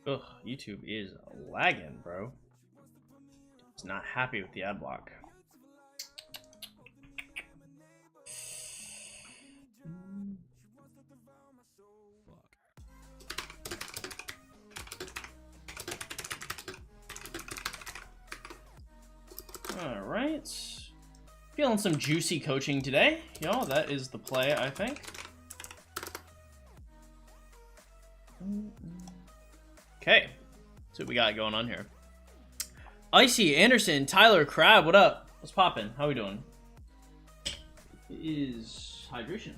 Ugh, YouTube is lagging, bro. It's not happy with the ad block. Alright. Feeling some juicy coaching today. Yo, that is the play, I think. Okay. Let's see what we got going on here. Icy, Anderson, Tyler, Crab, what up? What's poppin'? How we doing? It is hydration.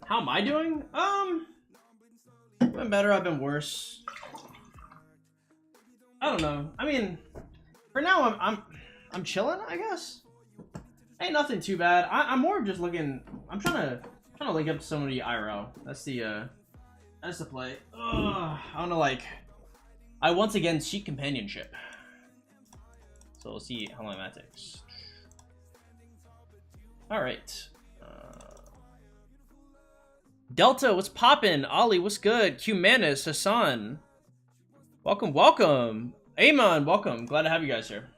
How am I doing? I've been better, I've been worse. I don't know. I mean, for now I'm chilling, I guess. Ain't nothing too bad. I'm more just looking. I'm trying to link up to somebody IRL. That's the play. Ugh, I want to like. I once again seek companionship. So we'll see how long that takes. All right. Delta, what's poppin'? Ollie, what's good? Humanus, Hassan. Welcome, welcome. Amon, welcome. Glad to have you guys here.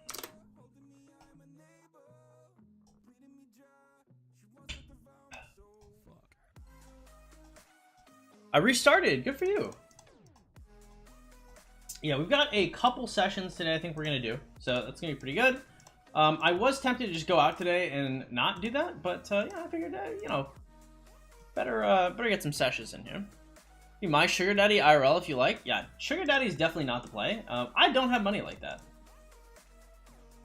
I restarted. Good for you. Yeah, we've got a couple sessions today I think we're going to do. So that's going to be pretty good. I was tempted to just go out today and not do that. But yeah, I figured, you know, better get some sessions in here. Be my sugar daddy IRL if you like. Yeah, sugar daddy is definitely not the play. I don't have money like that.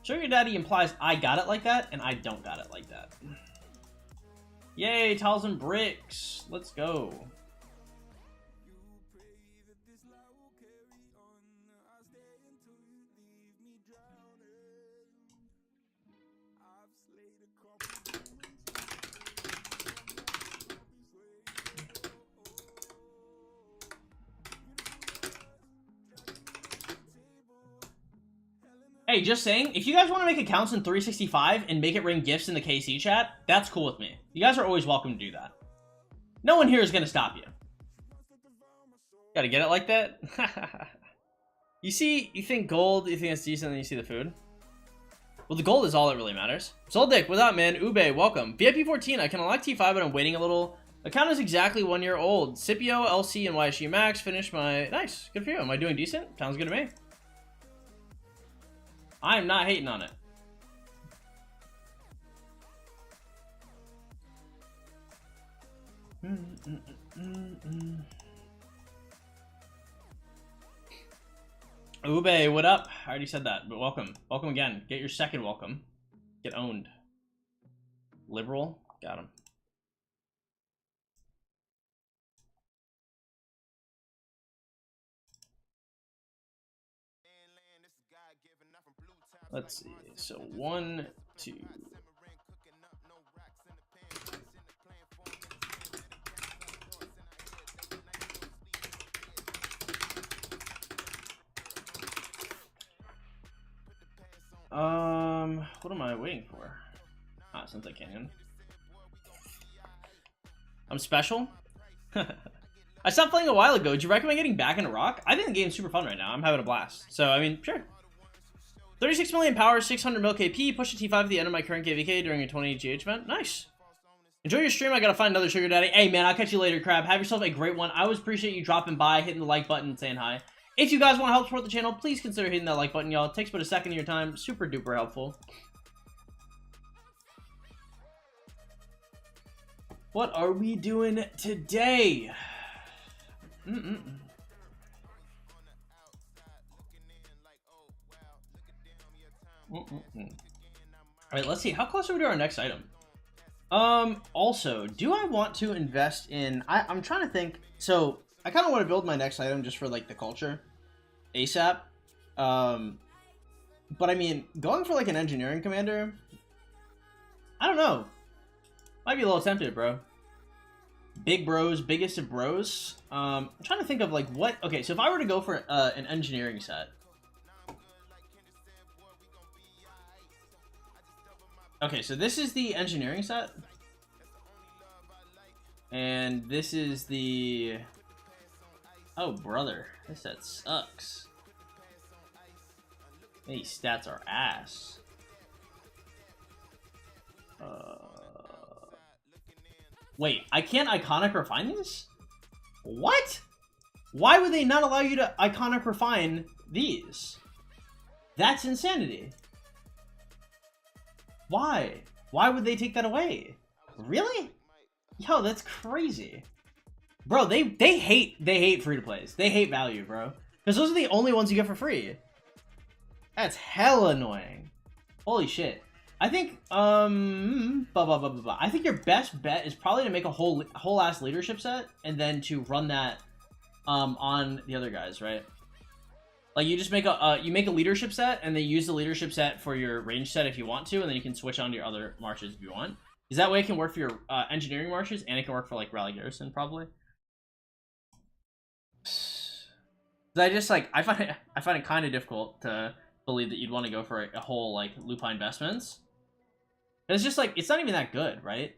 Sugar daddy implies I got it like that, and I don't got it like that. Yay, tiles and bricks. Let's go. Hey, just saying, if you guys want to make accounts in 365 and make it ring gifts in the KC chat, that's cool with me. You guys are always welcome to do that. No one here is going to stop you. Gotta get it like that? You think gold, you think it's decent, and then you see the food? Well, the gold is all that really matters. Zoldyck, what up, man? Ube, welcome. VIP 14, I can elect T5, but I'm waiting a little. Account is exactly 1 year old. Scipio, LC, and YSU Max finished my... Nice, good for you. Am I doing decent? Sounds good to me. I'm not hating on it. Ube, what up? I already said that, but welcome. Welcome again. Get your second welcome. Get owned. Liberal. Got him. Let's see. So 1, 2. What am I waiting for? Ah, Sunset Canyon. I'm special? I stopped playing a while ago. Do you recommend getting back into Rock? I think the game's super fun right now. I'm having a blast. So, I mean, sure. 36 million power, 600 mil KP, push a T5 at the end of my current KVK during a 20 GH event. Nice. Enjoy your stream. I gotta find another sugar daddy. Hey, man, I'll catch you later, Crab. Have yourself a great one. I always appreciate you dropping by, hitting the like button, and saying hi. If you guys want to help support the channel, please consider hitting that like button, y'all. It takes but a second of your time. Super duper helpful. What are we doing today? Alright, let's see. How close are we to our next item? Also, do I want to invest in... I'm trying to think. So, I kind of want to build my next item just for, like, the culture. ASAP. But, I mean, going for, like, an engineering commander... I don't know. Might be a little tempted, bro. Big bros, biggest of bros. I'm trying to think of, like, what... Okay, so if I were to go for an engineering set... Okay, so this is the engineering set. And this is the... Oh, brother. This set sucks. These stats are ass. Wait, I can't iconic refine these? What? Why would they not allow you to iconic refine these? That's insanity. Why? Why would they take that away? Really? Yo, that's crazy. Bro, they hate free-to-plays. They hate value, bro. Because those are the only ones you get for free. That's hella annoying. Holy shit. I think, I think your best bet is probably to make a whole ass leadership set and then to run that on the other guys, right? Like you just make a leadership set and then use the leadership set for your range set if you want to, and then you can switch on to your other marches if you want. Is that way it can work for your engineering marches and it can work for like rally garrison probably. I just like I find it kind of difficult to believe that you'd want to go for a whole like lupine investments. It's just like it's not even that good, right?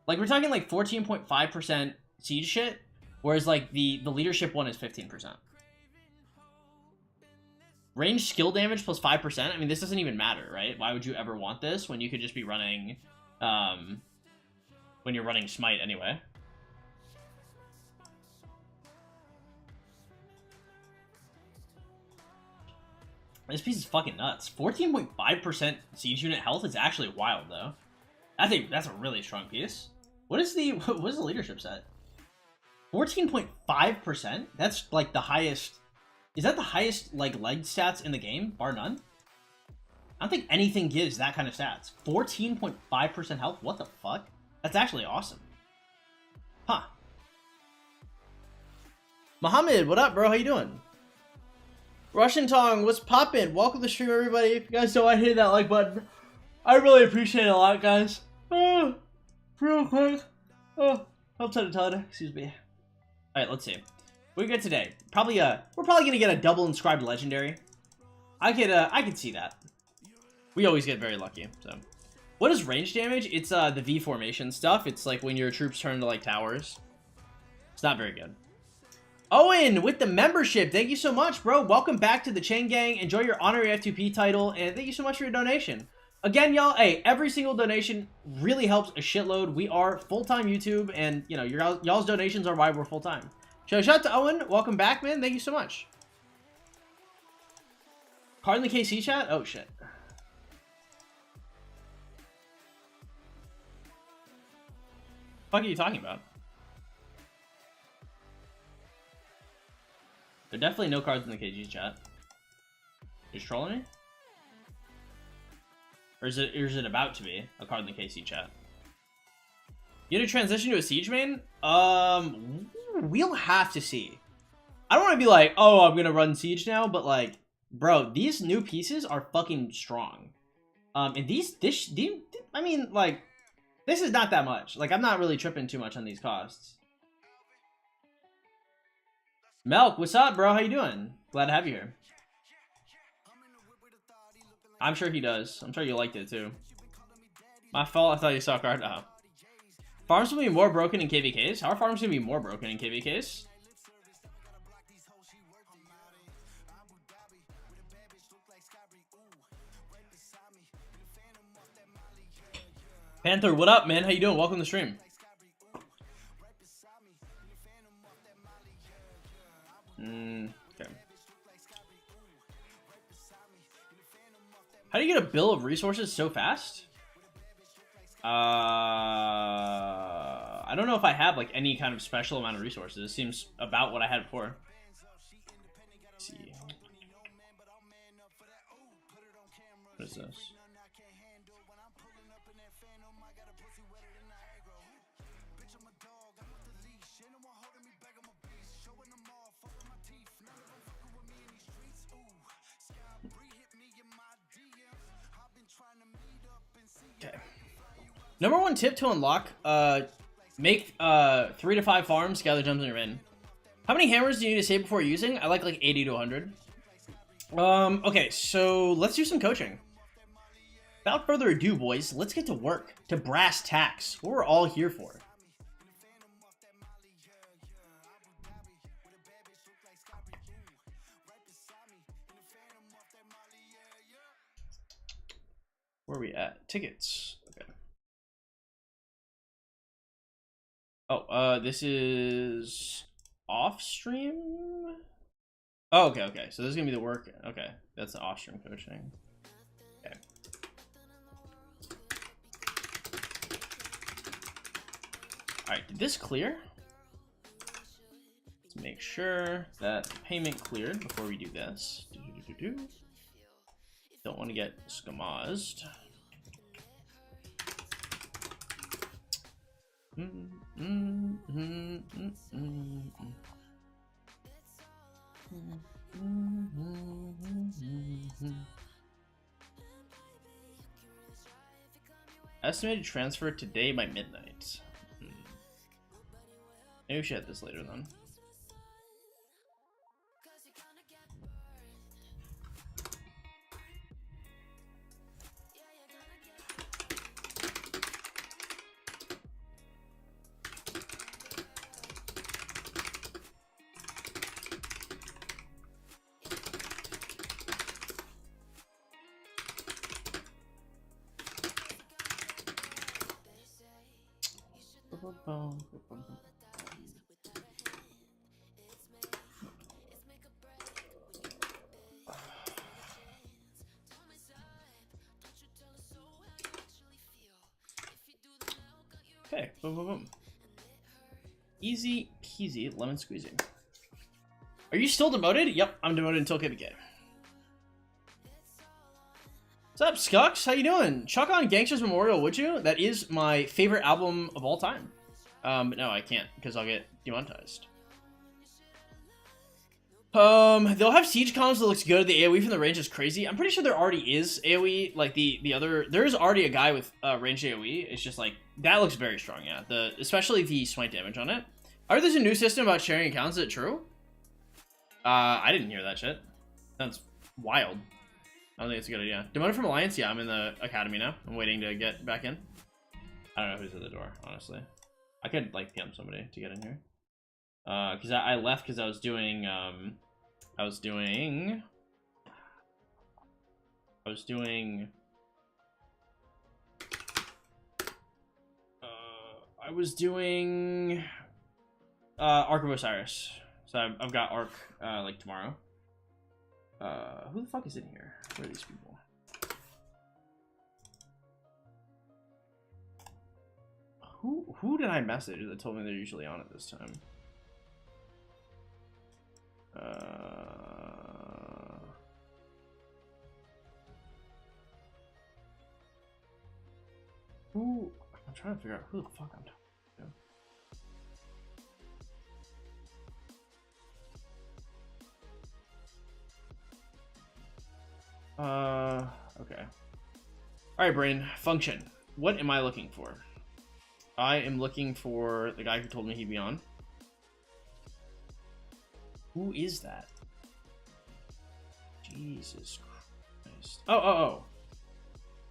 Like we're talking like 14.5% siege shit, whereas like the leadership one is 15%. Range skill damage plus 5%. I mean, this doesn't even matter, right? Why would you ever want this when you could just be running when you're running smite anyway? This piece is fucking nuts. 14.5% siege unit health is actually wild, though. I think that's a really strong piece. What is the leadership set? 14.5%? That's like the highest. Is that the highest like leg stats in the game, bar none? I don't think anything gives that kind of stats. 14.5% health? What the fuck? That's actually awesome. Huh. Mohammed, what up, bro? How you doing? Russian Tong, what's poppin'? Welcome to the stream, everybody. If you guys don't mind hitting that like button, I really appreciate it a lot, guys. Oh, real quick. Oh, I'm trying to tell it. Excuse me. All right, let's see. What we get today? We're probably gonna get a double inscribed legendary. I could see that. We always get very lucky. So, what is range damage? It's the V formation stuff. It's like when your troops turn into like towers. It's not very good. Owen with the membership, thank you so much, bro. Welcome back to the Chain Gang. Enjoy your honorary F2P title, and thank you so much for your donation. Again, y'all, hey, every single donation really helps a shitload. We are full-time YouTube, and you know, y'all's donations are why we're full-time. So shout out to Owen. Welcome back, man. Thank you so much. Card in the KC chat? Oh shit. What the fuck are you talking about? There are definitely no cards in the KG chat. You're just trolling me? Or is it about to be a card in the KC chat? You gonna transition to a siege main? We'll have to see. I don't want to be like, oh, I'm gonna run siege now, but like, bro, these new pieces are fucking strong. And these, I mean, like, this is not that much. Like, I'm not really tripping too much on these costs. Melk, what's up, bro? How you doing? Glad to have you here. I'm sure he does. I'm sure you liked it, too. My fault, I thought you saw a card. Oh. Farms will be more broken in KVKs? How are farms going to be more broken in KVKs? Panther, what up, man? How you doing? Welcome to the stream. Okay. How do you get a bill of resources so fast? I don't know if I have like any kind of special amount of resources. It seems about what I had before. Let's see. What is this? Okay. Number one tip to unlock, make 3 to 5 farms, gather gems in your in. How many hammers do you need to save before using? I like 80 to 100. Okay, so let's do some coaching. without further ado, boys, let's get to work, to brass tacks, what we're all here for. Where are we at? Tickets. Okay. Oh, this is off stream. Oh, okay. So this is gonna be the work. Okay, that's the off stream coaching. Okay. All right, did this clear? Let's make sure that payment cleared before we do this. Don't want to get skamazed. Estimated transfer today by midnight. Maybe we should have this later then. Okay, boom. Easy peasy lemon squeezy. Are you still demoted? Yep, I'm demoted until KBK. What's up, Skucks? How you doing? Chuck on Gangster's Memorial, would you? That is my favorite album of all time. But no, I can't, because I'll get demonetized. They'll have siege comms that looks good. The AoE from the range is crazy. I'm pretty sure there already is AoE, like the other. There's already a guy with range AoE. It's just like that looks very strong. Yeah, especially the smite damage on it. I heard there's a new system about sharing accounts. Is it true? I didn't hear that shit. That's wild. I don't think it's a good idea. Demoted from Alliance? Yeah, I'm in the academy now. I'm waiting to get back in. I don't know who's at the door, honestly. I could like PM somebody to get in here. Because I left because I was doing I was doing Arc of Osiris. So I've got Arc like tomorrow. Who the fuck is in here? Where are these people? Who did I message that told me they're usually on at this time? Who? I'm trying to figure out who the fuck I'm talking to. Okay. Alright, Brain. Function. What am I looking for? I am looking for the guy who told me he'd be on. Who is that? Jesus Christ. Oh.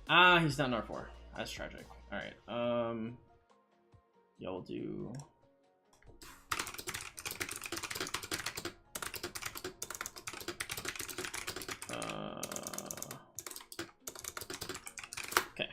Ah, he's not in R4. That's tragic. Alright, yeah, we'll do... Okay.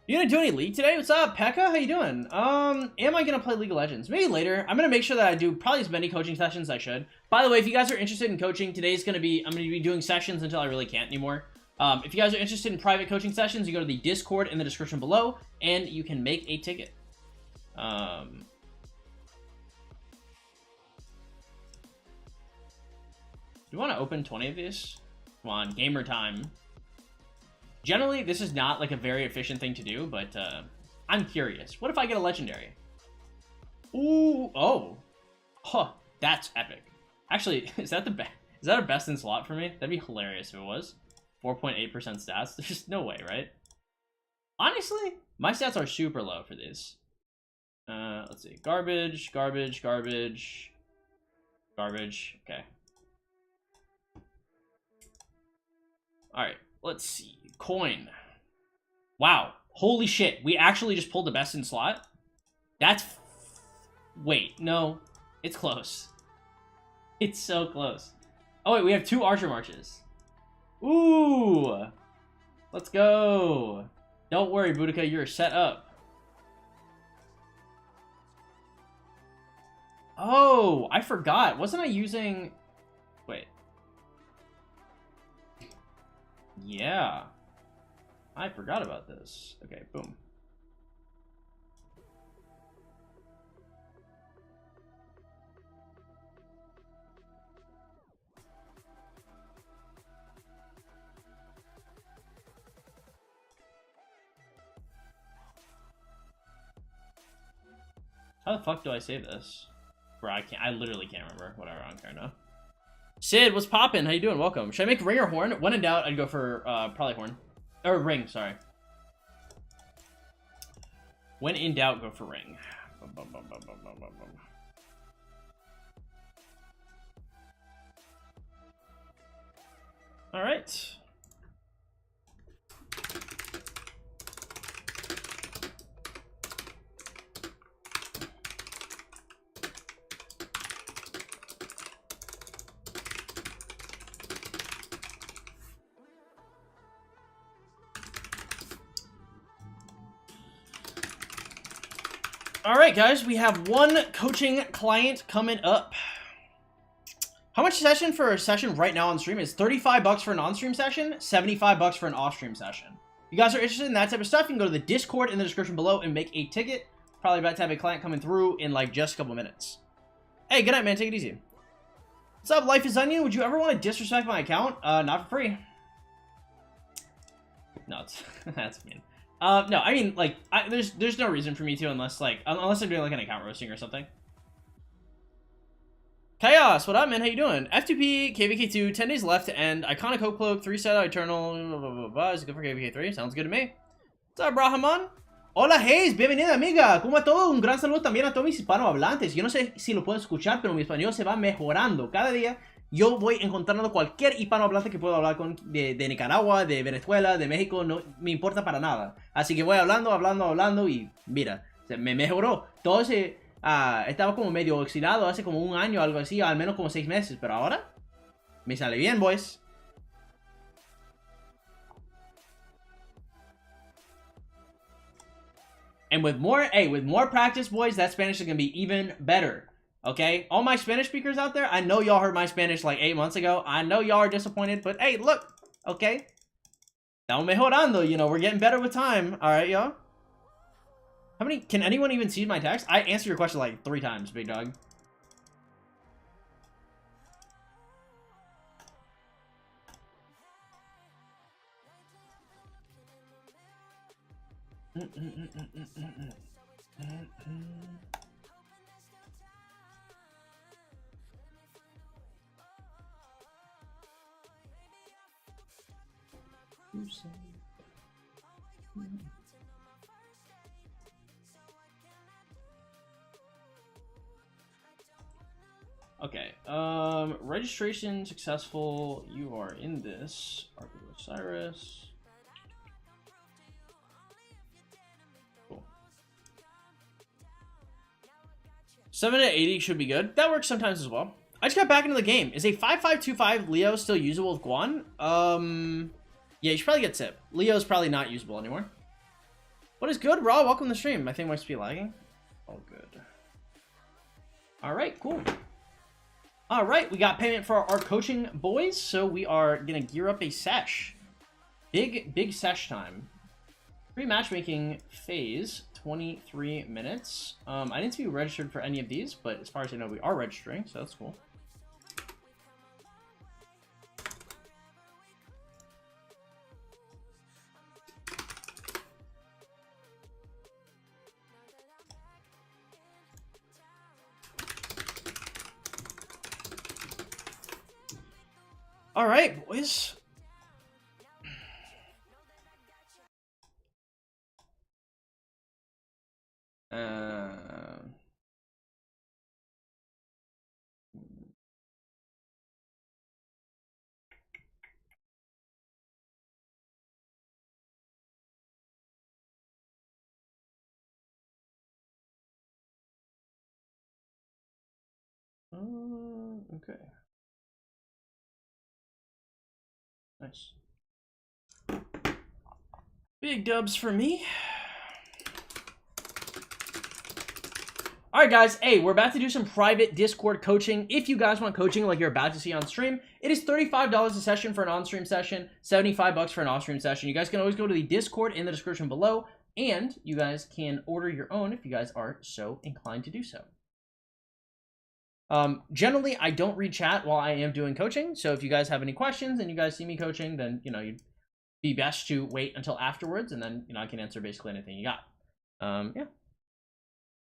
You gonna do any League today? What's up, Pekka? How you doing? Am I gonna play League of Legends? Maybe later. I'm gonna make sure that I do probably as many coaching sessions as I should. By the way, if you guys are interested in coaching, I'm gonna be doing sessions until I really can't anymore. If you guys are interested in private coaching sessions, you go to the Discord in the description below, and you can make a ticket. Do you want to open 20 of these? Come on, gamer time. Generally, this is not like a very efficient thing to do, but I'm curious. What if I get a legendary? Ooh, oh. Huh, that's epic. Actually, is that a best in slot for me? That'd be hilarious if it was. 4.8% stats. There's just no way, right? Honestly, my stats are super low for these. Let's see. Garbage. Garbage. Okay. All right. Let's see. Coin. Wow. Holy shit. We actually just pulled the best in slot. That's... Wait. No. It's close. It's so close. Oh, wait. We have 2 Archer Marches. Ooh. Let's go. Don't worry, Boudica. You're set up. Oh, I forgot. Wasn't I using... Wait. Yeah. I forgot about this. Okay, boom. How the fuck do I save this? Bro, I literally can't remember. Whatever, I don't care now. Sid, what's poppin'? How you doing? Welcome. Should I make ring or horn? When in doubt, I'd go for probably horn. Or ring, sorry. When in doubt, go for ring. All right. All right, guys, we have 1 coaching client coming up. How much session for a session right now on stream is $35 for an on-stream session, $75 for an off-stream session. If you guys are interested in that type of stuff, you can go to the Discord in the description below and make a ticket. Probably about to have a client coming through in like just a couple minutes. Hey, good night, man. Take it easy. What's up, Life is Onion? Would you ever want to disrespect my account? Not for free. No, it's, that's mean. No, I mean, like, there's no reason for me to unless I'm doing, like, an account roasting or something. Chaos, what up, man? How you doing? F2P, KVK2, 10 days left to end. Iconic Hope Cloak, 3-set Eternal, blah, blah, blah, blah. Is it good for KVK3? Sounds good to me. What's up, Brahman? Hola, Hayes, bienvenida, amiga. ¿Cómo va todo? Un gran saludo también a todos mis hispanohablantes. Yo no sé si lo puedo escuchar, pero mi español se va mejorando. Cada día yo voy encontrando cualquier hispanohablante que puedo hablar con de Nicaragua, de Venezuela, de México, no me importa para nada. Así que voy hablando y mira, me mejoró. Todo ese, estaba como medio oxidado hace como un año, algo así, al menos como 6 meses, pero ahora me sale bien, boys. And with more practice, boys, that Spanish is gonna be even better. Okay, all my Spanish speakers out there, I know y'all heard my Spanish like 8 months ago. I know y'all are disappointed, but hey, look, okay, estamos mejorando. You know, we're getting better with time. All right, y'all. How many? Can anyone even see my text? I answered your question like 3 times, big dog. Okay, registration successful. You are in this. Osiris. Cool. 7 to 80 should be good. That works sometimes as well. I just got back into the game. Is a 5525 Leo still usable with Guan? Yeah, you should probably get Sip. Leo's probably not usable anymore. What is good, Raw? Welcome to the stream. My thing must be lagging. Oh, good. All right, cool. All right, we got payment for our coaching boys, so we are gonna gear up a sesh. Big sesh time. Pre-matchmaking phase, 23 minutes. I didn't see we registered for any of these, but as far as I know, we are registering, so that's cool. All right, boys. Okay. Nice. Big dubs for me. All right, guys. Hey, we're about to do some private Discord coaching. If you guys want coaching like you're about to see on stream, it is $35 a session for an on-stream session, $75 for an off-stream session. You guys can always go to the Discord in the description below, and you guys can order your own if you guys are so inclined to do so. Generally, I don't read chat while I am doing coaching, so if you guys have any questions and you guys see me coaching, then, you know, you'd be best to wait until afterwards, and then, you know, I can answer basically anything you got. Yeah.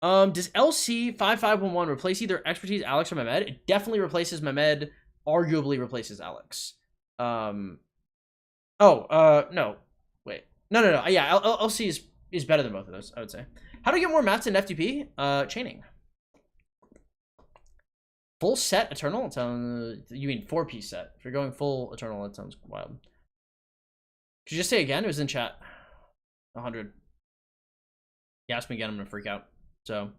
Does LC 5511 replace either Expertise, Alex, or Mehmed? It definitely replaces Mehmed, arguably replaces Alex. No. Wait. No. Yeah, LC is better than both of those, I would say. How do you get more mats in F2P? Chaining. Full set Eternal? It sounds, you mean 4-piece set. If you're going full Eternal, that sounds wild. Could you just say again? It was in chat. 100. You ask me again, I'm gonna freak out. So.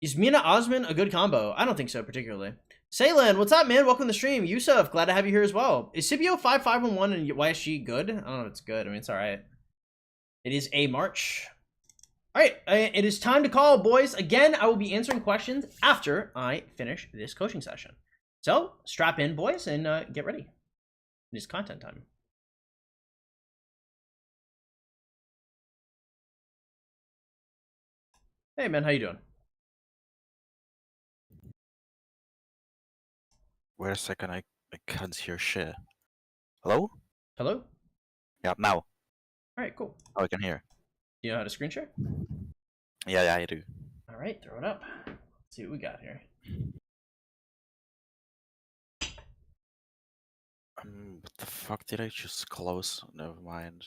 Is Mina Osman a good combo? I don't think so, particularly. Saylan, what's up, man? Welcome to the stream. Yusuf, glad to have you here as well. Is Scipio 5511 and YSG good? I don't know if it's good. I mean, it's alright. It is a March. All right, it is time to call, boys. Again, I will be answering questions after I finish this coaching session. So strap in, boys, and get ready. It is content time. Hey, man, how you doing? Wait a second, I can't hear shit. Hello? Hello? Yeah, now. All right, cool. Oh, I can hear. Do you know how to screen share? Yeah, I do. All right, throw it up. Let's see what we got here. What the fuck did I just close? Never mind.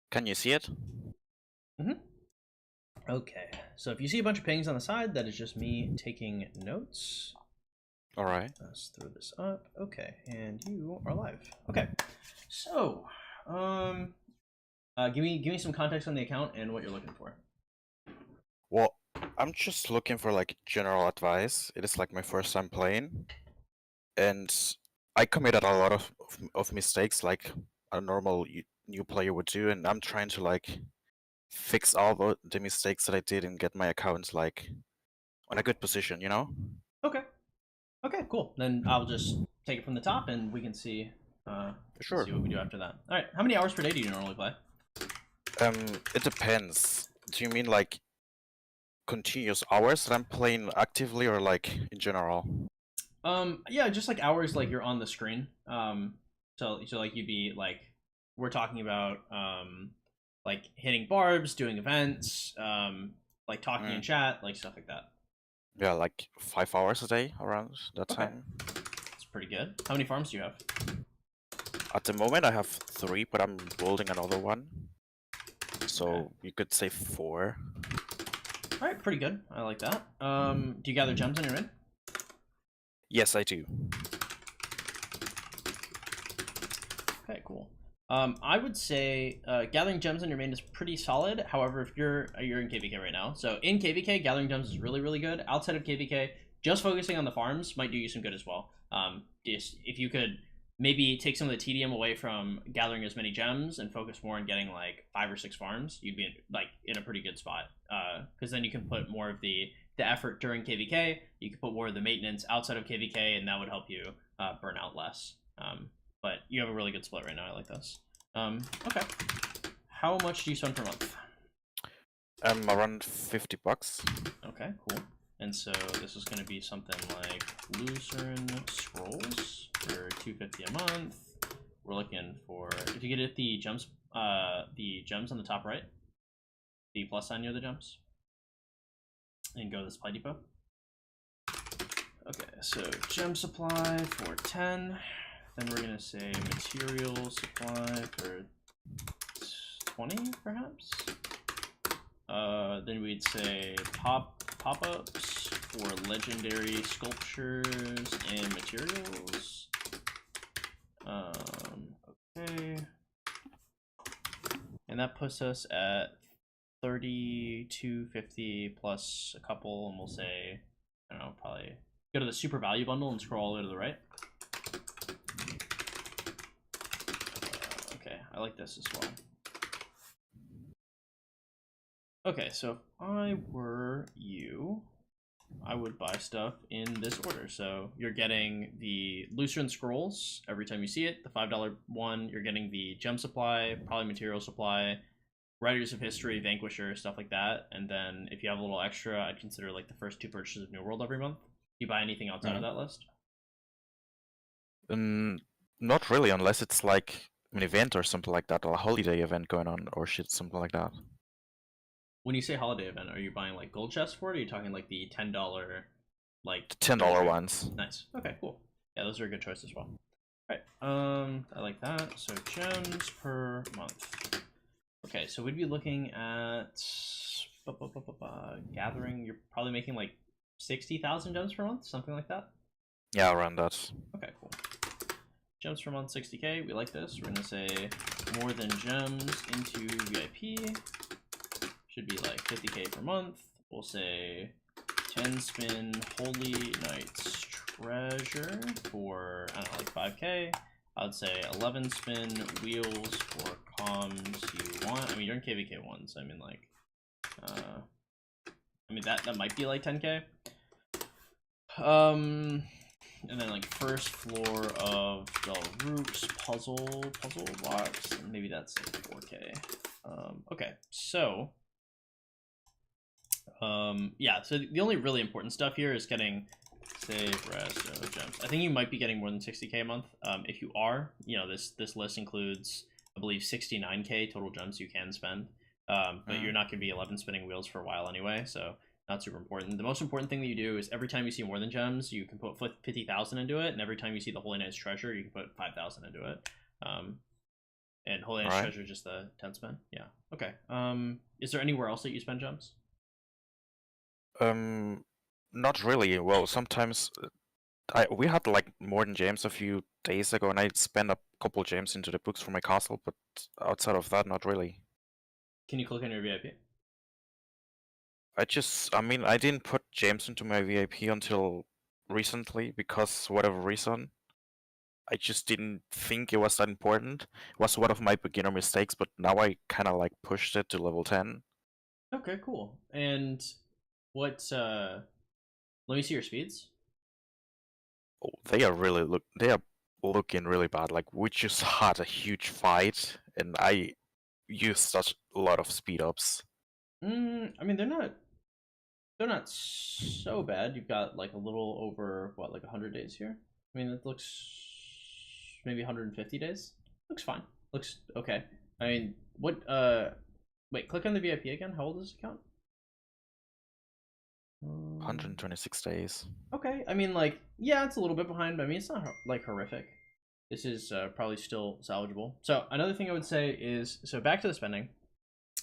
Can you see it? Mm-hmm. Okay, so if you see a bunch of pings on the side, that is just me taking notes. All right. Let's throw this up. Okay, and you are live. Okay, so give me some context on the account and what you're looking for. Well, I'm just looking for like general advice. It is like my first time playing, and I committed a lot of mistakes like a normal new player would do, and I'm trying to like fix all the mistakes that I did and get my account like on a good position, you know? Okay. Okay, cool. Then I'll just take it from the top and we can see Sure. see what we do after that. All right, how many hours per day do you normally play? It depends. Do you mean like continuous hours that I'm playing actively or like in general? Yeah, just like hours like you're on the screen. So like you'd be like, we're talking about like hitting barbs, doing events, like talking in chat, like stuff like that. Yeah, like 5 hours a day around that time. That's pretty good. How many farms do you have? At the moment I have 3, but I'm building another one. So you could say 4. All right, pretty good. I like that. Do you gather gems on your end? Yes, I do. Okay, cool. I would say gathering gems on your main is pretty solid. However, if you're in KVK right now, so in KVK, gathering gems is really, really good. Outside of KVK, just focusing on the farms might do you some good as well. Just if you could maybe take some of the TDM away from gathering as many gems and focus more on getting like 5 or 6 farms, you'd be like in a pretty good spot. Because then you can put more of the effort during KVK. You can put more of the maintenance outside of KVK, and that would help you burn out less. But you have a really good split right now. I like this. Okay. How much do you spend per month? Around $50. Okay, cool. And so this is going to be something like Lucerne Scrolls for $250 a month. We're looking for, if you get the gems on the top right, the plus sign near the gems, and go to the supply depot. Okay, so gem supply for 10. Then we're gonna say material supply for 20, perhaps. Then we'd say pop-ups for legendary sculptures and materials. Okay. And that puts us at 3250 plus a couple, and we'll say, I don't know, probably go to the super value bundle and scroll all the way to the right. Okay, I like this as well. Okay, so if I were you, I would buy stuff in this order. So you're getting the Lucerne Scrolls every time you see it, the $5 one. You're getting the Gem Supply, probably Material Supply, Writers of History, Vanquisher, stuff like that. And then if you have a little extra, I'd consider like the first 2 purchases of New World every month. You buy anything outside of that list? Not really, unless it's like an event or something like that, or a holiday event going on, or shit, something like that. When you say holiday event, are you buying like gold chests for it, or are you talking like the $10 like The $10 ones. Nice. Okay, cool. Yeah, those are a good choice as well. Alright, I like that. So gems per month. Okay, so we'd be looking at gathering. You're probably making like 60,000 gems per month, something like that. Yeah, around that. Okay, cool. Gems per month, 60k. We like this. We're gonna say more than gems into VIP. Should be like 50k per month. We'll say 10 spin Holy Knight's Treasure for, I don't know, like 5k. I would say 11 spin Wheels for comms you want. I mean, you're in KVK 1, so I mean, like, I mean, that might be like 10k. And then like first floor of Del Rook's puzzle box. Maybe that's like 4k. Okay, so yeah, so the only really important stuff here is getting save resto gems. I think you might be getting more than 60k a month. If you are, you know, this list includes, I believe, 69k total gems you can spend. But you're not going to be 11 spinning wheels for a while anyway, so not super important. The most important thing that you do is every time you see more than gems, you can put 50,000 into it, and every time you see the Holy Knight's Treasure, you can put 5,000 into it. And Holy Knight's Treasure is just the 10 spin. Yeah. Okay. Is there anywhere else that you spend gems? Not really. Well, sometimes we had like more than gems a few days ago, and I spent a couple gems into the books for my castle, but outside of that, not really. Can you click on your VIP? I mean, I didn't put gems into my VIP until recently because whatever reason, I just didn't think it was that important. It was one of my beginner mistakes, but now I kind of like pushed it to level 10. Okay, cool. And what, let me see your speeds. Oh, they are looking really bad. Like, we just had a huge fight, and I used such a lot of speed ups. I mean, they're not so bad. You've got like a little over what, like 100 days here. I mean, it looks maybe 150 days. Looks fine. Looks okay. I mean, what? Wait, click on the VIP again. How old is this account? 126 days. Okay, I mean, like, yeah, it's a little bit behind, but I mean, it's not like horrific. This is probably still salvageable. So another thing I would say is, so back to the spending,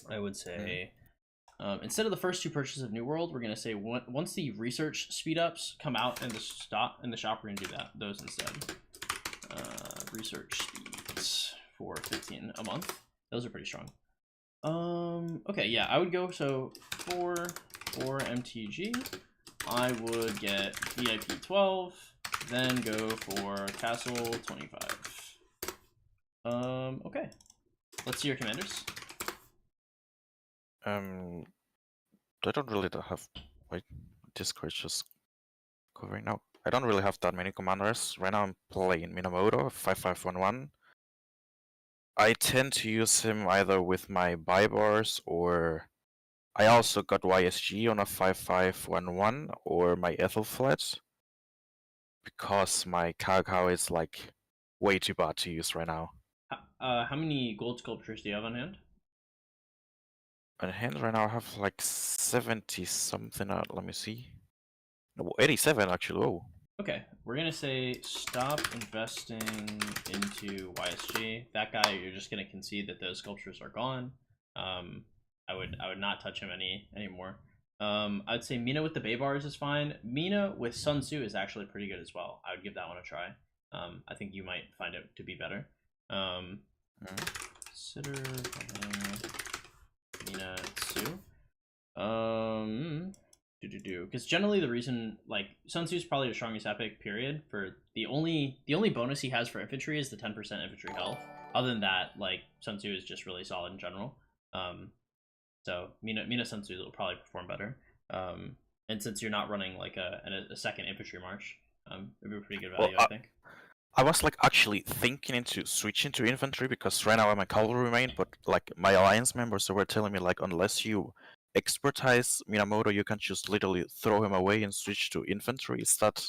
I would say, instead of the first 2 purchases of New World, we're gonna say once the research speed ups come out in the shop, we're gonna do those instead. Research speeds for 15 a month. Those are pretty strong. Okay, yeah, I would go, so for MTG, I would get VIP 12, then go for Castle 25. Okay. Let's see your commanders. I don't really have. Wait, Discord's just covering now. I don't really have that many commanders. Right now I'm playing Minamoto 5511. I tend to use him either with my buy bars, or I also got YSG on a 5511, or my Ethelflaed, because my Kakao is like way too bad to use right now. How many gold sculptures do you have on hand? On hand right now I have like 70 something. Let me see. No, 87 actually. Oh. Okay, we're gonna say stop investing into YSG. That guy, you're just gonna concede that those sculptures are gone. I would not touch him anymore. I'd say Mina with the Bay bars is fine. Mina with Sun Tzu is actually pretty good as well. I would give that one a try. I think you might find it to be better. Consider Mina Tzu. Because generally the reason, like, Sun Tzu is probably the strongest epic, period. For the only bonus he has for infantry is the 10% infantry health. Other than that, like, Sun Tzu is just really solid in general. So Mina Sun Tzu will probably perform better. And since you're not running like a second infantry march, it'd be a pretty good value, I think. I was like actually thinking into switching to infantry because right now I'm a cavalry main, but like my alliance members were telling me like unless you expertise Minamoto, you can just literally throw him away and switch to infantry. Is that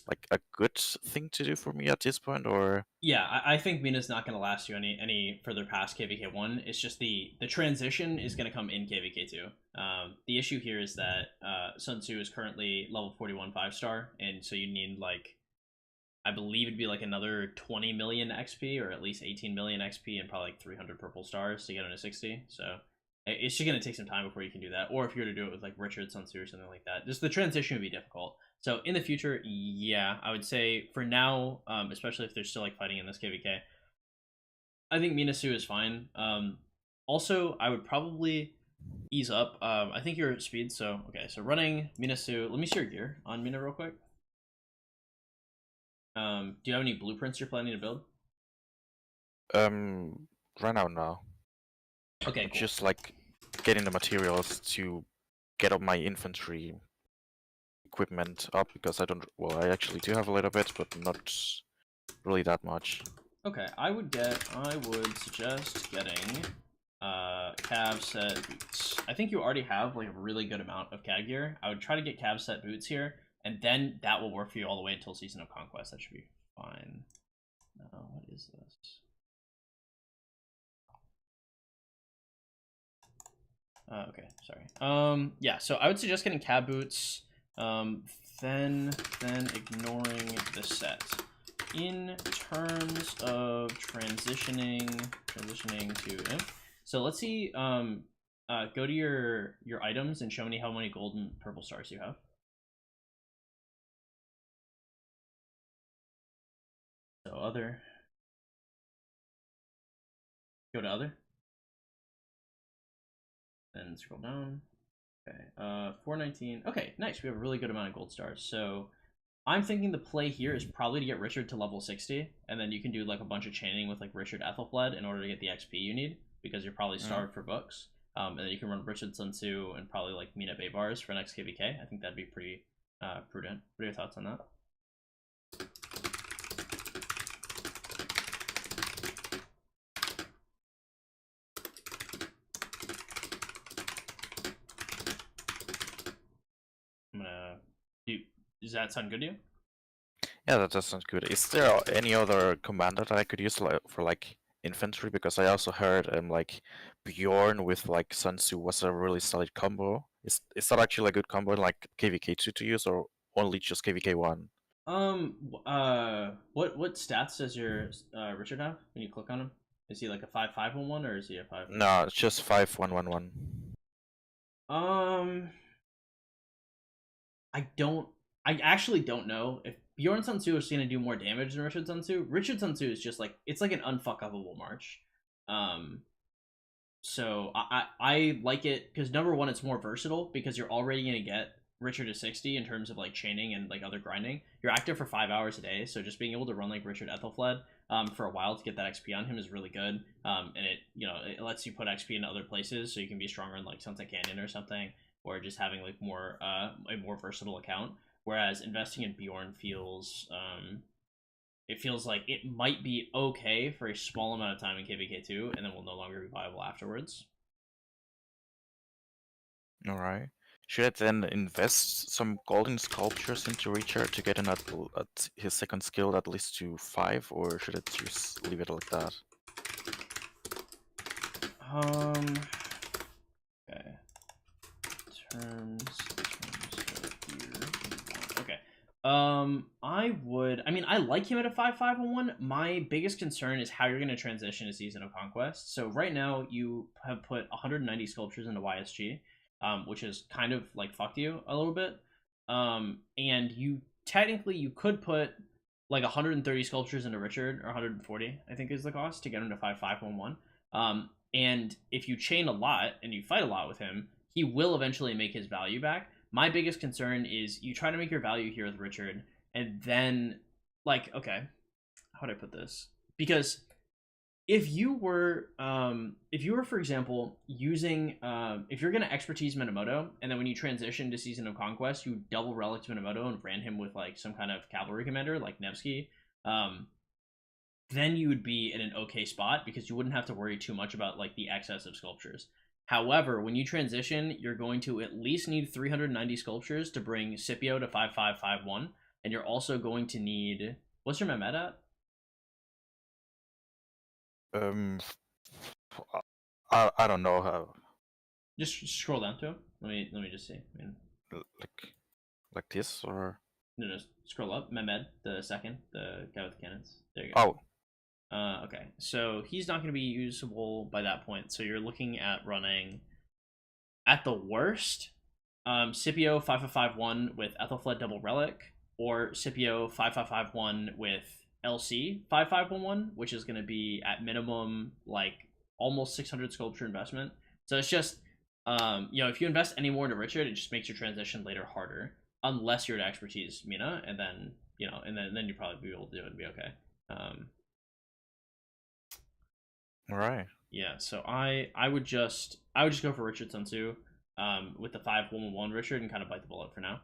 like a good thing to do for me at this point, or? Yeah, I think Mina's not going to last you any further past KVK 1. It's just the transition is going to come in KVK 2. The issue here is that Sun Tzu is currently level 41 5-star, and so you need like, I believe it'd be like another 20 million XP or at least 18 million XP and probably like 300 purple stars to get into 60. So it's just going to take some time before you can do that. Or if you were to do it with like Richard Sun Tzu or something like that, just the transition would be difficult. So in the future, yeah, I would say for now, especially if they're still like fighting in this KVK, I think Minasu is fine. Also, I would probably ease up. I think your speed. So okay, so running Minasu. Let me see your gear on Mina real quick. Do you have any blueprints you're planning to build? Right now, no. Okay, I'm cool. just like getting the materials to get up my infantry equipment up because I don't. Well, I actually do have a little bit, but not really that much. Okay, I would suggest getting cav set boots. I think you already have like a really good amount of CAD gear. I would try to get cav set boots here, and then that will work for you all the way until Season of Conquest. That should be fine. What is this? Okay, sorry. Yeah, so I would suggest getting cab boots, then ignoring the set. In terms of transitioning to imp. So let's see, go to your items and show me how many gold and purple stars you have. So other. Go to other. Then scroll down. Okay, 419. Okay, nice. We have a really good amount of gold stars. So I'm thinking the play here is probably to get Richard to level 60, and then you can do like a bunch of chaining with like Richard Ethelfled in order to get the XP you need, because you're probably starved for books. And then you can run Richard Sun Tzu and probably like meet up A-bars for next KVK. I think that'd be pretty prudent. What are your thoughts on that? I'm gonna do. Does that sound good to you? Yeah, that does sound good. Is there any other commander that I could use for like infantry? Because I also heard like Bjorn with like Sun Tzu was a really solid combo. Is that actually a good combo in like KVK2 to use, or only just KVK1? What stats does your Richard have when you click on him? Is he like a 5-5-1-1 or is he a 5? No, it's just 5-1-1-1. I actually don't know if Bjorn Sun Tzu is going to do more damage than Richard Sun Tzu. Richard Sun Tzu is just like, it's like an unfuckable march. So I like it because number one, it's more versatile because you're already going to get Richard to 60 in terms of like chaining and like other grinding. You're active for 5 hours a day, so just being able to run like Richard Ethelfled for a while to get that XP on him is really good. And it lets you put XP in other places, so you can be stronger in like Sunset Canyon or something, or just having like more a more versatile account. Whereas investing in Bjorn feels it feels like it might be okay for a small amount of time in KVK2, and then will no longer be viable afterwards. All right. Should I then invest some golden sculptures into Richard to get him at his second skill at least to 5, or should I just leave it like that? Okay. Terms of gear. Okay. I mean, I like him at a 5-5-1. My biggest concern is how you're going to transition to Season of Conquest. So right now you have put 190 sculptures into YSG, which is kind of like fucked you a little bit. And you technically you could put like 130 sculptures into Richard, or 140, I think is the cost to get him to 5511. And if you chain a lot and you fight a lot with him, he will eventually make his value back. My biggest concern is you try to make your value here with Richard, and then, like, okay, how would I put this? Because if you were, for example, using, if you're gonna expertise Minamoto, and then when you transition to Season of Conquest, you double relic Minamoto and ran him with like some kind of cavalry commander like Nevsky, then you would be in an okay spot because you wouldn't have to worry too much about like the excess of sculptures. However, when you transition, you're going to at least need 390 sculptures to bring Scipio to 5551, and you're also going to need, what's your Mehmet at? I don't know how. Just scroll down to him. Let me just see. I mean, like this or no, scroll up. Mehmed, the second, the guy with the cannons. There you go. Oh. Okay, so he's not going to be usable by that point. So you're looking at running, at the worst, Scipio 5551 with Ethelfled Double Relic, or Scipio 5551 with LC 5511, which is going to be at minimum like almost 600 sculpture investment. So it's just, if you invest any more into Richard, it just makes your transition later harder, unless you're to expertise Mina, and then then you probably be able to do it and be okay. All right. Yeah, so I would just go for Richard Sun Tzu, with the 5111 Richard, and kind of bite the bullet for now,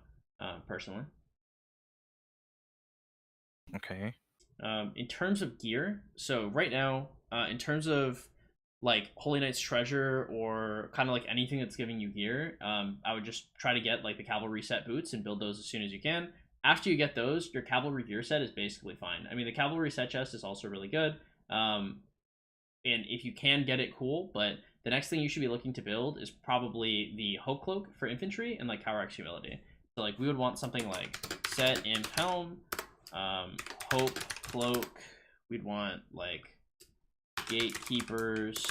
personally. Okay. In terms of gear, so right now, in terms of like Holy Knight's Treasure or kind of like anything that's giving you gear, I would just try to get like the cavalry set boots and build those as soon as you can. After you get those, your cavalry gear set is basically fine. I mean, the cavalry set chest is also really good. And if you can get it, cool, but the next thing you should be looking to build is probably the Hope Cloak for infantry and like Power X Humility. So like we would want something like Set Imp Helm, Hope Cloak. We'd want like Gatekeeper's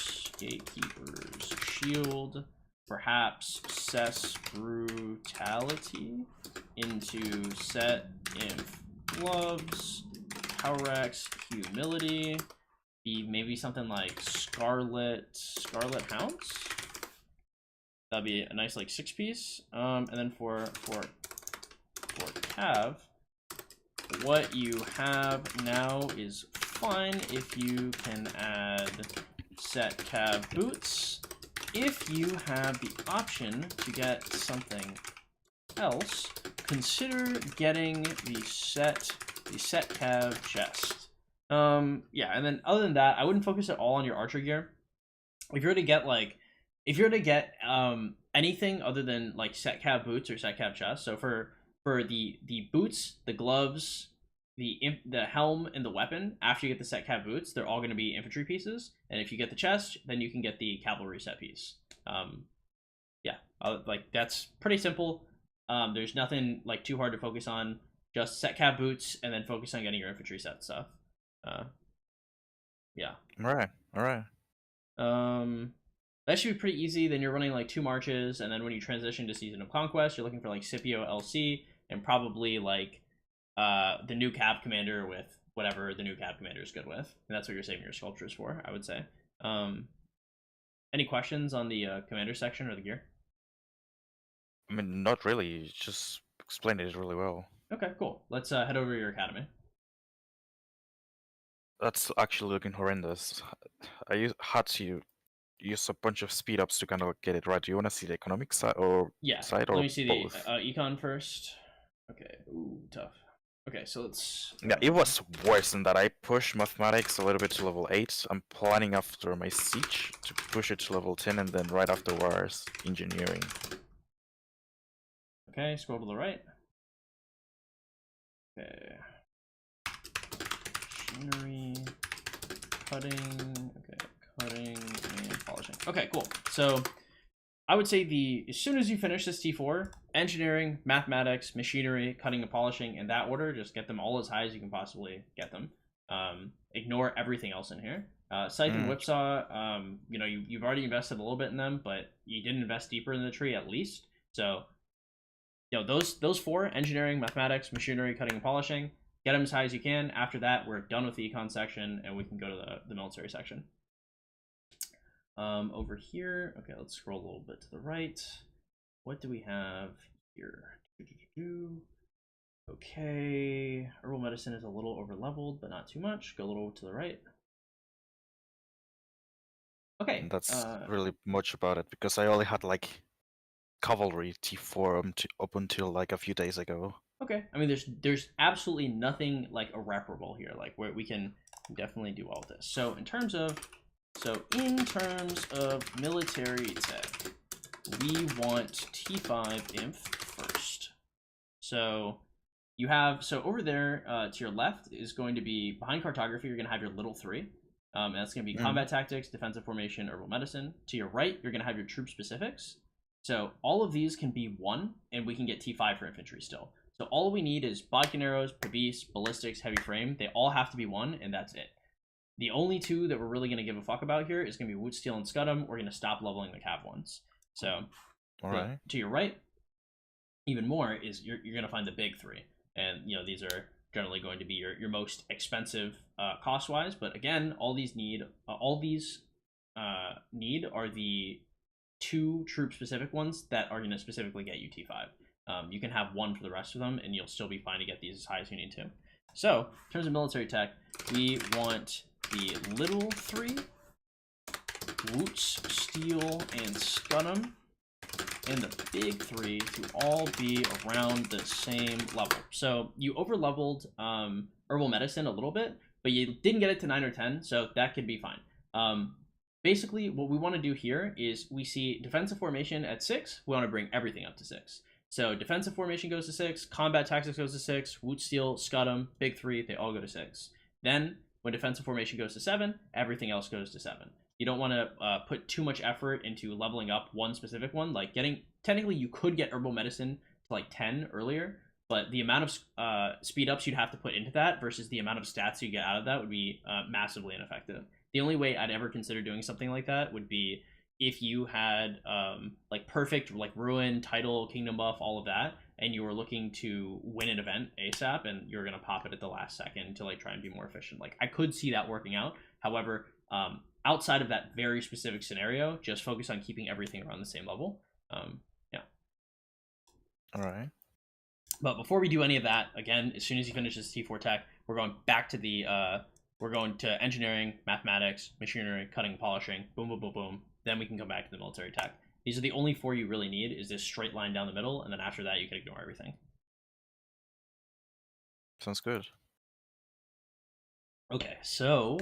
Shield, perhaps Cess Brutality into Set Imp Gloves, Power X Humility. Be maybe something like Scarlet Hounds. That'd be a nice like 6-piece. And then for Cav, what you have now is fine if you can add set Cav boots. If you have the option to get something else, consider getting the set Cav chest. Yeah, and then other than that, I wouldn't focus at all on your archer gear. If you're to get anything other than like set cav boots or set cav chest, so for the boots, the gloves, the helm, and the weapon, after you get the set cav boots, they're all going to be infantry pieces, and if you get the chest, then you can get the cavalry set piece. Yeah, like that's pretty simple. There's nothing like too hard to focus on. Just set cav boots, and then focus on getting your infantry set stuff. Yeah. All right. That should be pretty easy. Then you're running like 2 marches, and then when you transition to Season of Conquest, you're looking for like Scipio LC and probably like the new Cav Commander with whatever the new Cav Commander is good with, and that's what you're saving your sculptures for, I would say. Any questions on the commander section or the gear? I mean, not really. You just explained it really well. Okay, cool. Let's head over to your academy. That's actually looking horrendous. I had to use a bunch of speed ups to kind of get it right. Do you want to see the economic side or side or let me see both? the econ first. Okay, ooh, tough. Okay, so let's... Yeah, it was worse than that. I pushed mathematics a little bit to level 8. I'm planning after my siege to push it to level 10, and then right afterwards, engineering. Okay, scroll to the right. Okay. Machinery, cutting, okay, cutting and polishing. Okay, cool. So I would say as soon as you finish this T4, engineering, mathematics, machinery, cutting and polishing in that order, just get them all as high as you can possibly get them. Ignore everything else in here. Scythe and Whipsaw, you've already invested a little bit in them, but you didn't invest deeper in the tree at least. So, those 4, engineering, mathematics, machinery, cutting and polishing, Get them as high as you can. After that, we're done with the econ section, and we can go to the military section. Over here, okay, let's scroll a little bit to the right. What do we have here? Okay, herbal medicine is a little over leveled, but not too much. Go a little to the right. Okay. And that's really much about it, because I only had like cavalry T4 up until like a few days ago. Okay, I mean, there's absolutely nothing like irreparable here, like where we can definitely do all of this. So in terms of military tech, we want T5 inf first. So you have, so over there to your left is going to be, behind cartography, you're going to have your little 3. And that's going to be combat tactics, defensive formation, herbal medicine. To your right, you're going to have your troop specifics. So all of these can be 1, and we can get T5 for infantry still. So all we need is bodkin arrows, Pavis, ballistics, heavy frame. They all have to be 1, and that's it. The only 2 that we're really going to give a fuck about here is going to be Woot Steel and Scudam. We're going to stop leveling the cav ones. So to your right, even more, is you're going to find the big 3. And, you know, these are generally going to be your most expensive cost-wise. But again, all these need are the 2 troop-specific ones that are going to specifically get you T5. You can have 1 for the rest of them, and you'll still be fine to get these as high as you need to. So, in terms of military tech, we want the little 3, Woots, Steel, and Scudam, and the big 3 to all be around the same level. So you over leveled herbal medicine a little bit, but you didn't get it to 9 or 10, so that could be fine. Basically, what we want to do here is we see defensive formation at 6. We want to bring everything up to 6. So defensive formation goes to 6, combat tactics goes to 6, Woot Steel, Scudam, big 3, they all go to 6. Then when defensive formation goes to 7, everything else goes to 7. You don't want to put too much effort into leveling up one specific one. Like technically you could get herbal medicine to like 10 earlier, but the amount of speed ups you'd have to put into that versus the amount of stats you get out of that would be massively ineffective. The only way I'd ever consider doing something like that would be if you had like perfect like ruin, title, kingdom buff, all of that, and you were looking to win an event ASAP, and you're gonna pop it at the last second to like try and be more efficient. Like I could see that working out. However, outside of that very specific scenario, just focus on keeping everything around the same level. Yeah. All right. But before we do any of that, again, as soon as you finish this T4 tech, we're going back to the we're going to engineering, mathematics, machinery, cutting, polishing, boom, boom, boom, boom. Then we can come back to the military tech. These are the only 4 you really need, is this straight line down the middle, and then after that you can ignore everything. Sounds good. Okay, so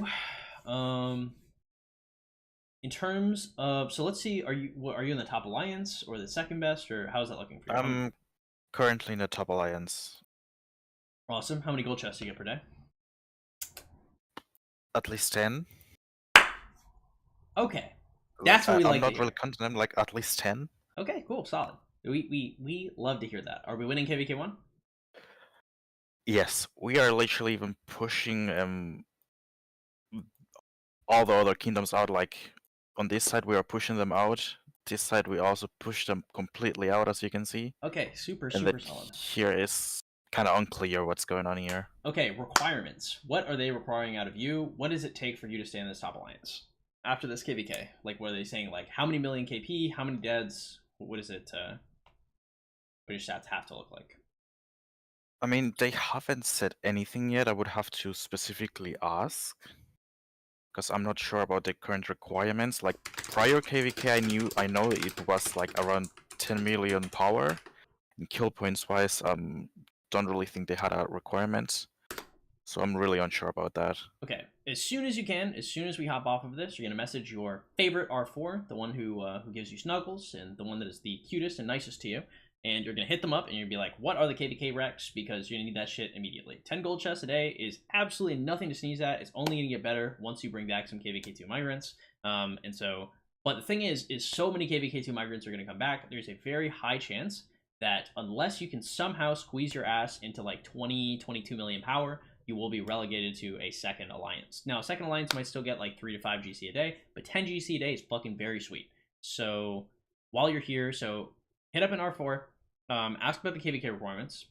in terms of, so let's see, are you in the top alliance or the second best, or how's that looking for you? I'm currently in the top alliance. Awesome. How many gold chests do you get per day? At least 10. Okay, that's what we like. I'm not really counting them, like at least 10. Okay, cool, solid. We love to hear that. Are we winning KVK1? Yes, we are literally even pushing all the other kingdoms out. Like on this side we are pushing them out. This side we also push them completely out, as you can see. Okay, super solid. Here is kind of unclear what's going on here. Okay, requirements. What are they requiring out of you? What does it take for you to stay in this top alliance after this KVK? Like, what are they saying? Like, how many million KP? How many deads? What is it? What do your stats have to look like? I mean, they haven't said anything yet. I would have to specifically ask, because I'm not sure about the current requirements. Like prior KVK, I know it was like around 10 million power. And kill points wise, don't really think they had a requirement. So I'm really unsure about that. Okay, as soon as you can, as soon as we hop off of this, you're gonna message your favorite R4, the one who gives you snuggles and the one that is the cutest and nicest to you, and you're gonna hit them up and you're gonna be like, what are the KVK recs? Because you're gonna need that shit immediately. 10 gold chests a day is absolutely nothing to sneeze at. It's only gonna get better once you bring back some KVK2 migrants. And so, but the thing is so many KVK2 migrants are gonna come back. There's a very high chance that unless you can somehow squeeze your ass into like 22 million power, you will be relegated to a second alliance. Now, second alliance might still get like 3 to 5 GC a day, but 10 GC a day is fucking very sweet. So while you're here, so hit up an R4, ask about the KVK requirements.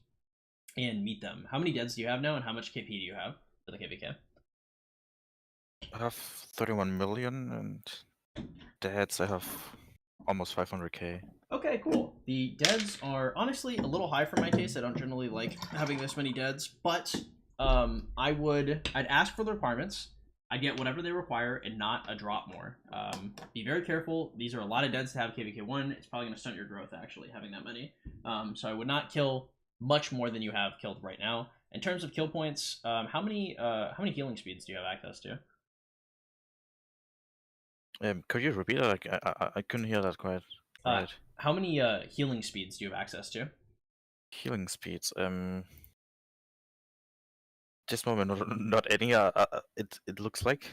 and meet them. How many deads do you have now, and how much KP do you have for the KVK? I have 31 million, and deads I have almost 500k. Okay, cool. The deads are honestly a little high for my taste. I don't generally like having this many deads, but I'd ask for the requirements. I'd get whatever they require and not a drop more. Be very careful. These are a lot of deads to have KVK1. It's probably going to stunt your growth, actually, having that many. So I would not kill much more than you have killed right now. In terms of kill points, how many healing speeds do you have access to? Could you repeat it? Like, I couldn't hear that quite right. How many healing speeds do you have access to? Healing speeds. This moment, not any. It looks like.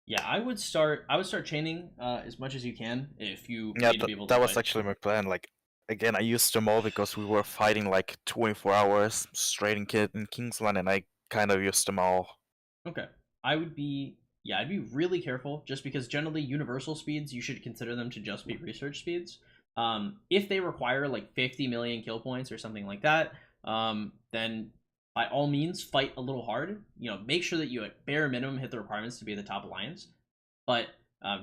Yeah, I would start chaining as much as you can if you Yeah, need to be able to that was fight. actually my plan. Like, again, I used them all because we were fighting like 24 hours straight in Kingsland, and I kind of used them all. Okay. I'd be really careful just because generally universal speeds, you should consider them to just be research speeds. If they require like 50 million kill points or something like that, then by all means fight a little hard. You know, make sure that you at bare minimum hit the requirements to be the top alliance. But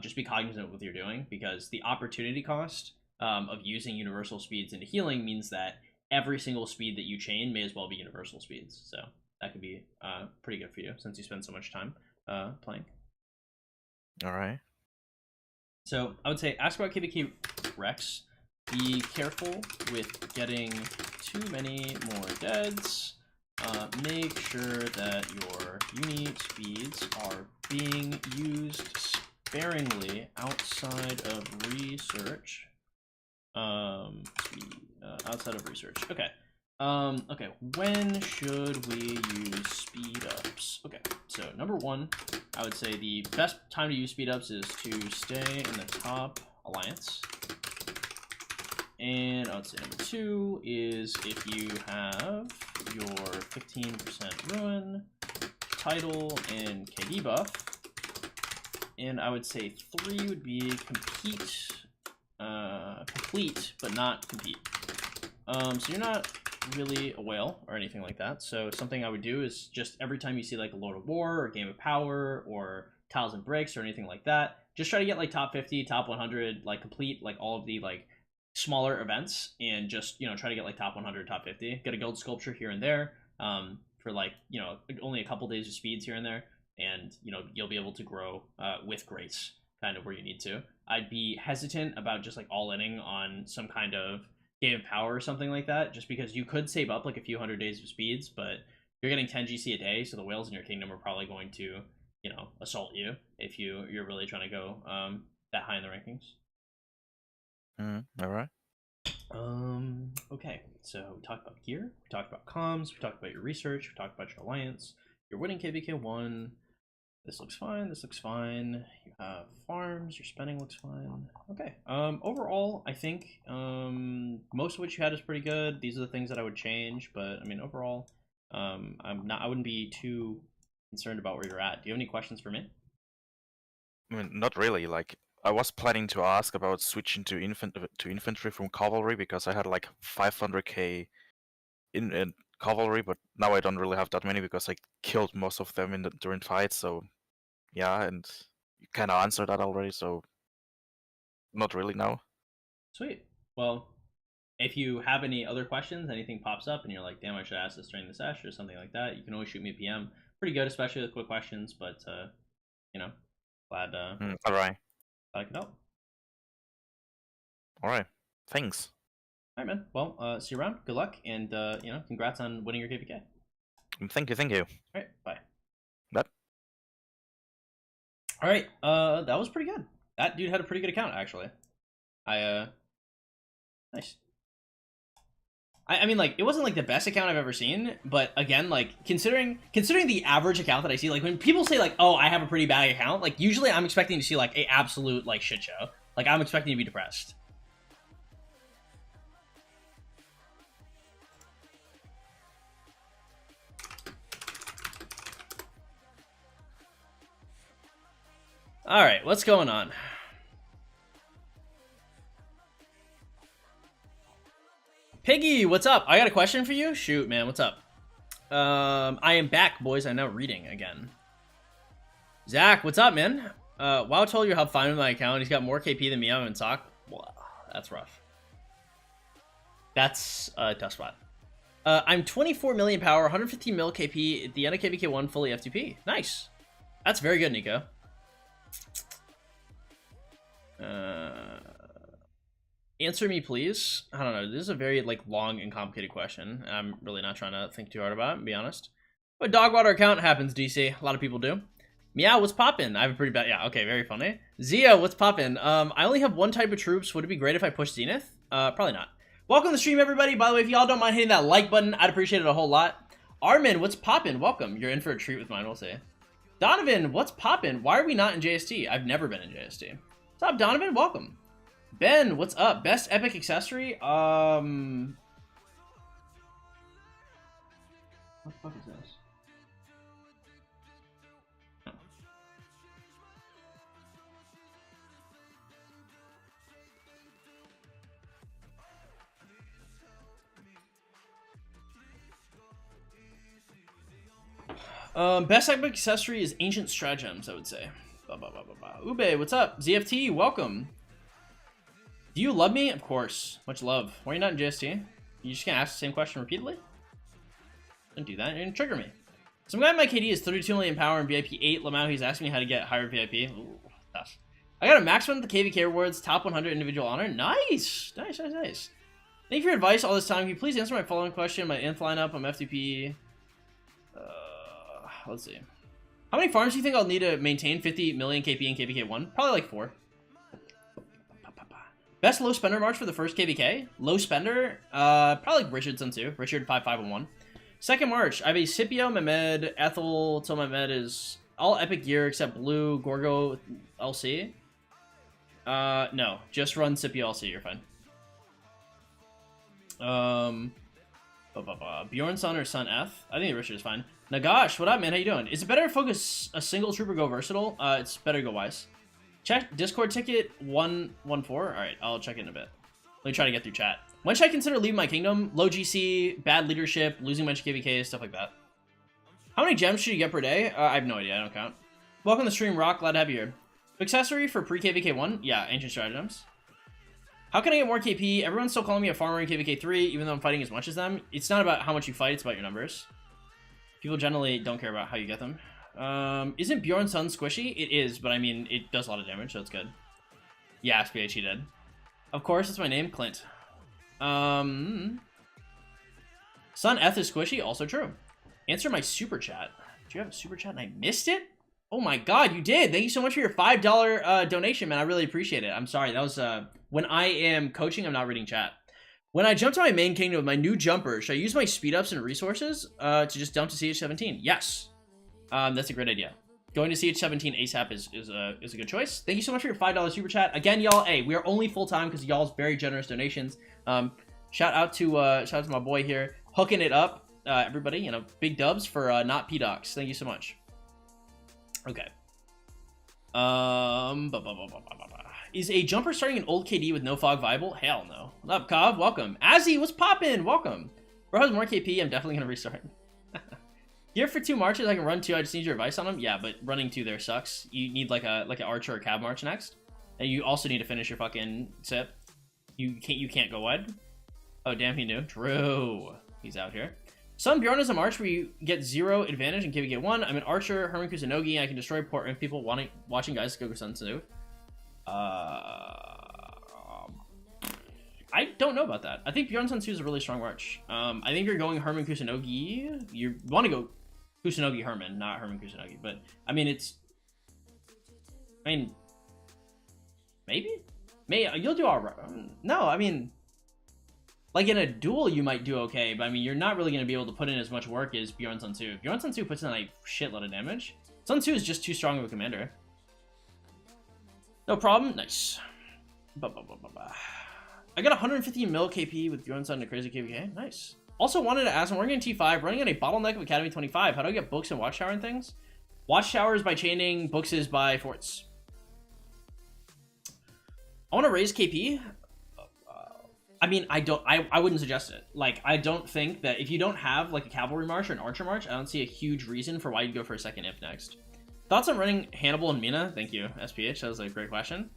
just be cognizant of what you're doing because the opportunity cost of using universal speeds into healing means that every single speed that you chain may as well be universal speeds. So that could be pretty good for you since you spend so much time playing. All right. So I would say ask about KBK Rex. Be careful with getting too many more deads. Make sure that your uni speeds are being used sparingly outside of research. Outside of research. Okay. Okay, when should we use speed ups? Okay, so number one, I would say the best time to use speed ups is to stay in the top alliance. And I would say number two is if you have your 15% ruin, title, and KD buff. And I would say three would be complete, but not compete. So you're not really a whale or anything like that. So something I would do is just every time you see like a Lord of War or Game of Power or Tiles and Bricks or anything like that, just try to get like top 50, top 100, like complete like all of the like smaller events and just, you know, try to get like top 100, top 50. Get a gold sculpture here and there for like, you know, only a couple days of speeds here and there. And, you know, you'll be able to grow with grace kind of where you need to. I'd be hesitant about just like all-inning on some kind of Game of Power or something like that, just because you could save up like a few hundred days of speeds, but you're getting 10 GC a day, so the whales in your kingdom are probably going to, you know, assault you if you're really trying to go that high in the rankings. All right. Okay, so we talked about gear, we talked about comms, we talked about your research, we talked about your alliance. You're winning KVK1. This looks fine. This looks fine. You have farms. Your spending looks fine. Okay. Overall, I think most of what you had is pretty good. These are the things that I would change, but I mean, overall, I wouldn't be too concerned about where you're at. Do you have any questions for me? I mean, not really. Like, I was planning to ask about switching to infantry from cavalry because I had like 500k in cavalry, but now I don't really have that many because I killed most of them during fights. So yeah, and you kind of answered that already. So not really now. Sweet. Well, if you have any other questions, anything pops up, and you're like, "Damn, I should ask this during the sesh" or something like that, you can always shoot me a PM. Pretty good, especially with quick questions. But you know, glad All right. I could help. All right. Thanks. All right, man. Well, see you around. Good luck, and you know, congrats on winning your KPK. Thank you. Thank you. All right, bye. That. All right, that was pretty good. That dude had a pretty good account, actually. Nice. I mean, like, it wasn't like the best account I've ever seen, but again, like, considering the average account that I see, like, when people say like, "Oh, I have a pretty bad account," like, usually I'm expecting to see like a absolute like shit show. Like, I'm expecting to be depressed. All right, what's going on? Piggy, what's up? I got a question for you. Shoot, man, what's up? I am back, boys. I'm now reading again. Zach, what's up, man? WoW told you how fine with my account. He's got more KP than me. I'm in sock. Wow, that's rough. That's a tough spot. I'm 24 million power, 115 mil KP at the end of KVK1, fully F2P. Nice. That's very good, Nico. Answer me, please. I don't know. This is a very long and complicated question. I'm really not trying to think too hard about it, to be honest. But Dogwater account happens, DC. A lot of people do. Meow, what's poppin'? I have a pretty bad... Yeah, okay, very funny. Zia, what's poppin'? I only have one type of troops. Would it be great if I pushed Zenith? Probably not. Welcome to the stream, everybody. By the way, if y'all don't mind hitting that like button, I'd appreciate it a whole lot. Armin, what's poppin'? Welcome. You're in for a treat with mine, we'll see. Donovan, what's poppin'? Why are we not in JST? I've never been in JST. What's up, Donovan? Welcome. Ben, what's up? Best epic accessory? What the fuck is this? Best epic accessory is ancient stratagems, I would say. Ube, what's up? ZFT, welcome. Do you love me? Of course. Much love. Why are you not in JST? You just can't ask the same question repeatedly? Don't do that. You're gonna trigger me. Some guy in my KD is 32 million power and VIP 8. Lamau, he's asking me how to get higher VIP. Ooh, tough. I got a maximum of the KVK rewards, top 100 individual honor. Nice! Nice, nice, nice. Thank you for your advice all this time. Can you please answer my following question? My nth lineup, I'm F2P. Let's see. How many farms do you think I'll need to maintain 50 million KP in KVK1? Probably like 4. Best low spender march for the first KVK? Low spender? Probably like Richardson too. Richard 5511. Second march, I have a Scipio, Mehmed, Ethel, till Mehmed is all epic gear except blue, Gorgo, LC. No, just run Scipio LC, you're fine. Bjorn Son or Son F? I think Richard is fine. Nagash, what up, man? How you doing? Is it better to focus a single troop or go versatile? It's better to go wise. Check Discord ticket 114. Alright, I'll check it in a bit. Let me try to get through chat. When should I consider leaving my kingdom? Low GC, bad leadership, losing a bunch of KVKs, stuff like that. How many gems should you get per day? I have no idea, I don't count. Welcome to the stream, Rock. Glad to have you here. Accessory for pre-KVK1? Yeah, Ancient Stratagems. How can I get more KP? Everyone's still calling me a farmer in KVK3, even though I'm fighting as much as them. It's not about how much you fight, it's about your numbers. People generally don't care about how you get them. Isn't Bjorn's son squishy? It is, but I mean, it does a lot of damage, so it's good. Yeah, SPH, he did. Of course, that's my name, Clint. Son F is squishy, also true. Answer my super chat. Do you have a super chat and I missed it? Oh my god, you did! Thank you so much for your $5 donation, man. I really appreciate it. I'm sorry, that was, when I am coaching, I'm not reading chat. When I jump to my main kingdom with my new jumper, should I use my speed ups and resources to just dump to CH17? Yes. That's a great idea. Going to CH17 ASAP is a good choice. Thank you so much for your $5 super chat. Again, y'all, hey, we are only full-time because y'all's very generous donations. Shout out to my boy here, hooking it up. Everybody, you know, big dubs for not P-Docs. Thank you so much. Okay. Is a jumper starting an old KD with no fog viable? Hell no. What up, Cobb? Welcome. Azzy, what's poppin'? Welcome. Bro has more KP. I'm definitely gonna restart. Here for 2 marches, I can run 2. I just need your advice on them. Yeah, but running 2 there sucks. You need like an archer or cab march next, and you also need to finish your fucking sip. You can't go wide. Oh damn, he knew. True. He's out here. Sun Bjorn is a march where you get 0 advantage in KVK 1. I'm an archer, Herman Kusunogi. I can destroy port and people watching guys go Sun Tzu. I don't know about that. I think Bjorn Sun Tzu is a really strong march. I think you're going Herman Kusunogi. You want to go Kusunogi Herman, not Herman Kusunogi. But I mean, maybe you'll do all right. No, I mean, like in a duel, you might do okay, but I mean, you're not really going to be able to put in as much work as Bjorn Sun Tzu. Bjorn Sun Tzu puts in like shitload of damage. Sun Tzu is just too strong of a commander. No problem. Nice. I got 150 mil KP with Bjorn Sun to crazy KVK. Nice. Also wanted to ask, I'm working in T5, running on a bottleneck of Academy 25. How do I get books and watchtower and things? Watchtower is by chaining, books is by forts. I want to raise KP. I mean, I wouldn't suggest it. Like, I don't think that if you don't have like a cavalry march or an archer march, I don't see a huge reason for why you'd go for a second imp next. Thoughts on running Hannibal and Mina? Thank you, SPH. That was a great question.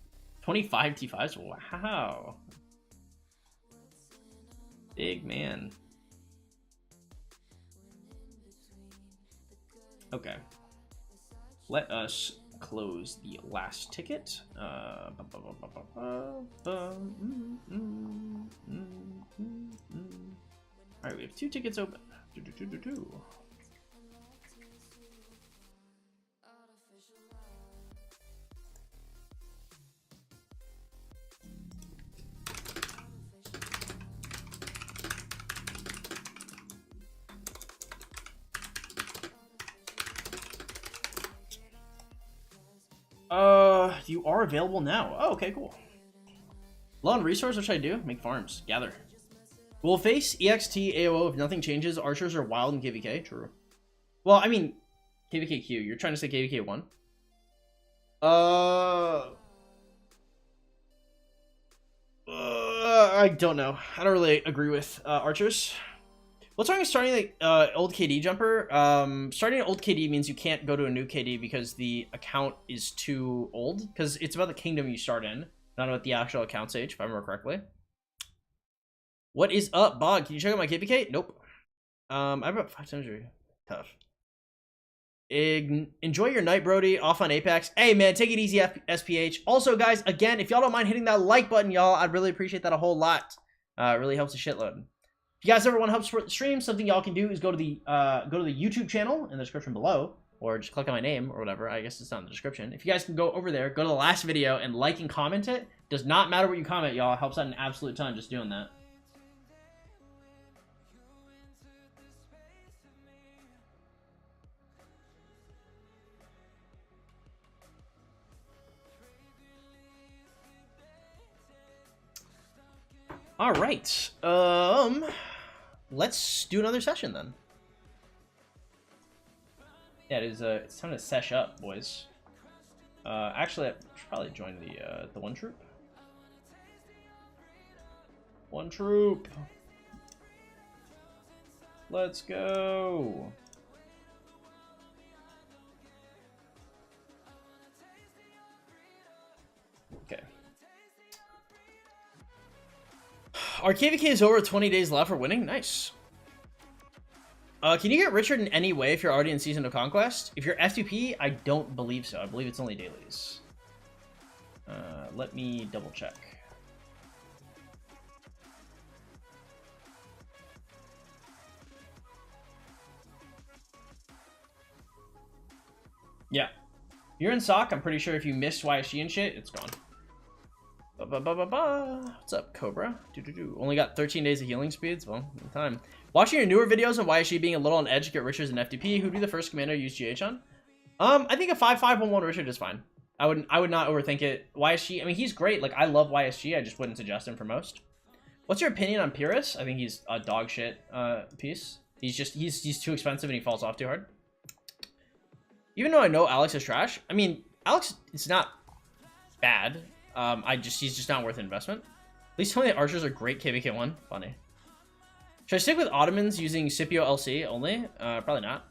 25 T5s. Wow. Big man. Okay. Let us close the last ticket. Alright, we have 2 tickets open. You are available now. Oh, okay, cool. Low on resource, what should I do? Make farms. Gather. We'll face EXT AOO if nothing changes. Archers are wild in KVK. True. Well, I mean, KVKQ. You're trying to say KVK1? I don't know. I don't really agree with archers. What's wrong with starting like old KD jumper? Starting an old KD means you can't go to a new KD because the account is too old. Because it's about the kingdom you start in, not about the actual account's age, if I remember correctly. What is up, Bog? Can you check out my KPK? Nope. I have about 5 times. Tough. Enjoy your night, Brody. Off on Apex. Hey, man, take it easy, SPH. Also, guys, again, if y'all don't mind hitting that like button, y'all, I'd really appreciate that a whole lot. It really helps a shitload. If you guys ever want to help support the stream, something y'all can do is go to the YouTube channel in the description below, or just click on my name or whatever. I guess it's not in the description. If you guys can go over there, go to the last video and like and comment it. Does not matter what you comment, y'all. Helps out an absolute ton just doing that. All right. Let's do another session then. Yeah, it is. It's time to sesh up, boys. Actually, I should probably join the one troop. One troop. Let's go. Okay. Our KVK is over 20 days left for winning. Nice. Can you get richer in any way if you're already in Season of Conquest? If you're F2P, I don't believe so. I believe it's only dailies. Let me double check. Yeah. You're in SOC. I'm pretty sure if you missed YSG and shit, it's gone. What's up, Cobra? Only got 13 days of healing speeds. Well, no time. Watching your newer videos on YSG being a little on edge to get Richards and FTP. Who'd be the first commander to use GH on? I think a 5-5-1-1 Richard is fine. I would not overthink it. YSG, I mean, he's great. Like, I love YSG. I just wouldn't suggest him for most. What's your opinion on Pyrrhus? I think he's a dog shit piece. He's too expensive and he falls off too hard. Even though I know Alex is trash, I mean, Alex is not bad. He's just not worth an investment. Please tell me that archers are great KVK1. Funny. Should I stick with Ottomans using Scipio LC only? Probably not.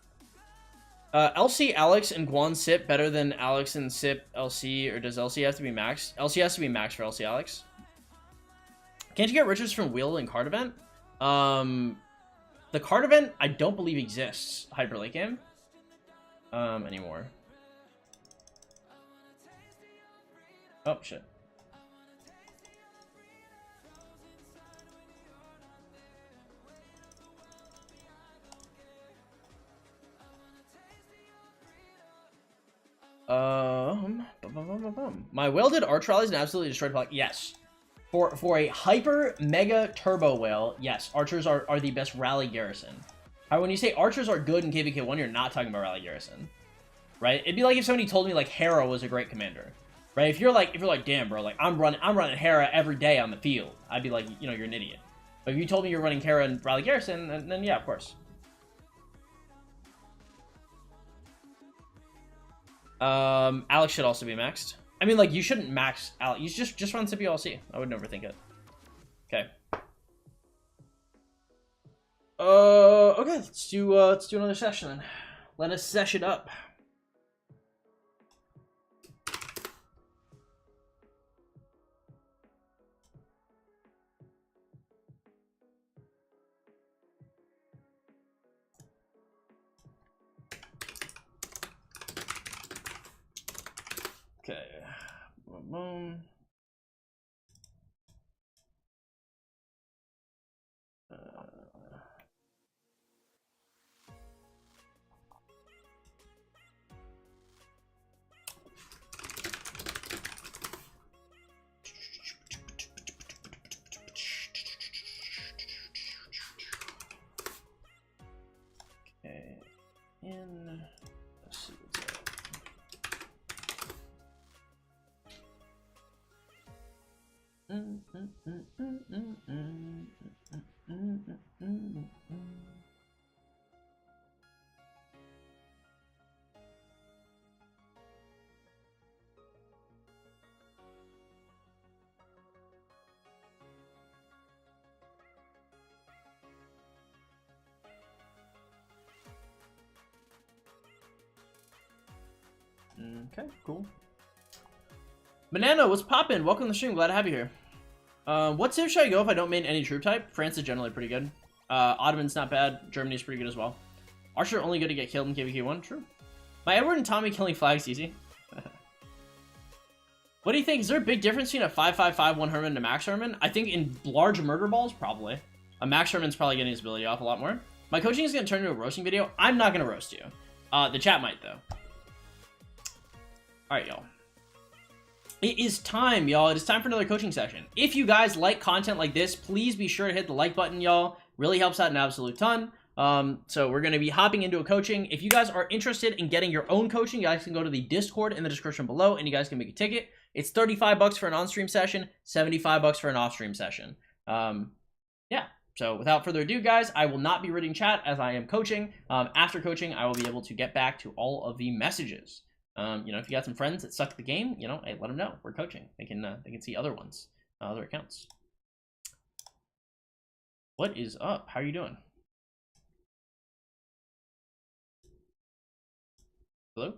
LC Alex and Guan Sip better than Alex and Sip LC, or does LC have to be maxed? LC has to be maxed for LC Alex. Can't you get riches from Wheel and card event? The card event I don't believe exists hyper late game anymore. Oh shit. My welded arch rally is an absolutely destroyed block. Yes. For a hyper mega turbo whale, yes, archers are the best rally garrison. However, when you say archers are good in KVK1, you're not talking about rally garrison. Right? It'd be like if somebody told me like Hera was a great commander. Right? If you're like, damn bro, like I'm running Hera every day on the field, I'd be like, you know, you're an idiot. But if you told me you're running Hera and rally garrison, then yeah, of course. Alex should also be maxed. I mean, like, you shouldn't max Alex. You just run Scipio LC. I would never think it. Okay. Okay, let's do another session then. Let us sesh it up. Okay. Boom. Okay. Let's see what's up. Okay, cool. Banana, what's poppin'? Welcome to the stream. Glad to have you here. What civ should I go if I don't main any troop type? France is generally pretty good. Ottoman's not bad. Germany's pretty good as well. Archer only good to get killed in KVK1. True. My Edward and Tommy killing flags easy. What do you think? Is there a big difference between a 5.55 1 Herman and a Max Herman? I think in large murder balls, probably. A Max Herman's probably getting his ability off a lot more. My coaching is going to turn into a roasting video. I'm not going to roast you. The chat might, though. Alright, y'all. It is time, y'all. It is time for another coaching session. If you guys like content like this, please be sure to hit the like button, y'all. Really helps out an absolute ton. So we're going to be hopping into a coaching. If you guys are interested in getting your own coaching, you guys can go to the Discord in the description below, and you guys can make a ticket. It's 35 bucks for an on-stream session, 75 bucks for an off-stream session. Yeah. So without further ado, guys, I will not be reading chat as I am coaching. After coaching, I will be able to get back to all of the messages. You know, if you got some friends that suck at the game, you know, hey, let them know we're coaching. They can see other ones, other accounts. What is up? How are you doing? Hello?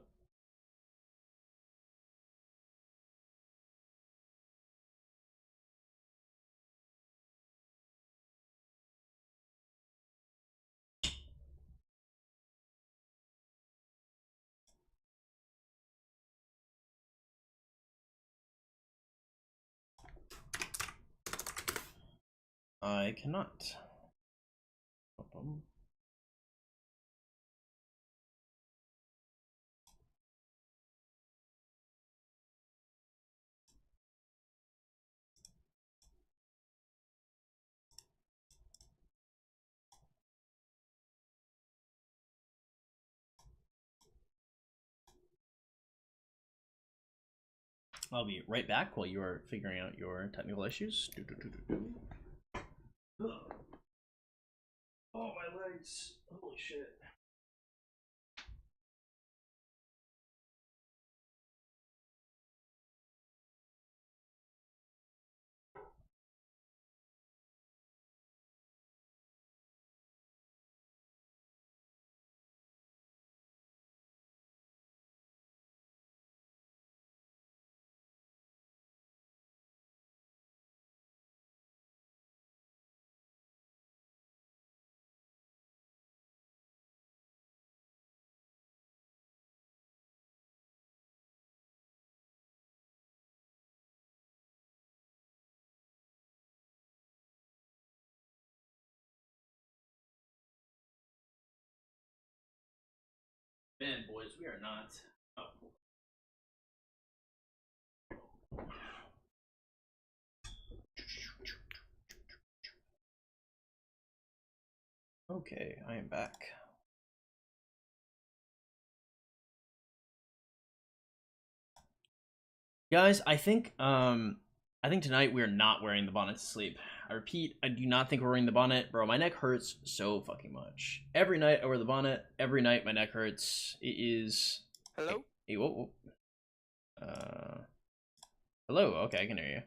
I cannot. I'll be right back while you are figuring out your technical issues. Oh, my legs. Holy shit. Man, boys, we are not. Oh. Okay, I am back. Guys, I think tonight we're not wearing the bonnet to sleep. I repeat, I do not think we're wearing the bonnet. Bro, my neck hurts so fucking much. Every night I wear the bonnet. Every night my neck hurts. It is... Hello? Hey, whoa. Hello, okay, I can hear you.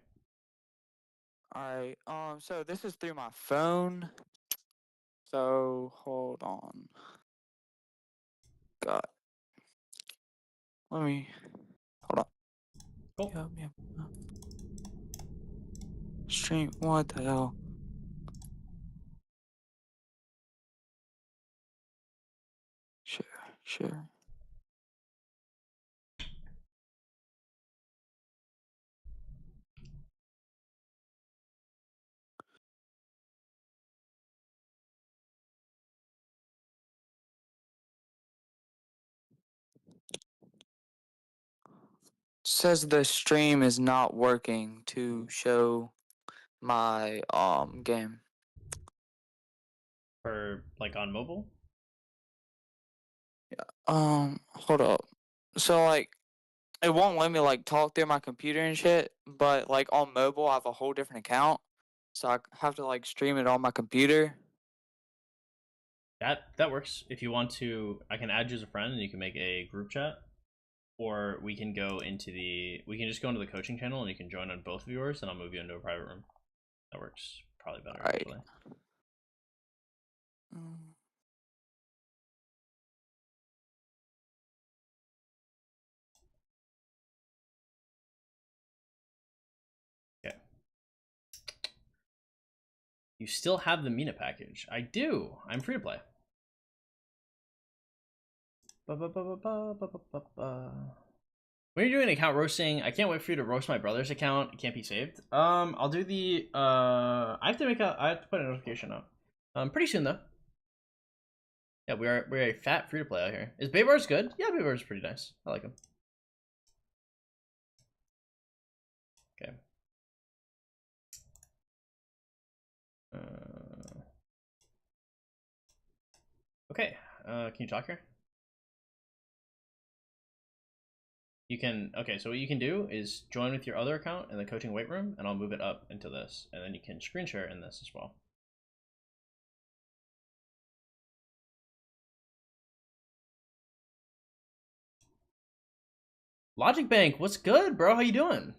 Alright, so this is through my phone. So hold on. God. Let me hold on. Cool. Yep. Stream. What the hell? Sure. Says the stream is not working to show my game. For like on mobile. Hold up. So like it won't let me like talk through my computer and shit, but like on mobile I have a whole different account. So I have to like stream it on my computer. That works. If you want to, I can add you as a friend and you can make a group chat. Or we can go into we can just go into the coaching channel and you can join on both of yours and I'll move you into a private room. That works probably better, Right. actually. Okay. You still have the Mina package. I do. I'm free to play. When you're doing account roasting, I can't wait for you to roast my brother's account. It can't be saved. I'll do the I have to put a notification up. Pretty soon though. Yeah, we're a fat free to play out here. Is Baybar's good? Yeah, Baybar's pretty nice. I like him. Okay. Okay. Can you talk here? You can, okay, so what you can do is join with your other account in the coaching weight room, and I'll move it up into this, and then you can screen share in this as well. Logic Bank, what's good, bro? How you doing?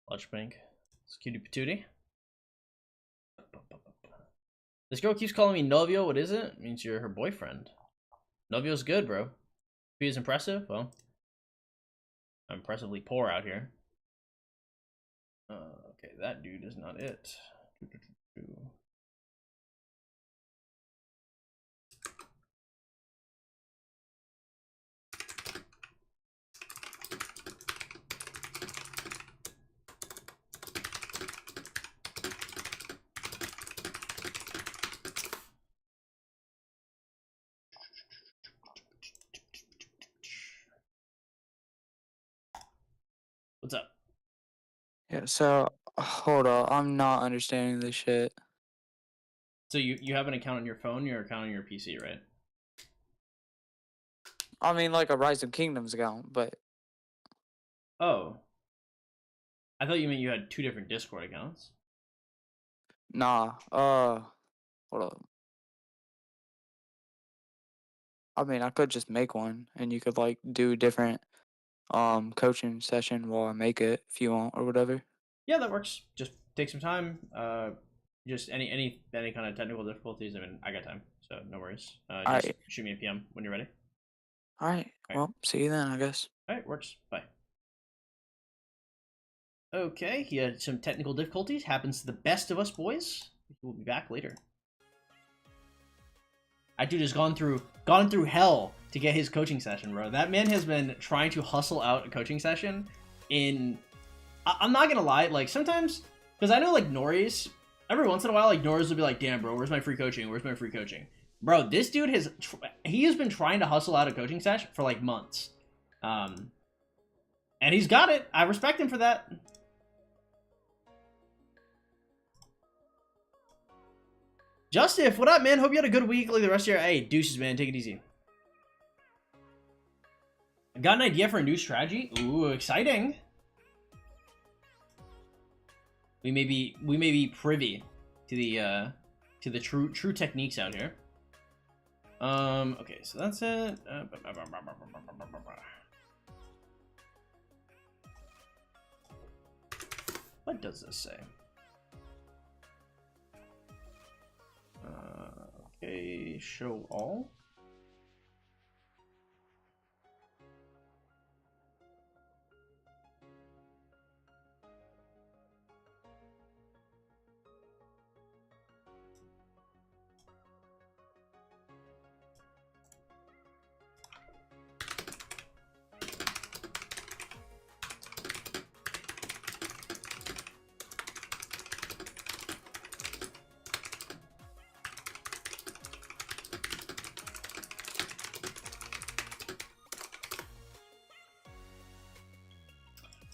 Logic Bank, it's cutie patootie. This girl keeps calling me novio. What is it? It means you're her boyfriend. Novio's good, bro. If he is impressive, well, I'm impressively poor out here. Okay, that dude is not it. What's up? Yeah, so hold up. I'm not understanding this shit. So you have an account on your phone, your account on your PC, right? I mean like a Rise of Kingdoms account, but Oh. I thought you meant you had two different Discord accounts. nah. Hold up. I mean, I could just make one, and you could like do different coaching session while I make it if you want or whatever. Yeah, that works. Just take some time. Just any kind of technical difficulties. I mean, I got time, so no worries. Just Alright. shoot me a PM when you're ready. Alright. Well, see you then, I guess. All right, works. Bye. Okay, he had some technical difficulties. Happens to the best of us, boys. We'll be back later. That dude has gone through hell to get his coaching session, bro. That man has been trying to hustle out a coaching session in... I'm not gonna lie, like, sometimes... Because I know, like, Norris... Every once in a while, like, Norris will be like, damn, bro, where's my free coaching? Where's my free coaching? Bro, this dude has... He has been trying to hustle out a coaching session for, like, months. And he's got it. I respect him for that. Justif, what up, man? Hope you had a good week like the rest of your... Hey, deuces, man. Take it easy. I got an idea for a new strategy. Ooh, exciting. We may be privy to the true techniques out here. Okay, so that's it. What does this say? Okay, show all.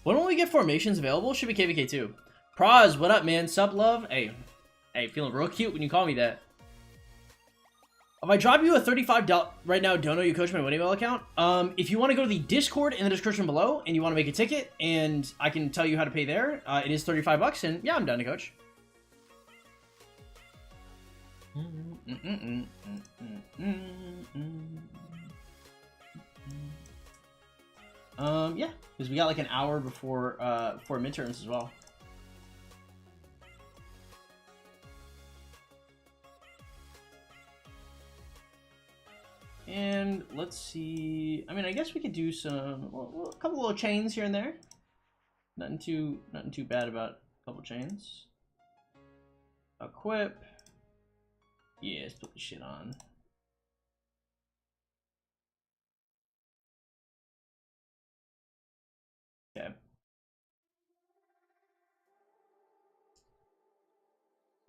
When will we get formations available? Should be KVK too. Praz, what up, man? Sup, love? Hey, feeling real cute when you call me that. If I drop you a $35 right now, don't know you coach my Moneymail account. If you want to go to the Discord in the description below and you want to make a ticket and I can tell you how to pay there, it is 35 bucks and yeah, I'm down to coach. Yeah, because we got like an hour before midterms as well. And let's see. I mean, I guess we could do some a couple little chains here and there. Nothing too bad about a couple chains. Equip. Yeah, let's put the shit on. Okay.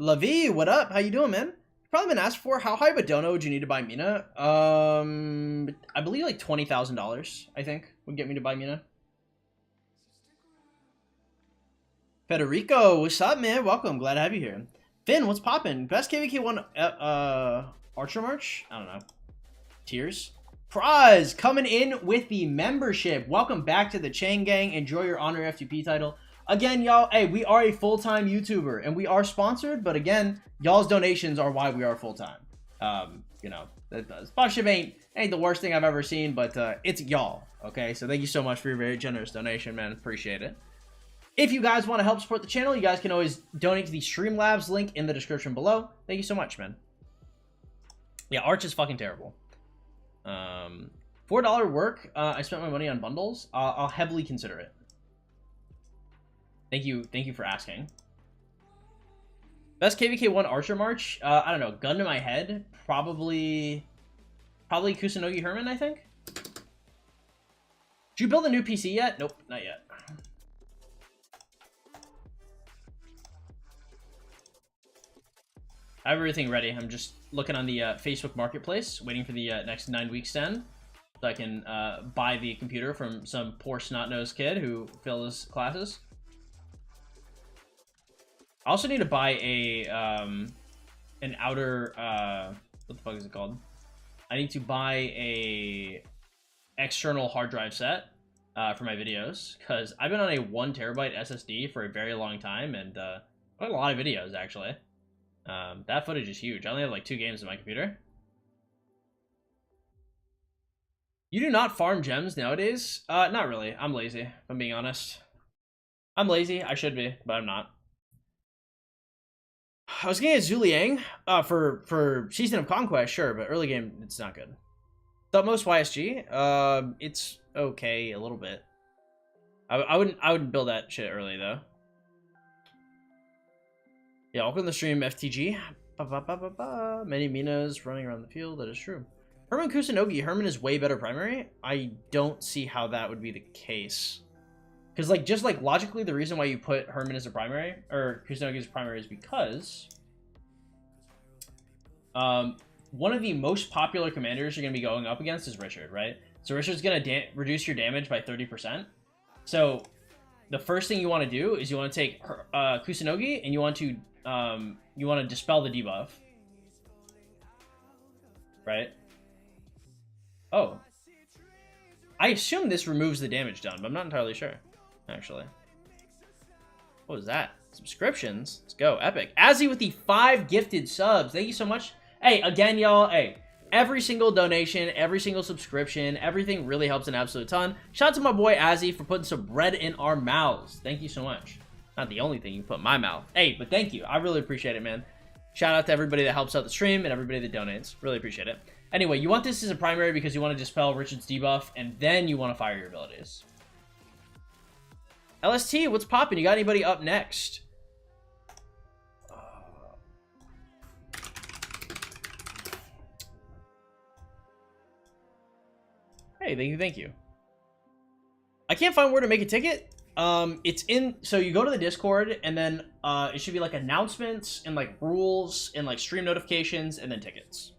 Lavi, what up? How you doing, man? Probably been asked for. How high of a dono would you need to buy Mina? I believe like $20,000. I think would get me to buy Mina. Federico, what's up, man? Welcome. Glad to have you here. Finn, what's poppin'? Best KVK1 Archer March? I don't know. Tears. Prize coming in with the membership. Welcome back to the Chain Gang. Enjoy your Honor F2P title. Again, y'all, hey, we are a full-time YouTuber and we are sponsored, but again, y'all's donations are why we are full-time. You know, sponsorship ain't the worst thing I've ever seen, but it's y'all, okay? So thank you so much for your very generous donation, man. Appreciate it. If you guys want to help support the channel, you guys can always donate to the Streamlabs link in the description below. Thank you so much, man. Yeah, Arch is fucking terrible. $4 work. I spent my money on bundles. I'll heavily consider it. Thank you for asking. Best KVK1 Archer March? I don't know. Gun to my head, probably Kusunogi Herman, I think. Did you build a new PC yet? Nope, not yet. I have everything ready. I'm just looking on the Facebook Marketplace, waiting for the next 9 weeks to end, so I can buy the computer from some poor snot-nosed kid who fails classes. I also need to buy a an outer what the fuck is it called? I need to buy a external hard drive set for my videos, because I've been on a 1 terabyte SSD for a very long time, and I have a lot of videos actually. That footage is huge. I only have like 2 games on my computer. You do not farm gems nowadays? Not really. I'm lazy, if I'm being honest. I'm lazy. I should be, but I'm not. I was getting a Zuliang for Season of Conquest, sure, but early game, it's not good. Utmost YSG, it's okay a little bit. I wouldn't build that shit early though. Yeah, welcome to the stream, FTG. Many Minas running around the field. That is true. Herman Kusunogi. Herman is way better primary. I don't see how that would be the case. Because, like, just like logically, the reason why you put Herman as a primary or Kusunogi as a primary is because one of the most popular commanders you're going to be going up against is Richard, right? So Richard's going to reduce your damage by 30%. So the first thing you want to do is you want to take Kusunogi and you want to dispel the debuff, right? Oh, I assume this removes the damage done, but I'm not entirely sure, actually. What was that? Subscriptions. Let's go. Epic. Azzy with the 5 gifted subs. Thank you so much. Hey, again, y'all. Hey, every single donation, every single subscription, everything really helps an absolute ton. Shout out to my boy Azzy for putting some bread in our mouths. Thank you so much. Not the only thing you put in my mouth. Hey, but thank you. I really appreciate it, man. Shout out to everybody that helps out the stream and everybody that donates. Really appreciate it. Anyway, you want this as a primary because you want to dispel Richard's debuff, and then you want to fire your abilities. LST, what's poppin'? You got anybody up next? Hey, thank you. I can't find where to make a ticket. It's in, so you go to the Discord, and then it should be like announcements and like rules and like stream notifications and then tickets.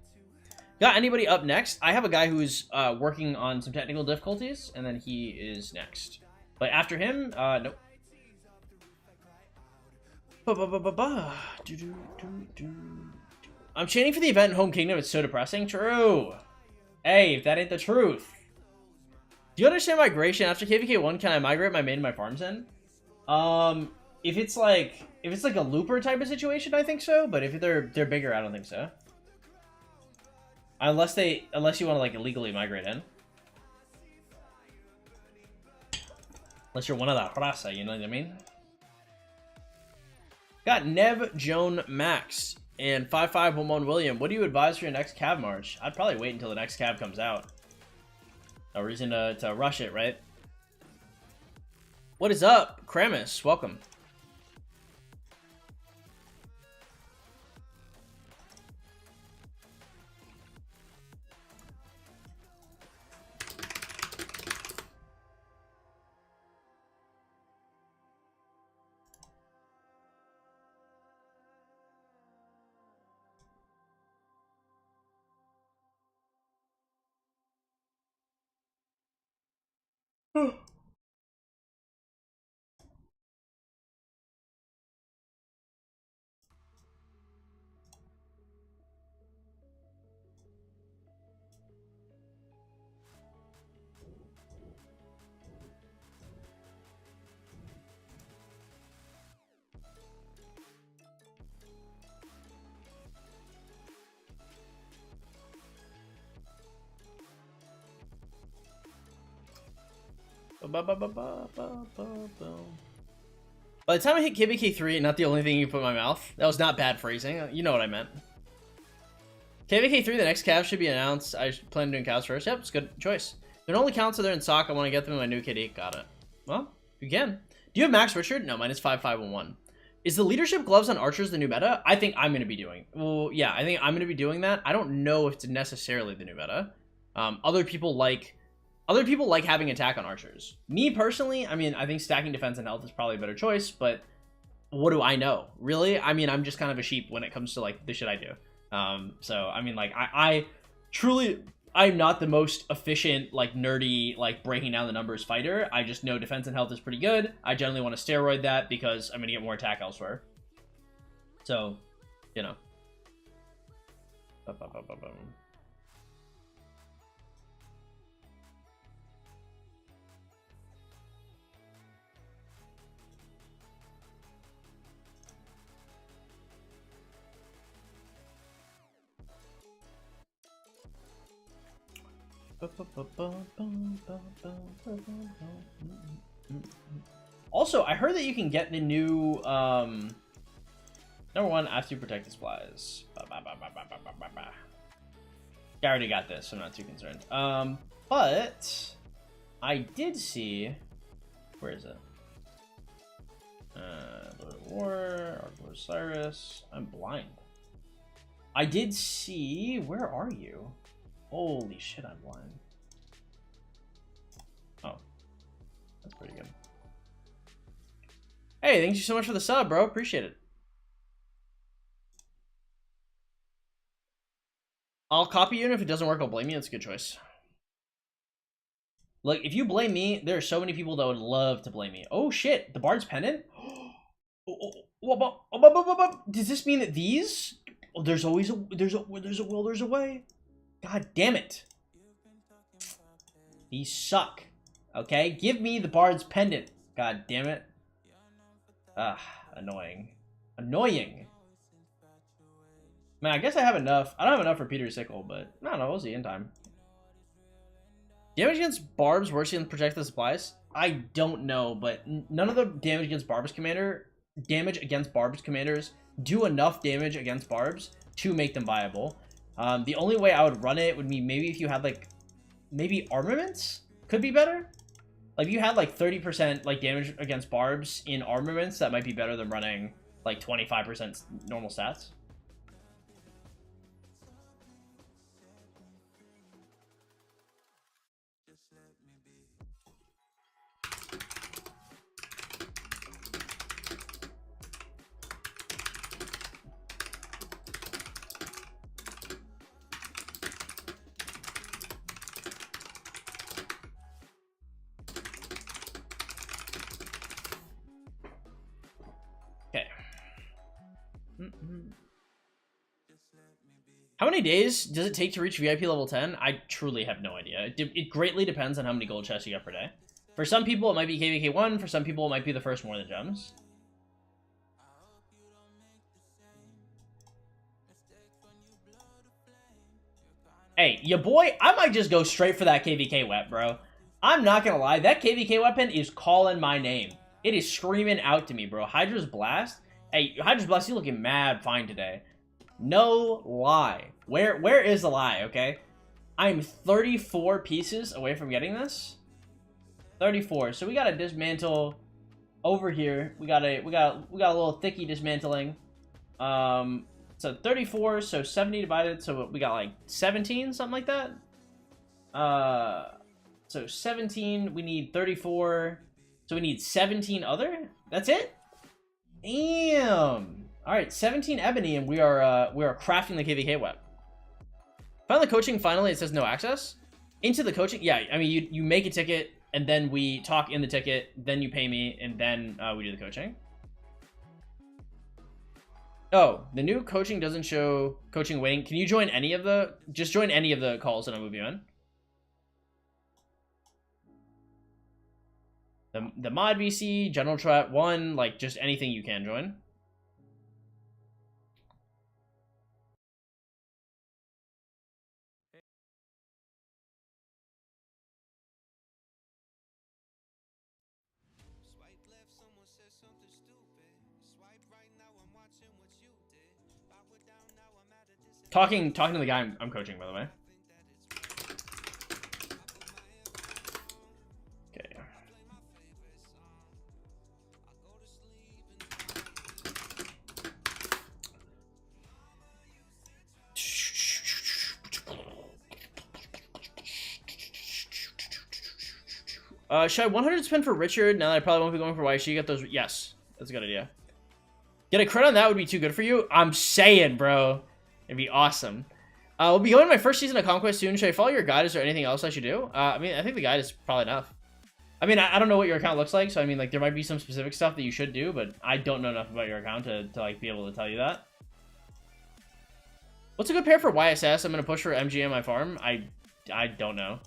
Got anybody up next? I have a guy who's working on some technical difficulties, and then he is next. But after him, nope. I'm chanting for the event in Home Kingdom. It's so depressing. True. Hey, if that ain't the truth. Do you understand migration? After KVK1, can I migrate my main and my farms in? If it's like a looper type of situation, I think so. But if they're bigger, I don't think so. Unless you want to like illegally migrate in. Unless you're one of that raza, you know what I mean? Got Nev Joan Max and 5511 William. What do you advise for your next cab march? I'd probably wait until the next cab comes out. No reason to rush it, right? What is up, Kramus? Welcome. By the time I hit KVK3, not the only thing you put in my mouth. That was not bad phrasing. You know what I meant. KVK3, the next calf should be announced. I plan doing cows first. Yep, it's a good choice. They're only counts so they're in sock. I want to get them in my new KD. Got it. Well, you can. Do you have Max Richard? No, mine is 5511. Is the leadership gloves on archers the new meta? I think I'm going to be doing. Well, yeah, I think I'm going to be doing that. I don't know if it's necessarily the new meta. Other people like having attack on archers. Me personally, I mean, I think stacking defense and health is probably a better choice, but what do I know? Really? I mean, I'm just kind of a sheep when it comes to like the shit I do. So I mean, like I truly, I'm not the most efficient, like nerdy, like breaking down the numbers fighter. I just know defense and health is pretty good. I generally want to steroid that because I'm gonna get more attack elsewhere. So, you know. Also, I heard that you can get the new number one, I have to protect the supplies. I already got this, so I'm not too concerned. But I did see, where is it? Lord of War, Lord Cyrus. I'm blind. I did see, where are you? Holy shit, I'm blind. Oh. That's pretty good. Hey, thank you so much for the sub, bro. Appreciate it. I'll copy you, and if it doesn't work, I'll blame you. It's a good choice. Look, if you blame me, there are so many people that would love to blame me. Oh shit, the Bard's Pendant? Does this mean that these? Oh, there's always a will, there's a way. God damn it. These suck. Okay? Give me the Bard's Pendant. God damn it. Annoying. Annoying. Man, I guess I have enough. I don't have enough for Peter's Sickle, but I don't know. We'll see in time. Damage against Barbs worse than protect the supplies? I don't know, but none of the damage against Barb's Commander damage against barbs commanders do enough damage against barbs to make them viable. The only way I would run it would be maybe if you had like, maybe armaments could be better. Like if you had like 30% like damage against barbs in armaments, that might be better than running like 25% normal stats. Okay. How many days does it take to reach VIP level 10? I truly have no idea. It greatly depends on how many gold chests you get per day. For some people, it might be KVK 1. For some people, it might be the first more than gems. Hey, your boy, I might just go straight for that KVK wep, bro. I'm not gonna lie, that KVK weapon is calling my name. It is screaming out to me, bro. Hydra's Blast. Hey, Hydra's Blast, you looking mad fine today. No lie. Where is the lie, okay? I'm 34 pieces away from getting this. 34. So we gotta dismantle over here. We got a little thicky dismantling. So 34, so 70 divided, so we got like 17, something like that. So 17, we need 34. So we need 17 other? That's it? Damn. Alright, 17 ebony, and we are crafting the KVK web. Found the coaching finally, it says no access. Into the coaching, yeah, I mean you make a ticket, and then we talk in the ticket, then you pay me, and then we do the coaching. Oh, the new coaching doesn't show coaching waiting. Can you join any of the, just join any of the calls and I'll move you in? The mod VC, general trap 1, like just anything you can join. Talking to the guy I'm coaching, by the way. Okay. Should I 100 spin for Richard now that I probably won't be going for YC? Get those. Yes, that's a good idea. Get a crit on that would be too good for you. I'm saying, bro. It'd be awesome. We'll be going to my first season of Conquest soon. Should I follow your guide? Is there anything else I should do? I mean, I think the guide is probably enough. I mean, I don't know what your account looks like, so I mean, like, there might be some specific stuff that you should do, but I don't know enough about your account to like, be able to tell you that. What's a good pair for YSS? I'm going to push for MGM my farm. I don't know.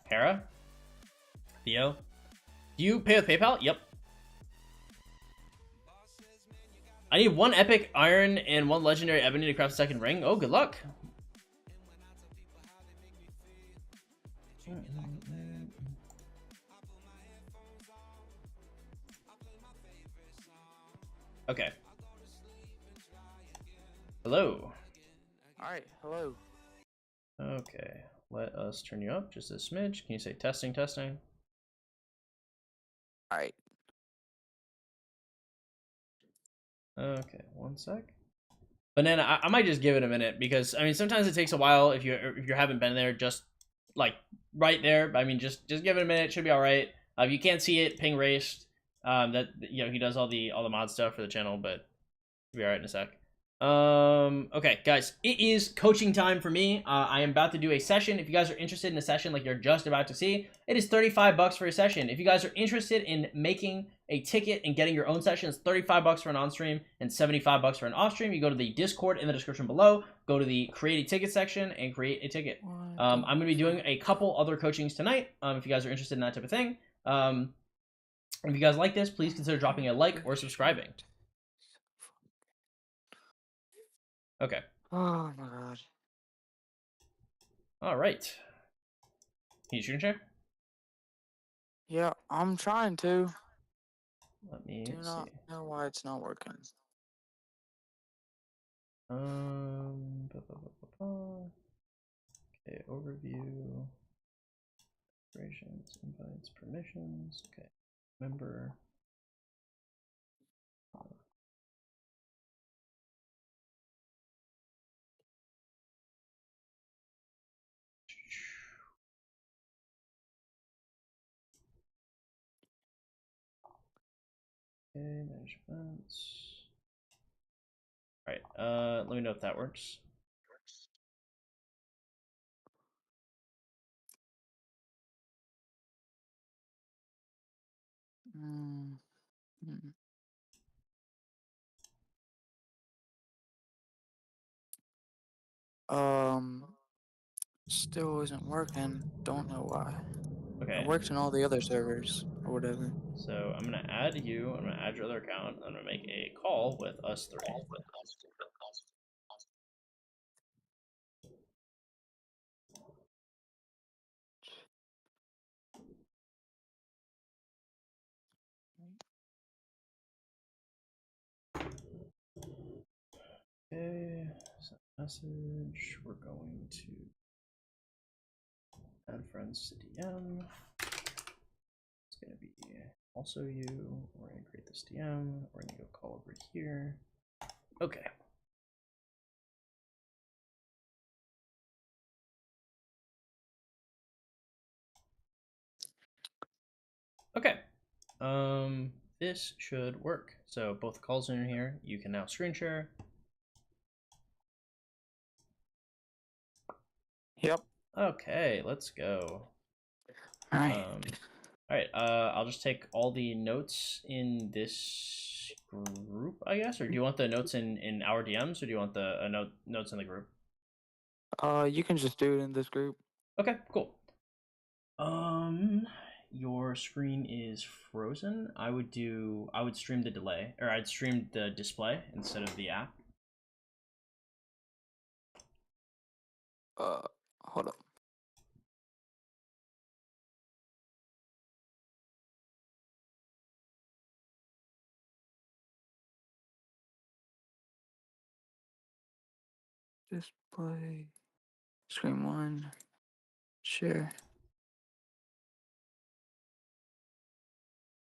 Hera? Theo? Do you pay with PayPal? Yep. I need 1 epic iron and 1 legendary ebony to craft a second ring. Oh, good luck. Okay. Hello. Alright, hello. Okay. Let us turn you up just a smidge. Can you say testing, testing? Alright. Okay, 1 sec. Banana, I might just give it a minute because I mean sometimes it takes a while if you haven't been there just like right there. I mean just give it a minute, it should be all right. If you can't see it, ping raced. That you know he does all the mod stuff for the channel, but it'll be all right in a sec. Okay, guys, it is coaching time for me. I am about to do a session. If you guys are interested in a session like you're just about to see, it is 35 bucks for a session. If you guys are interested in making a ticket and getting your own session, it's 35 bucks for an on-stream and 75 bucks for an off-stream. You go to the Discord in the description below, go to the create a ticket section and create a ticket. I'm going to be doing a couple other coachings tonight. If you guys are interested in that type of thing. If you guys like this, please consider dropping a like or subscribing. Okay. Oh my god. All right. Can you shooting share? Yeah, I'm trying to. Let me Do not see. know why it's not working. Okay, overview. Operations, invites, permissions. Okay, member. Okay, manage events. All right, let me know if that works. Mm. Mm. Still isn't working. Don't know why. Okay, It works in all the other servers or whatever. so I'm gonna add you. I'm gonna add your other account. I'm gonna make a call with us three. Okay, send message. We're going to add friends to DM. It's gonna be also you. We're gonna create this DM. We're gonna go call over here. Okay. Okay. This should work. So both calls are in here. You can now screen share. Yep. Okay, let's go. All right. All right. I'll just take all the notes in this group, I guess. Or do you want the notes in our DMs, or do you want the notes in the group? You can just do it in this group. Okay, cool. Your screen is frozen. I would stream the delay, or I'd stream the display instead of the app. Hold up. Display. Screen one. Share.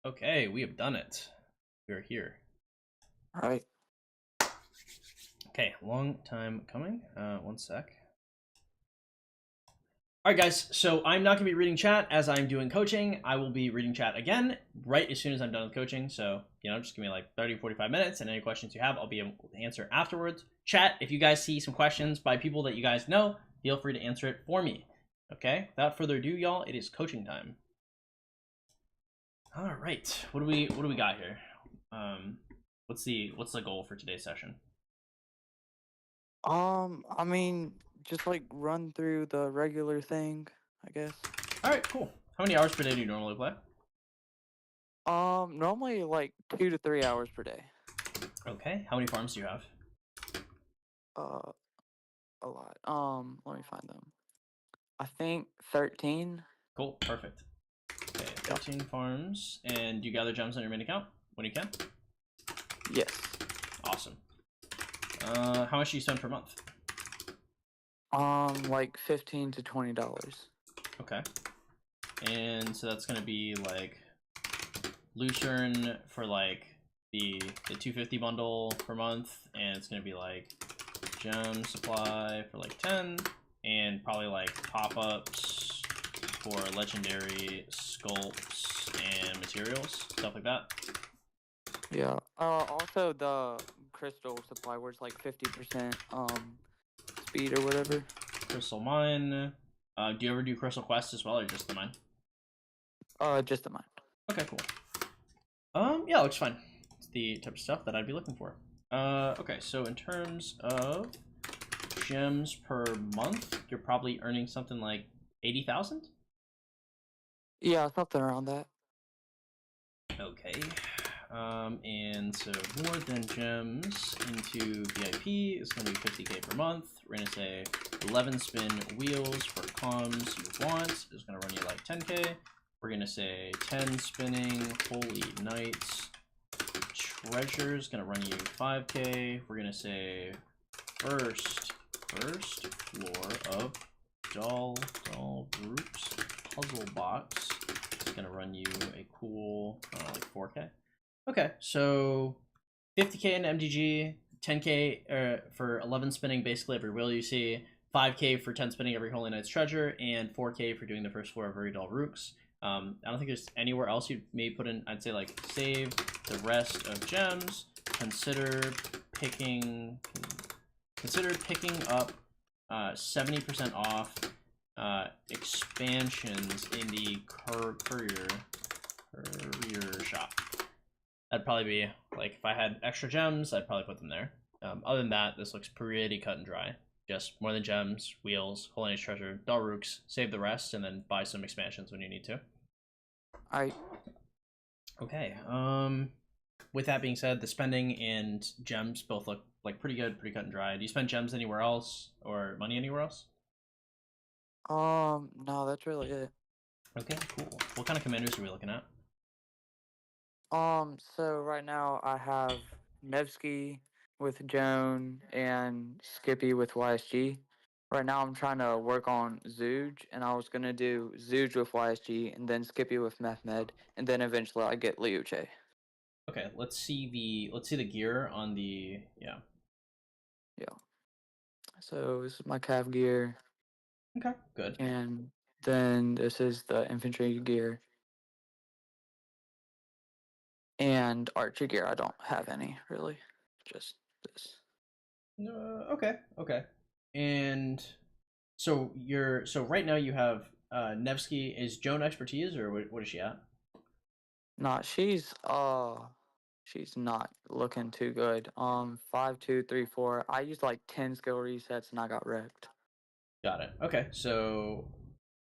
Okay, we have done it. We're here. All right. Okay, long time coming. One sec. All right, guys. So I'm not gonna be reading chat as I'm doing coaching. I will be reading chat again right as soon as I'm done with coaching. So, just give me like 30, 45 minutes, and any questions you have, I'll be able to answer afterwards. Chat, if you guys see some questions by people that you guys know, feel free to answer it for me. Okay, without further ado, y'all, it is coaching time. All right, what do we got here? What's the goal for today's session? I mean, just like run through the regular thing, I guess. All right, cool. How many hours per day do you normally play? Normally like 2 to 3 hours per day. Okay. How many farms do you have? A lot. Let me find them. I think 13. Cool. Perfect. Okay, 13 farms. And do you gather gems on your main account when you can? Yes. Awesome. How much do you spend per month? Like $15 to $20. Okay. And so that's gonna be like Lucerne for like the 250 bundle per month, and it's gonna be like gem supply for like 10, and probably like pop-ups for legendary sculpts and materials, stuff like that. Yeah. Also the crystal supply where it's like 50% speed or whatever. Crystal mine. Do you ever do crystal quests as well, or just the mine? Just the mine. Okay, cool. Yeah, looks fine. It's the type of stuff that I'd be looking for. Okay, so in terms of gems per month, you're probably earning something like 80,000. Yeah, something around that. Okay. And so more than gems into VIP is going to be 50k per month. We're going to say 11 spin wheels for comms you want is going to run you like 10k. We're going to say 10 spinning holy knights treasure is gonna run you 5k. We're gonna say first floor of doll groups puzzle box is gonna run you a cool like 4k. Okay, so 50k in MDG, 10k for 11 spinning basically every wheel you see, 5k for 10 spinning every Holy Knight's treasure, and 4k for doing the first floor of every dull rooks. I don't think there's anywhere else you may put in. I'd say like save the rest of gems. Consider picking up 70% off expansions in the courier shop. That'd probably be like if I had extra gems, I'd probably put them there. Other than that, this looks pretty cut and dry. Just more than gems, wheels, Holy Knight's treasure, Dalrooks, save the rest, and then buy some expansions when you need to. Alright. Okay. With that being said, the spending and gems both look like pretty good, pretty cut and dry. Do you spend gems anywhere else or money anywhere else? No, that's really it. Okay, cool. What kind of commanders are we looking at? So right now I have Nevsky with Joan and Skippy with YSG. Right now I'm trying to work on Zooj, and I was gonna do Zooj with YSG and then Skippy with Mehmed, and then eventually I get Liuche. Okay, let's see the gear on the yeah. So this is my cav gear, Okay, good. and then this is the infantry gear. And archer gear, I don't have any really, just this. Okay. And so right now you have Nevsky. Is Joan expertise or what is she at? Not she's not looking too good. 5, 2, 3, 4. I used like 10 skill resets and I got wrecked. Got it. Okay, so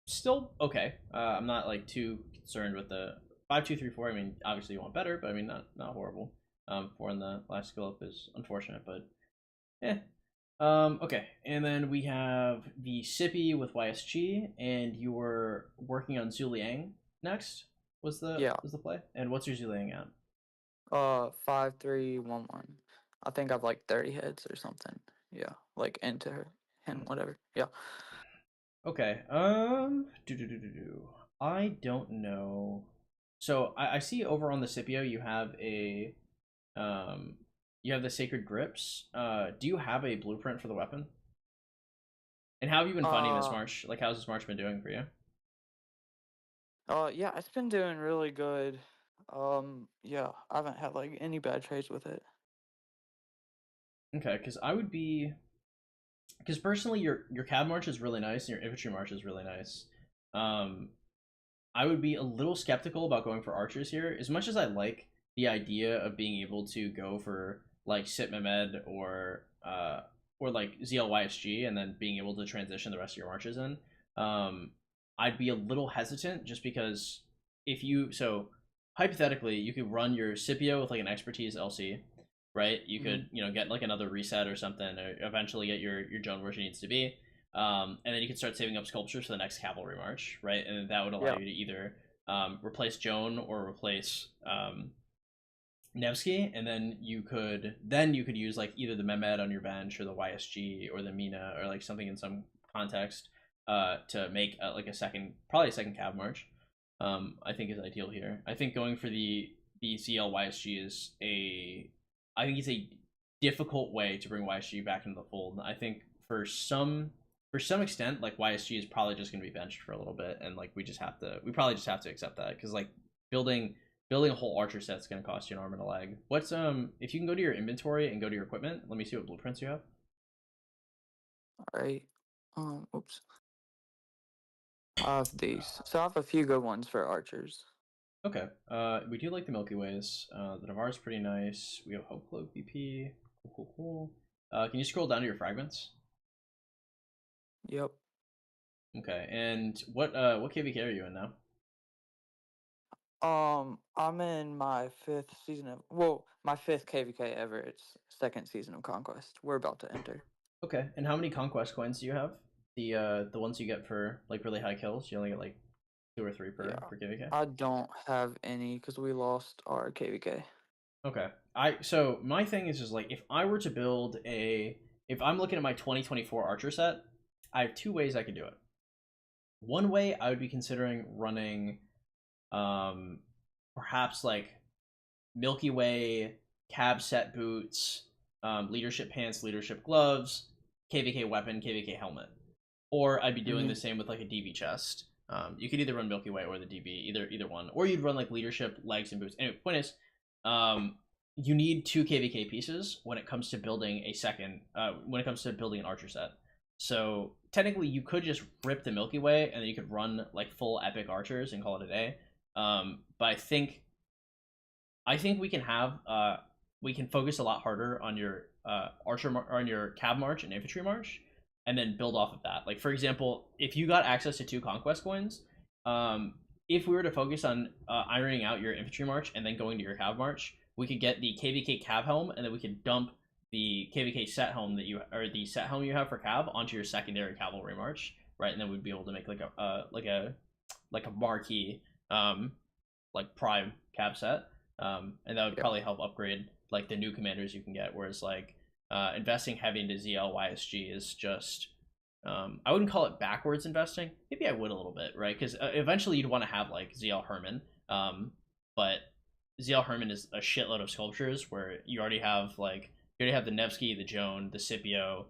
still okay. I'm not like too concerned with the 5, 2, 3, 4. I mean, obviously you want better, but I mean not horrible. 4 in the last skill up is unfortunate, but yeah. Okay, and then we have the Sippy with YSG, and you were working on Zuliang next. Was the play? And what's your Zuliang at? 5, 3, 1, 1. I think I've like 30 heads or something. Yeah, like into her and whatever. Yeah. Okay. I don't know. So I see over on the Scipio you have a you have the Sacred Grips. Do you have a blueprint for the weapon? And how have you been finding this march? Like, how's this march been doing for you? Yeah, it's been doing really good. Yeah, I haven't had like any bad trades with it. Okay, because personally your cab march is really nice and your infantry march is really nice. I would be a little skeptical about going for archers here, as much as I like the idea of being able to go for like Sit Mehmed or like ZLYSG and then being able to transition the rest of your marches in. I'd be a little hesitant just because so hypothetically you could run your Scipio with like an expertise LC, right? You could get like another reset or something, or eventually get your Joan where she needs to be. And then you can start saving up sculptures for the next cavalry march, right? And that would allow you to either replace Joan or replace Nevsky, and then you could use like either the Mehmed on your bench or the YSG or the Mina or like something in some context to make like a second cab march. I think is ideal here. I think going for the CL YSG is I think it's a difficult way to bring YSG back into the fold. I think for some extent, like YSG is probably just going to be benched for a little bit, and like we probably just have to accept that because like building a whole archer set is going to cost you an arm and a leg. What's if you can go to your inventory and go to your equipment, let me see what blueprints you have. All right. Oops. I have these. So I have a few good ones for archers. Okay. We do like the Milky Ways. The Navarre's pretty nice. We have Hope Cloak VP. Cool. Can you scroll down to your fragments? Yep. Okay. And what KVK are you in now? I'm in my fifth KVK ever. It's second season of Conquest. We're about to enter. Okay. And how many conquest coins do you have? The ones you get for like really high kills. You only get like 2 or 3 per KVK. I don't have any because we lost our KVK. Okay. So my thing is just like, if I were to build if I'm looking at my 2024 Archer set, I have two ways I could do it. One way I would be considering running, perhaps like Milky Way cab set boots, leadership pants, leadership gloves, KVK weapon, KVK helmet. Or I'd be doing the same with like a DB chest. You could either run Milky Way or the DB, either one, or you'd run like leadership legs and boots. Anyway, point is, you need 2 KVK pieces when it comes to building a second. When it comes to building an Archer set. So technically, you could just rip the Milky Way and then you could run like full epic archers and call it a day. But I think we can have we can focus a lot harder on your on your cab march and infantry march, and then build off of that. Like for example, if you got access to 2 conquest coins, if we were to focus on ironing out your infantry march and then going to your cab march, we could get the KVK cab helm, and then we could dump the KVK set helm the set helm you have for cab onto your secondary cavalry march, right? And then we'd be able to make like a marquee like prime cab set, and that would probably help upgrade like the new commanders you can get. Whereas like investing heavy into ZL YSG is just I wouldn't call it backwards investing. Maybe I would a little bit, right? Because eventually you'd want to have like ZL Herman, but ZL Herman is a shitload of sculptures where you already have the Nevsky, the Joan, the Scipio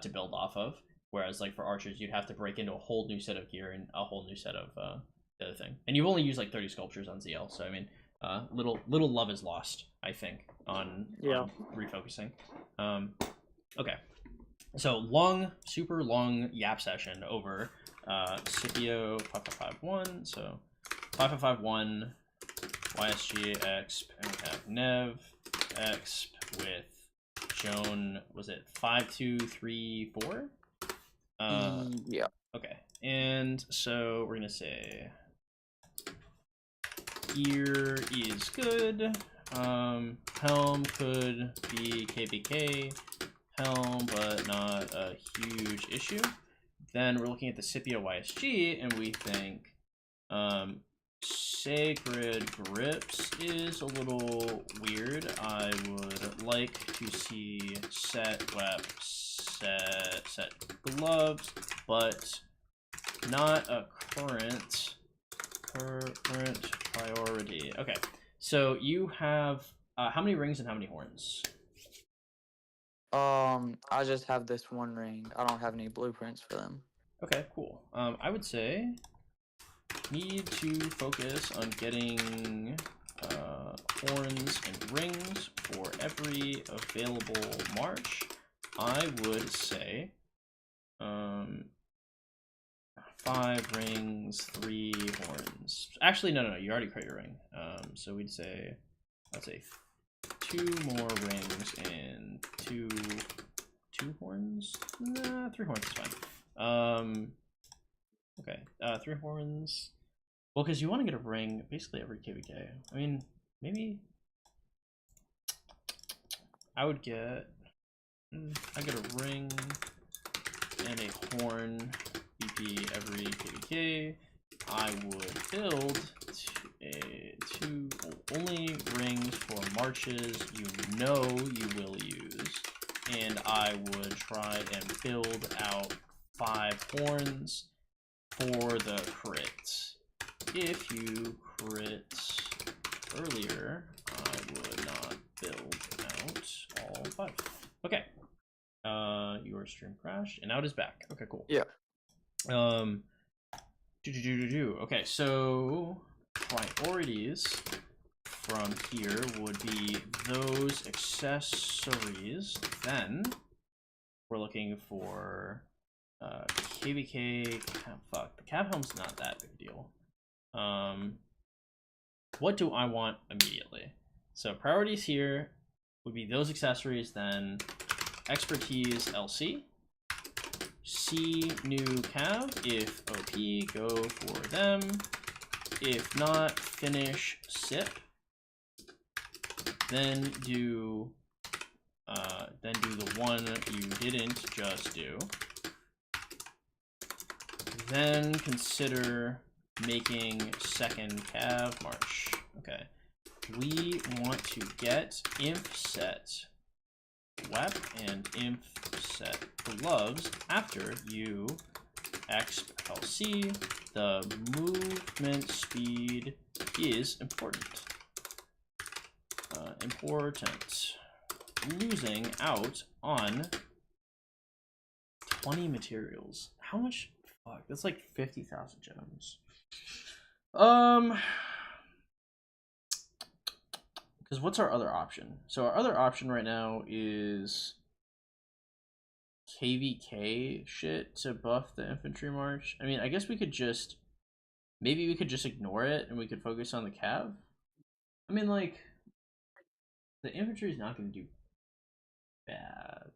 to build off of. Whereas like for archers, you'd have to break into a whole new set of gear and a whole new set of the other thing. And you've only used like 30 sculptures on ZL, so I mean, little love is lost, I think, on refocusing. Okay, so super long yap session over Scipio 5551. So 5551 YSG exp, and we have Nev exp with Joan. Was it 5234? Yeah. Okay, and so we're gonna say gear is good. Helm could be KVK helm, but not a huge issue. Then we're looking at the Scipio YSG, and we think Sacred Grips is a little weird. I would like to see set gloves, but not a current priority. Okay, so you have how many rings and how many horns? I just have this one ring. I don't have any blueprints for them. Okay, cool. I would say need to focus on getting horns and rings for every available march. I would say 5 rings, 3 horns. Actually, no, you already create your ring. So we'd say, let's say 2 more rings and two horns. Nah, 3 horns is fine. Okay, 3 horns. Well, because you want to get a ring basically every KVK. I mean, maybe I would get. I get a ring and a horn BP every KVK. I would build only rings for marches you know you will use, and I would try and build out 5 horns for the crit. If you crit earlier, I would not build out all 5. Okay. Your stream crashed, and now it is back. Okay, cool. Yeah. Okay, so priorities from here would be those accessories. Then we're looking for KVK. Fuck, the cab helm's not that big a deal. What do I want immediately? So priorities here would be those accessories, then expertise LC, C new cav, if OP go for them, if not finish SIP, then do the one you didn't just do, then consider making second cav march. Okay, we want to get inf set wep and inf set gloves after you XLC. The movement speed is important. Losing out on 20 materials. How much? Fuck, that's like 50,000 gems. Because what's our other option? So our other option right now is KVK shit to buff the infantry march. I mean, I guess we could just, maybe we could just ignore it and we could focus on the cav. I mean, like, the infantry is not going to do bad.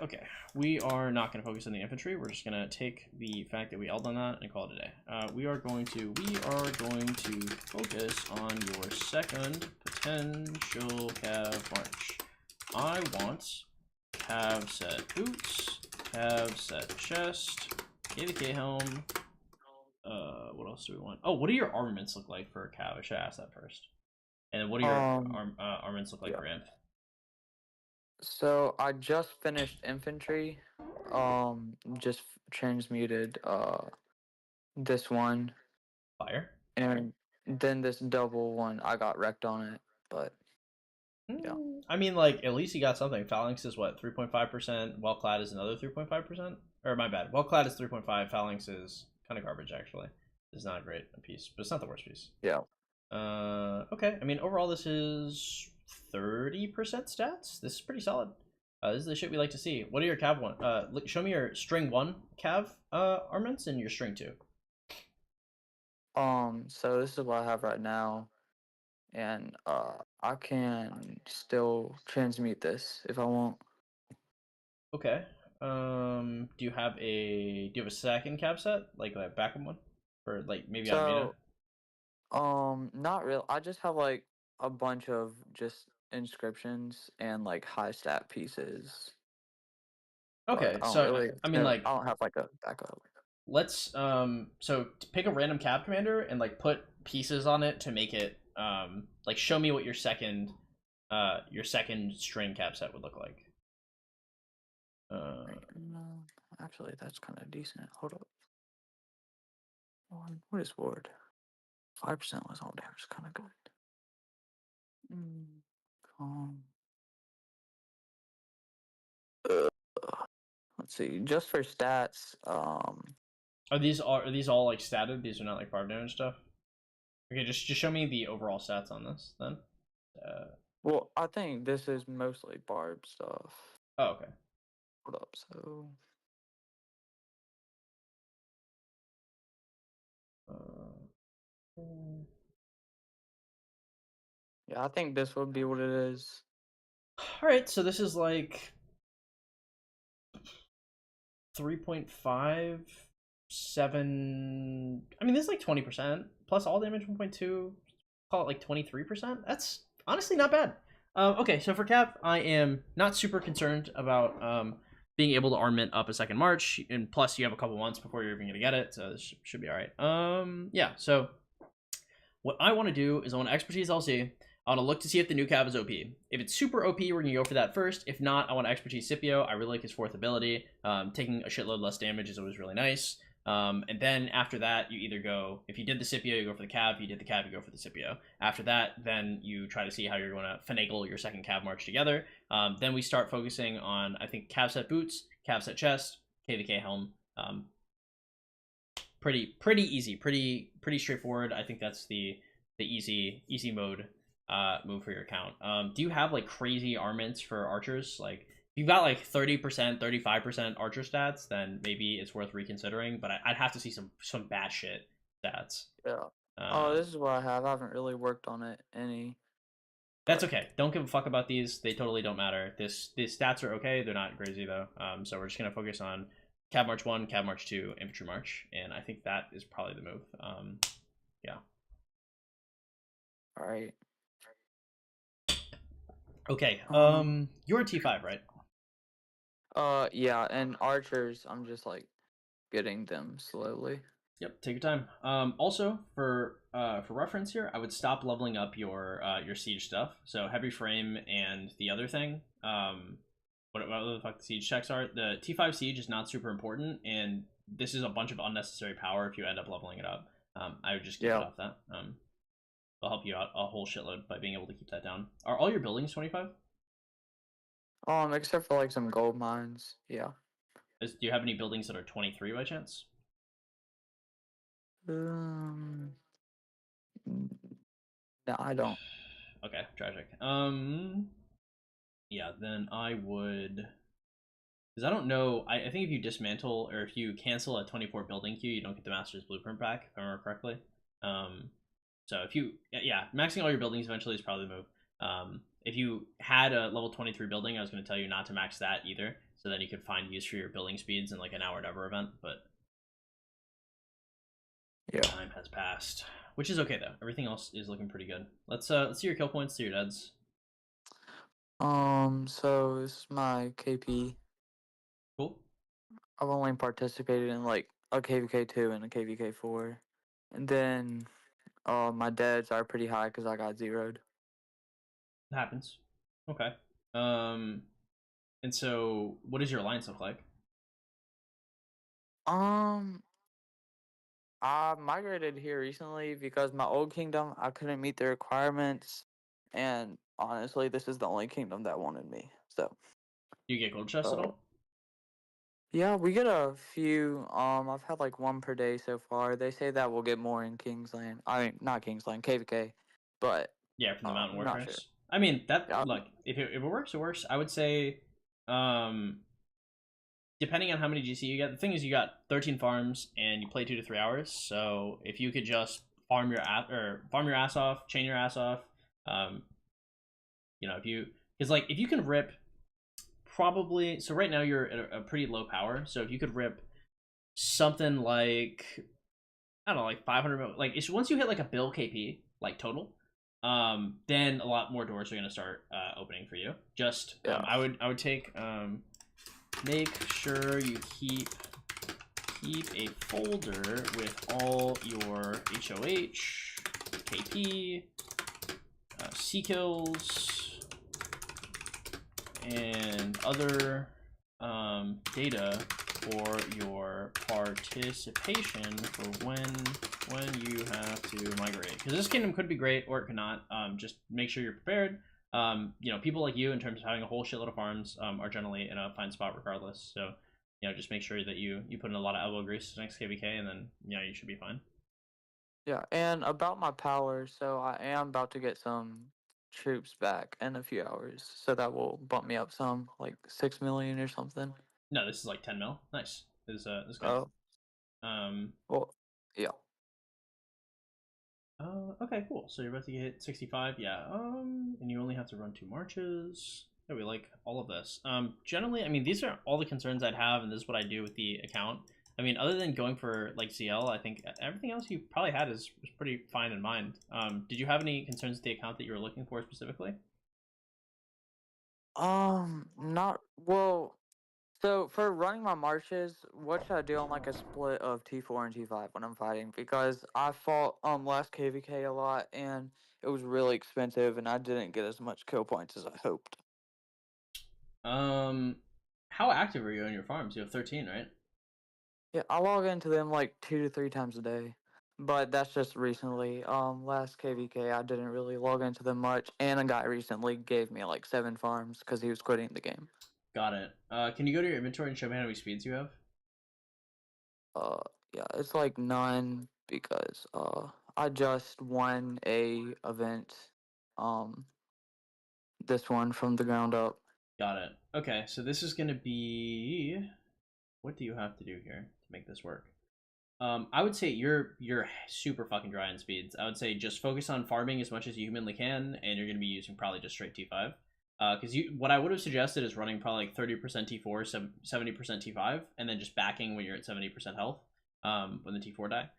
Okay. We are not going to focus on the infantry. We're just going to take the fact that we L'd on that and call it a day. We are going to focus on your second potential cav march. I want cav set boots, cav set chest, KVK helm. What else do we want? Oh, what do your armaments look like for cav? I should ask that first. And then what do your armaments look like for inf? So I just finished infantry. Just transmuted this one. Fire. And then this double one, I got wrecked on it, but yeah. I mean, like, at least you got something. Phalanx is what, 3.5%? Well-clad is another 3.5%? Or my bad. Well-clad is 3.5. Phalanx is kind of garbage, actually. It's not a great piece, but it's not the worst piece. Yeah. Okay. I mean, overall, this is 30% stats. This is pretty solid. This is the shit we like to see. What are your cav one? Show me your string 1 cav armaments and your string 2. So this is what I have right now, and I can still transmute this if I want. Okay. Do you have a second cav set, like a backup one, or like maybe on Mina? Not real. I just have like a bunch of just inscriptions and like high stat pieces. Okay, But so really, I mean, like, I don't have like a backup. let's so pick a random cav commander and like put pieces on it to make it like show me what your second string cav set would look like. No, actually, that's kind of decent. Hold up. What is ward? 5% less all damage is kind of good. Calm. Let's see. Just for stats, Are these all like statted? These are not like barb damage stuff. Okay, just show me the overall stats on this then. well, I think this is mostly barb stuff. Oh, okay. Hold up. So yeah, I think this would be what it is. All right, so this is like 3.5, 7. I mean, this is like 20% plus all damage 1.2. Call it like 23%. That's honestly not bad. Okay, so for Cav, I am not super concerned about being able to armament up a second march, and plus you have a couple months before you're even gonna get it, so this should be all right. Yeah. So what I want to do is I want to expertise LC. I want to look to see if the new cav is OP. If it's super OP, we're going to go for that first. If not, I want to expertise Scipio. I really like his fourth ability. Taking a shitload less damage is always really nice. And then after that, you either go, if you did the Scipio, you go for the cav. If you did the cav, you go for the Scipio. After that, then you try to see how you're going to finagle your second cav march together. Then we start focusing on, I think, cav set boots, cav set chest, KVK helm. Pretty easy, pretty straightforward. I think that's the easy mode move for your account. Do you have like crazy armaments for archers? Like if you've got like 30%, 35% archer stats, then maybe it's worth reconsidering. But I'd have to see some batshit stats. Yeah. This is what I have. I haven't really worked on it any. That's okay. Don't give a fuck about these. They totally don't matter. These stats are okay. They're not crazy though. So we're just gonna focus on Cav March 1, Cav March 2, Infantry March, and I think that is probably the move. Yeah. All right. Okay. You're a T5, right? Yeah, and archers, I'm just like getting them slowly. Yep, take your time. Also, for reference here, I would stop leveling up your siege stuff. So heavy frame and the other thing. What the fuck the siege checks are? The T5 siege is not super important, and this is a bunch of unnecessary power if you end up leveling it up. I would just keep it off that. It'll help you out a whole shitload by being able to keep that down. Are all your buildings 25? Except for like some gold mines. Yeah. Do you have any buildings that are 23 by chance? No, I don't. Okay, tragic. Yeah, then I would, because I don't know. I think if you dismantle or if you cancel a 24 building queue, you don't get the Master's Blueprint back, if I remember correctly. So if you, yeah, maxing all your buildings eventually is probably the move. If you had a level 23 building, I was going to tell you not to max that either, so then you could find use for your building speeds in like an hour never event, but Yeah. time has passed, which is okay though. Everything else is looking pretty good. Let's see your kill points to your deads. So this is my KP. Cool. I've only participated in like a KVK2 and a KVK4. And then my deads are pretty high because I got zeroed. It happens. Okay. And so what does your alliance look like? I migrated here recently because my old kingdom, I couldn't meet the requirements. And honestly, this is the only kingdom that wanted me. So, Do you get gold chests at all? yeah, we get a few. I've had like one per day so far. They say that we'll get more in Kingsland. I mean, not Kingsland, KVK. But Yeah, from the Mountain I'm not Warfares. sure. I mean, that Yeah. look, if it works, it works. I would say, depending on how many GC you get, the thing is you got 13 farms and you play 2 to 3 hours. So if you could just farm your ass off, chain your ass off, if you, because like if you can rip probably, so right now you're at a pretty low power. So if you could rip something like, I don't know, like 500, like it's once you hit like a bill KP like total, then a lot more doors are gonna start opening for you. Just I would take make sure you keep a folder with all your HOH, KP, C kills, and other data for your participation for when you have to migrate. Because this kingdom could be great or it could not. Just make sure you're prepared. People like you, in terms of having a whole shitload of farms, are generally in a fine spot regardless. So, just make sure that you put in a lot of elbow grease next KVK, and then you should be fine. Yeah, and about my power, so I am about to get some troops back in a few hours, so that will bump me up some, like 6 million or something. No, this is like 10 mil. Nice. This is good. Oh. Well, yeah. Okay, cool. So you're about to hit 65, yeah. And you only have to run 2 marches. Yeah, we like all of this. Generally, I mean, these are all the concerns I'd have, and this is what I do with the account. I mean, other than going for like ZL, I think everything else you probably had is pretty fine in mind. Did you have any concerns with the account that you were looking for specifically? Not well. So for running my marches, what should I do on like a split of T4 and T5 when I'm fighting? Because I fought last KVK a lot and it was really expensive and I didn't get as much kill points as I hoped. How active are you on your farms? You have 13, right? Yeah, I log into them like 2 to 3 times a day. But that's just recently. Last KVK I didn't really log into them much and a guy recently gave me like 7 farms because he was quitting the game. Got it. Can you go to your inventory and show me how many speeds you have? Yeah, it's like none because I just won a event, um, this one from the ground up. Got it. Okay, so this is gonna be, what do you have to do here to make this work? I would say you're super fucking dry on speeds. I would say just focus on farming as much as you humanly can, and you're gonna be using probably just straight T5. Because what I would have suggested is running probably like 30% T4, 70% T5, and then just backing when you're at 70% health. When the T4 die.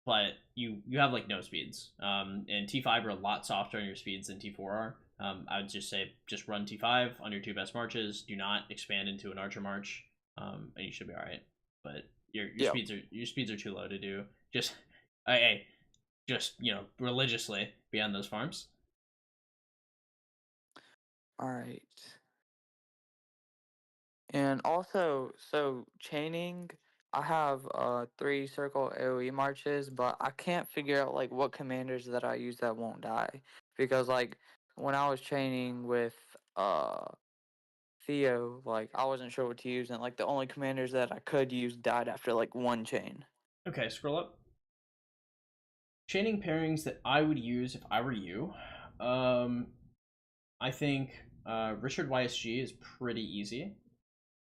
But you have like no speeds. And T5 are a lot softer on your speeds than T4 are. I would just say just run T5 on your 2 best marches. Do not expand into an archer march, and you should be all right. But Yep. speeds are too low to do just religiously be on those farms. All right. And also, so chaining, I have 3 circle AoE marches, but I can't figure out like what commanders that I use that won't die. Because like when I was chaining with Theo, like I wasn't sure what to use, and like the only commanders that I could use died after like 1 chain. Okay, scroll up. Chaining pairings that I would use if I were you. I think Richard YSG is pretty easy.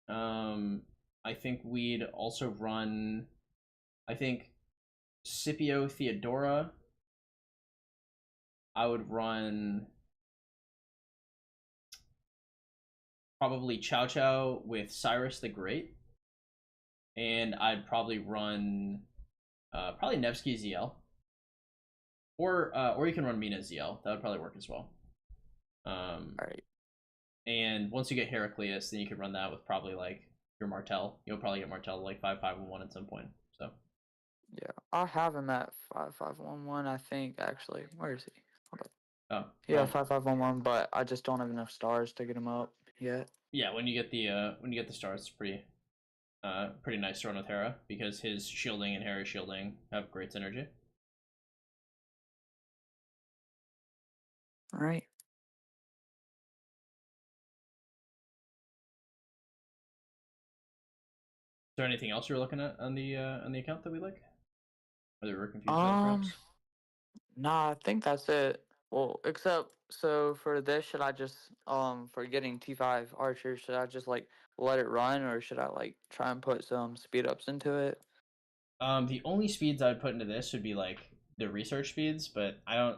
I think we'd also run, I think, Scipio Theodora. I would run probably Chow Chow with Cyrus the Great. And I'd probably run probably Nevsky ZL. Or you can run Mina ZL. That would probably work as well. All right. And once you get Heraclius, then you can run that with probably like your Martel. You'll probably get Martel like 5.5.1 at some point. So Yeah, I have him at 5.5.1.1. I think actually. Where is he? Hold up. oh Yeah, well, 5.5.1.1. But I just don't have enough stars to get him up yet. yeah. When you get the stars, it's pretty nice to run with Hera because his shielding and Hera's shielding have great synergy. All right. Is there anything else you were looking at on the account that we like? Or that we were confused about, perhaps? Nah, I think that's it. Well, except so for this, should I just for getting T5 archers, should I just like let it run, or should I like try and put some speed ups into it? The only speeds I'd put into this would be like the research speeds, but I don't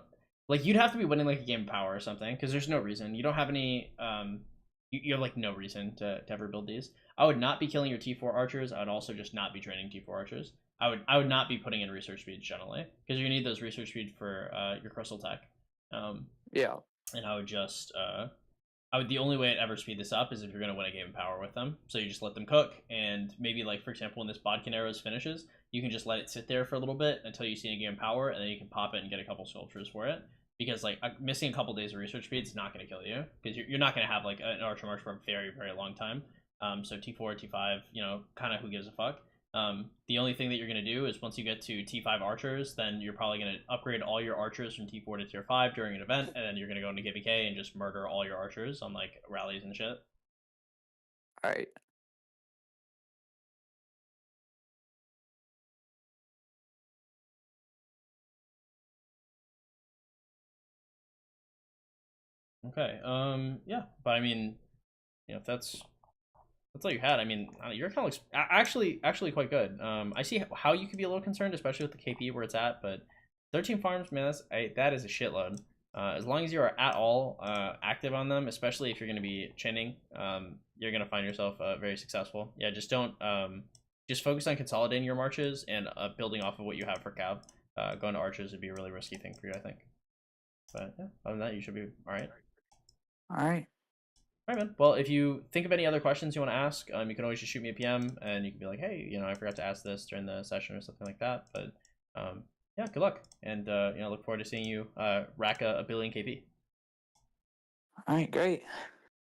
like you'd have to be winning like a game of power or something because there's no reason. You don't have any you have like no reason to ever build these. I would not be killing your T4 archers. I would also just not be training T4 archers. I would not be putting in research speeds generally because you need those research speeds for your crystal tech. Yeah. And I would just the only way I'd ever speed this up is if you're going to win a game of power with them. So you just let them cook, and maybe like for example when this Bodkin Arrows finishes, you can just let it sit there for a little bit until you see a game of power, and then you can pop it and get a couple sculptures for it. Because like missing a couple days of research speed is not going to kill you because you're not going to have like an archer march for a very very long time. So T4 T5, kind of who gives a fuck. The only thing that you're going to do is once you get to T5 archers, then you're probably going to upgrade all your archers from T4 to Tier 5 during an event, and then you're going to go into KVK and just murder all your archers on like rallies and shit. All right. Okay. Yeah, but I mean, if that's all you had. I mean, your account looks actually quite good. I see how you could be a little concerned, especially with the KP where it's at, but 13 farms, man, that is a shitload. As long as you are at all active on them, especially if you're going to be chinning, you're going to find yourself very successful. Yeah, just don't just focus on consolidating your marches and building off of what you have for cav. Going to archers would be a really risky thing for you, I think. But yeah, other than that, you should be all right. All right. All right, man. Well, if you think of any other questions you want to ask, you can always just shoot me a PM, and you can be like, hey, I forgot to ask this during the session or something like that. But yeah, good luck, and look forward to seeing you rack a billion KP. All right, great.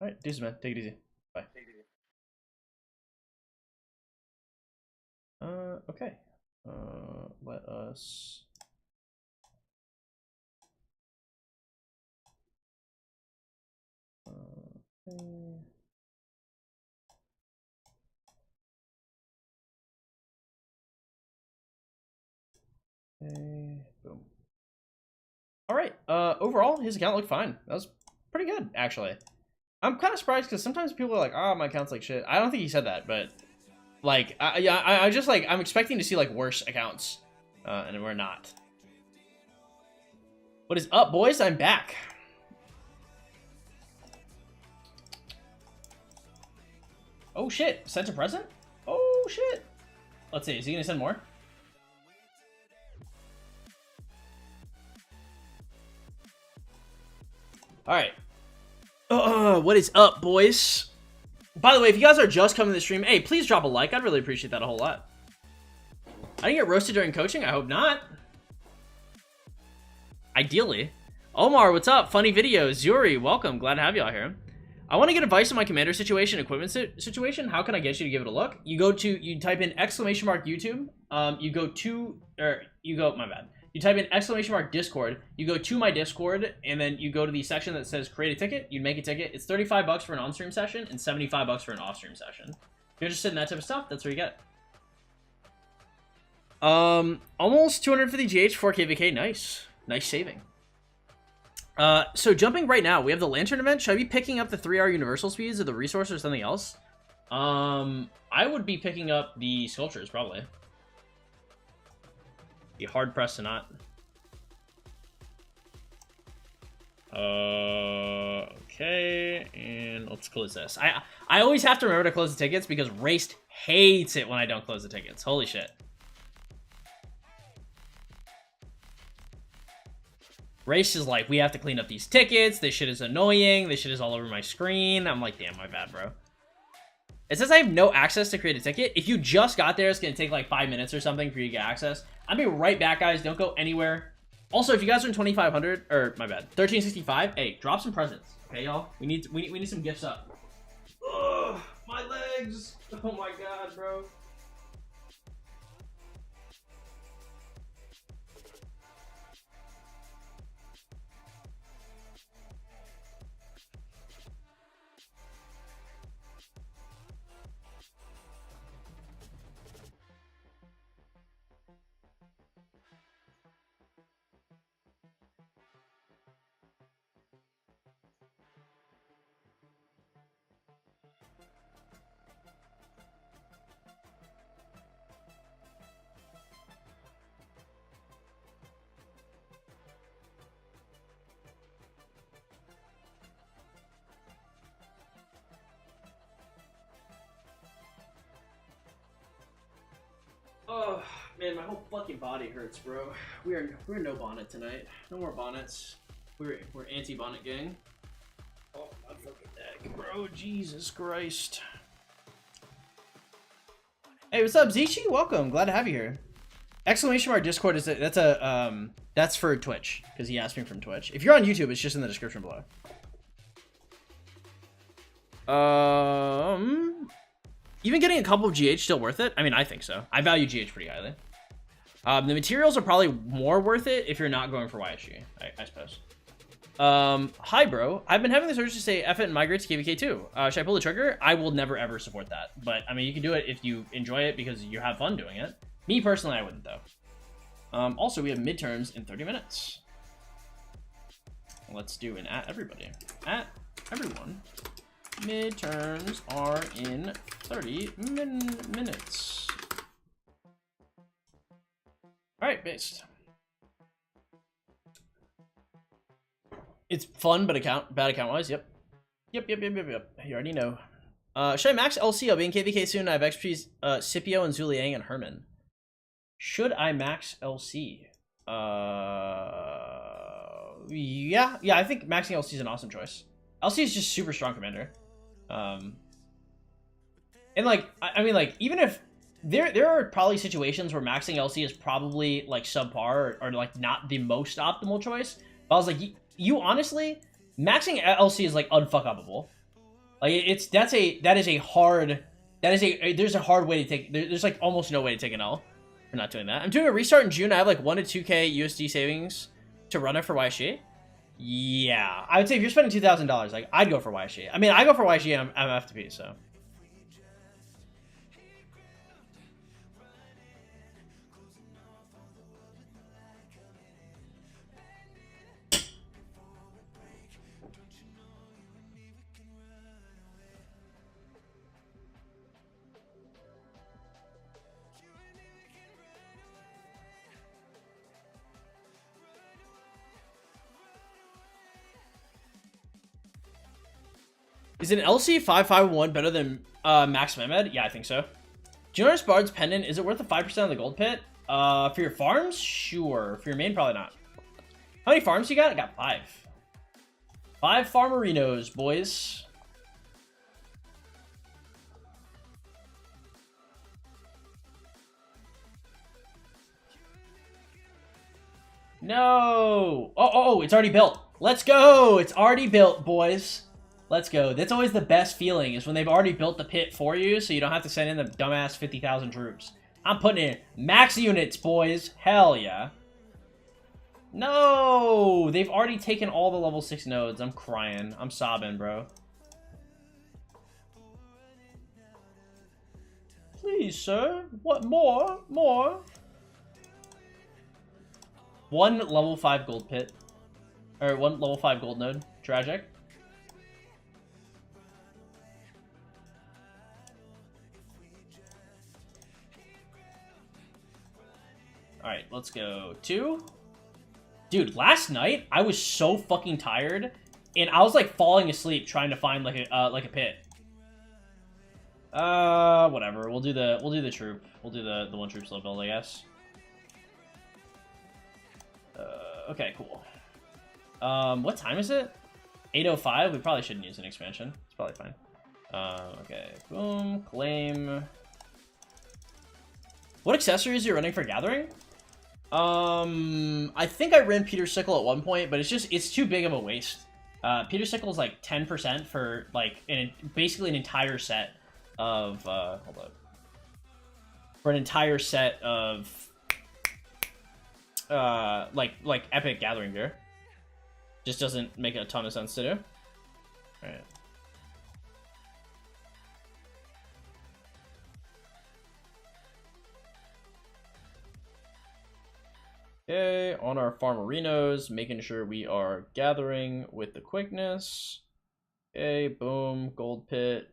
All right, deuces, man. Take it easy. Bye. Okay. Let us. Okay. Boom. All right. Overall, his account looked fine. That was pretty good, actually. I'm kind of surprised because sometimes people are like, "Oh, my account's like shit." I don't think he said that, but like, I just like I'm expecting to see like worse accounts, and we're not. What is up, boys? I'm back. Oh shit! Sent a present? Oh shit! Let's see. Is he gonna send more? All right. What is up, boys? By the way, if you guys are just coming to the stream, hey, please drop a like. I'd really appreciate that a whole lot. I didn't get roasted during coaching. I hope not. Ideally. Omar, what's up? Funny videos. Yuri, welcome. Glad to have you all here. I want to get advice on my commander situation, equipment situation. How can I get you to give it a look? You type in !YouTube. You type in !Discord. You go to my Discord, and then you go to the section that says create a ticket. You make a ticket. It's $35 for an on-stream session and $75 for an off-stream session. If you're interested in that type of stuff, that's where you get it. Almost 250 GH, 4K VK. Nice saving. So jumping right now, we have the Lantern event. Should I be picking up the 3R universal speeds or the resource or something else? I would be picking up the sculptures, probably. Be hard pressed to not. Okay, and let's close this. I always have to remember to close the tickets because Raced hates it when I don't close the tickets. Holy shit. Race is like, we have to clean up these tickets. This shit is annoying. This shit is all over my screen. I'm like, damn, my bad, bro. It says I have no access to create a ticket. If you just got there, it's going to take like 5 minutes or something for you to get access. I'll be right back, guys. Don't go anywhere. Also, if you guys are in 2,500, or my bad, 1365, hey, drop some presents. Okay, y'all? We need some gifts up. Ugh, my legs. Oh my god, bro. Oh man, my whole fucking body hurts, bro. We're no bonnet tonight. No more bonnets. We're anti-bonnet gang. Oh my fucking neck, bro. Jesus Christ. Hey, what's up, Zichi? Welcome. Glad to have you here. Exclamation mark Discord is that's for Twitch because he asked me from Twitch. If you're on YouTube, it's just in the description below. Even getting a couple of GH still worth it? I mean, I think so. I value GH pretty highly. The materials are probably more worth it if you're not going for YSG, I suppose. Hi, bro. I've been having this urge to say F it and migrate to KVK too. Should I pull the trigger? I will never, ever support that. But, I mean, you can do it if you enjoy it because you have fun doing it. Me, personally, I wouldn't, though. Also, we have midterms in 30 minutes. Let's do an at everybody. At everyone. Midterms are in 30 minutes. Alright, based. It's fun, but bad account-wise, yep. Yep. You already know. Should I max LC? I'll be in KVK soon. I have XPs, Scipio and Zuliang and Herman. Should I max LC? Yeah, I think maxing LC is an awesome choice. LC is just super strong commander. And like, I mean, like, even if there are probably situations where maxing LC is probably like subpar or like not the most optimal choice. But I was like, you honestly, maxing LC is like unfuckupable. Like there's a hard way to take. There's like almost no way to take an L for not doing that. I'm doing a restart in June. I have like 1 to 2K USD savings to run it for YSG. Yeah, I would say if you're spending $2,000, like I'd go for YSG. I mean, I go for YSG and I'm F2P, so. Is an LC 551 better than Max Mehmed? Yeah, I think so. Jonas Bard's Pendant, is it worth the 5% of the gold pit? For your farms? Sure. For your main, probably not. How many farms you got? I got 5. 5 farmerinos, boys. No! Oh, it's already built. Let's go! It's already built, boys. Let's go. That's always the best feeling, is when they've already built the pit for you, so you don't have to send in the dumbass 50,000 troops. I'm putting in max units, boys. Hell yeah. No! They've already taken all the level 6 nodes. I'm crying. I'm sobbing, bro. Please, sir. What more? More? One level 5 gold pit. Or one level 5 gold node. Tragic. Alright, let's go. 2. Dude, last night, I was so fucking tired, and I was, like, falling asleep trying to find, like a pit. Whatever. We'll do the troop. We'll do the one troop slow build, I guess. Okay, cool. What time is it? 8:05? We probably shouldn't use an expansion. It's probably fine. Okay. Boom. Claim. What accessories are you running for Gathering? I think I ran Peter Sickle at one point, but it's too big of a waste. Peter Sickle is like 10% for like basically an entire set of hold up. For an entire set of like epic Gathering gear. Just doesn't make a ton of sense to do. Alright. Okay, on our farmerinos, making sure we are gathering with the quickness. Okay, boom, gold pit.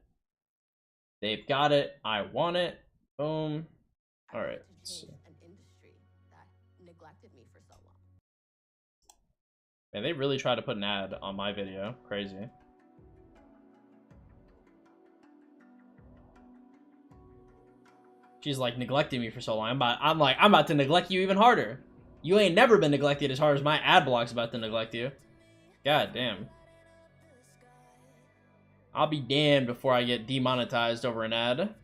They've got it. I want it. Boom. All right. Let's see. Man, they really tried to put an ad on my video. Crazy. She's like neglecting me for so long. I'm about to neglect you even harder. You ain't never been neglected as hard as my ad block's about to neglect you. God damn. I'll be damned before I get demonetized over an ad.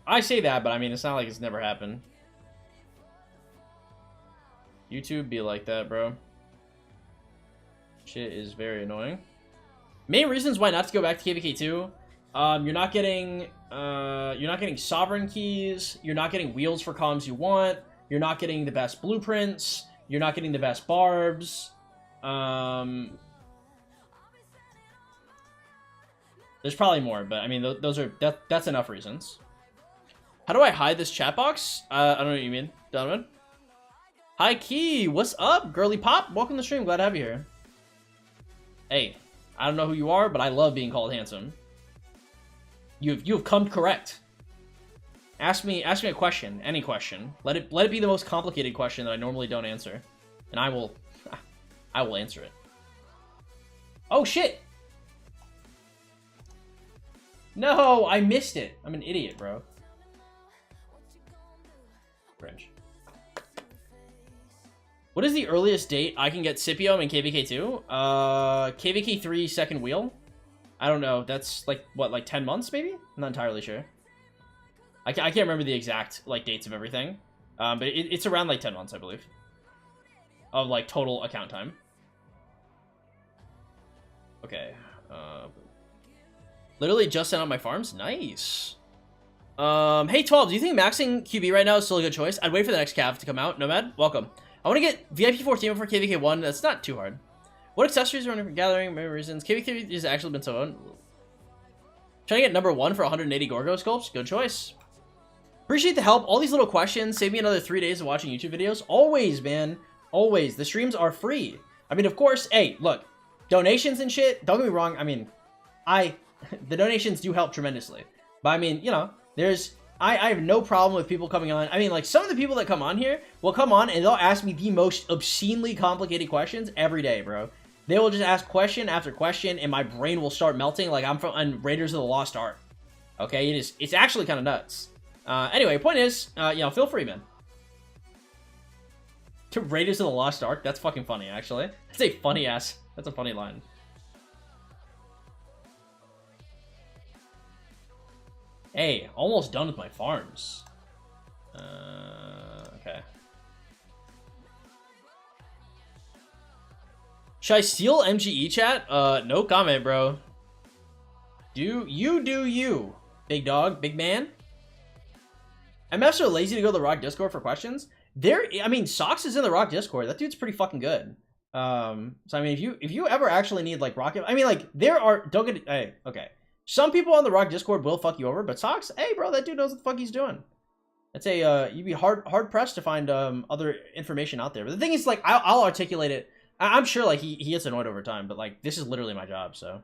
I say that, but I mean, it's not like it's never happened. YouTube be like that, bro. Shit is very annoying. Main reasons why not to go back to KVK 2. You're not getting sovereign keys. You're not getting wheels for comms you want. You're not getting the best blueprints. You're not getting the best barbs. There's probably more, but I mean, that's enough reasons. How do I hide this chat box? I don't know what you mean, Donovan. Hi, Key. What's up, girly pop? Welcome to the stream. Glad to have you here. Hey, I don't know who you are, but I love being called handsome. You've come correct. Ask me a question, any question. Let it be the most complicated question that I normally don't answer, and I will answer it. Oh shit! No, I missed it. I'm an idiot, bro. Cringe. What is the earliest date I can get Scipio in KVK2? KVK 3 second wheel? I don't know. That's like, what, like 10 months maybe? I'm not entirely sure. I can't remember the exact like dates of everything. But it's around like 10 months, I believe. Of like total account time. Okay. Literally just sent out my farms. Nice. Hey 12, do you think maxing QB right now is still a good choice? I'd wait for the next cav to come out. Nomad, welcome. I want to get VIP 14 before KVK 1. That's not too hard. What accessories are running for gathering? Many reasons. KVK 3 has actually been so on. Trying to get number 1 for 180 Gorgo sculpts. Good choice. Appreciate the help. All these little questions save me another 3 days of watching YouTube videos. Always, man. Always. The streams are free. I mean, of course, hey, look. Donations and shit. Don't get me wrong. I mean, the donations do help tremendously. But I mean, you know, I have no problem with people coming on. I mean, like, some of the people that come on here will come on and they'll ask me the most obscenely complicated questions every day, bro. They will just ask question after question, and my brain will start melting like I'm from Raiders of the Lost Ark. Okay, it's actually kind of nuts. Anyway, point is, you know, feel free, man. To Raiders of the Lost Ark? That's fucking funny, actually. That's a funny ass. That's a funny line. Hey, almost done with my farms. Should I steal MGE chat? No comment, bro. Do you, big dog, big man. MFs are lazy to go to the Rock Discord for questions. I mean, Socks is in the Rock Discord. That dude's pretty fucking good. So I mean, if you ever actually need like Rocket, I mean, like don't get hey, okay. Some people on the Rock Discord will fuck you over, but Socks, hey bro, that dude knows what the fuck he's doing. That's you'd be hard pressed to find other information out there. But the thing is, like, I'll articulate it. I'm sure like he gets annoyed over time, but like this is literally my job, so.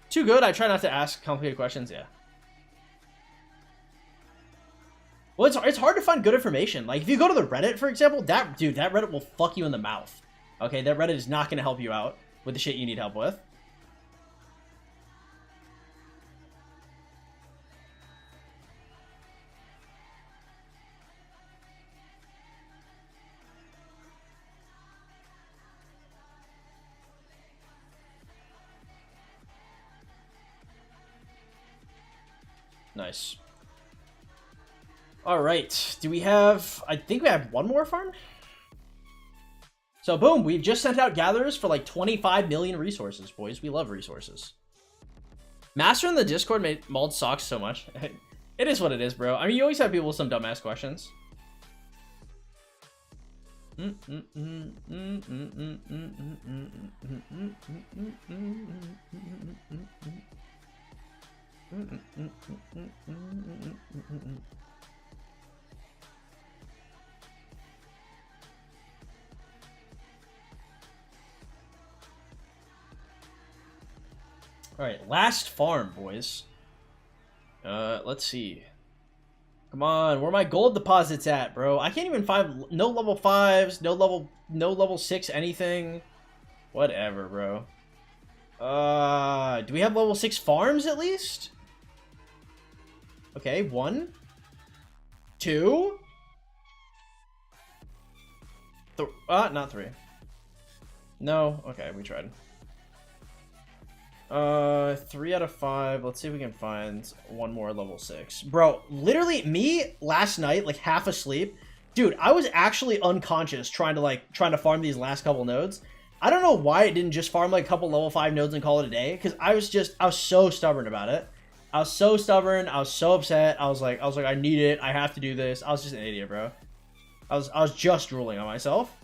Too good. I try not to ask complicated questions. Yeah. Well, it's hard to find good information. Like if you go to the Reddit, for example, that Reddit will fuck you in the mouth. Okay, that Reddit is not going to help you out with the shit you need help with. Nice. All right. Do we have... I think we have one more farm. So, boom. We've just sent out gatherers for like 25 million resources, boys. We love resources. Master in the Discord made mauled Socks so much. It is what it is, bro. I mean, you always have people with some dumbass questions. All right, last farm, boys. Let's see. Come on, where are my gold deposits at, bro? I can't even find no level 5s, no level 6 anything. Whatever, bro. Do we have level 6 farms at least? Okay, 1, 2, not 3. No, okay, we tried. 3 out of 5. Let's see if we can find one more level 6. Bro, literally me last night, like half asleep. Dude, I was actually unconscious trying to farm these last couple nodes. I don't know why it didn't just farm like a couple level 5 nodes and call it a day, because I was so stubborn about it. I was so stubborn. I was so upset. I was like, I need it. I have to do this. I was just an idiot, bro. I was just drooling on myself.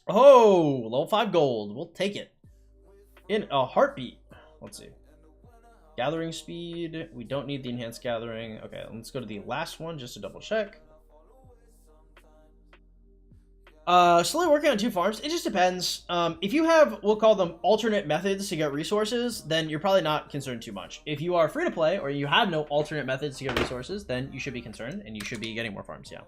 Oh, level 5 gold. We'll take it. In a heartbeat. Let's see. Gathering speed. We don't need the enhanced gathering. Okay, let's go to the last one just to double check. Slowly working on 2 farms. It just depends. If you have, we'll call them alternate methods to get resources, then you're probably not concerned too much. If you are free to play or you have no alternate methods to get resources, then you should be concerned and you should be getting more farms. Yeah.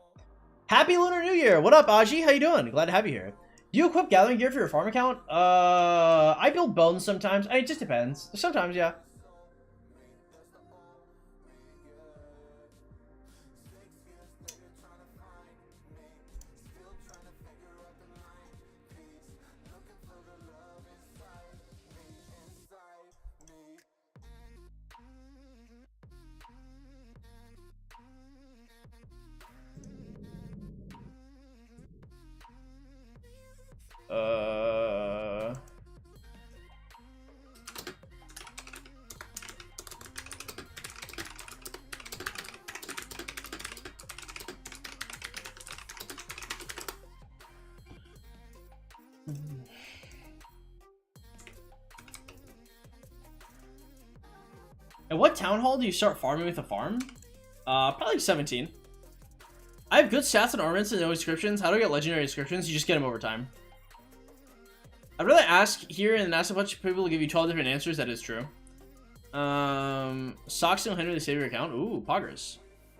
Happy Lunar New Year. What up, Aji? How you doing? Glad to have you here. Do you equip gathering gear for your farm account? I build bones sometimes. It just depends. Sometimes, yeah. At what town hall do you start farming with a farm? Probably like 17. I have good stats and ornaments and no inscriptions. How do I get legendary inscriptions? You just get them over time. I'd rather ask here and ask a bunch of people to give you 12 different answers. That is true. Socks don't hinder the save your account. Ooh, poggers.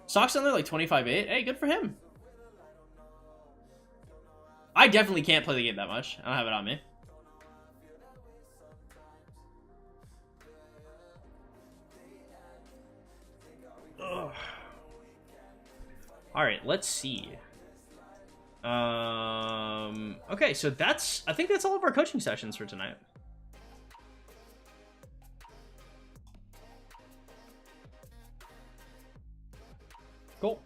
Socks on there like 25-8. Hey, good for him. I definitely can't play the game that much. I don't have it on me. Ugh. All right, let's see. Okay, so I think that's all of our coaching sessions for tonight. Cool.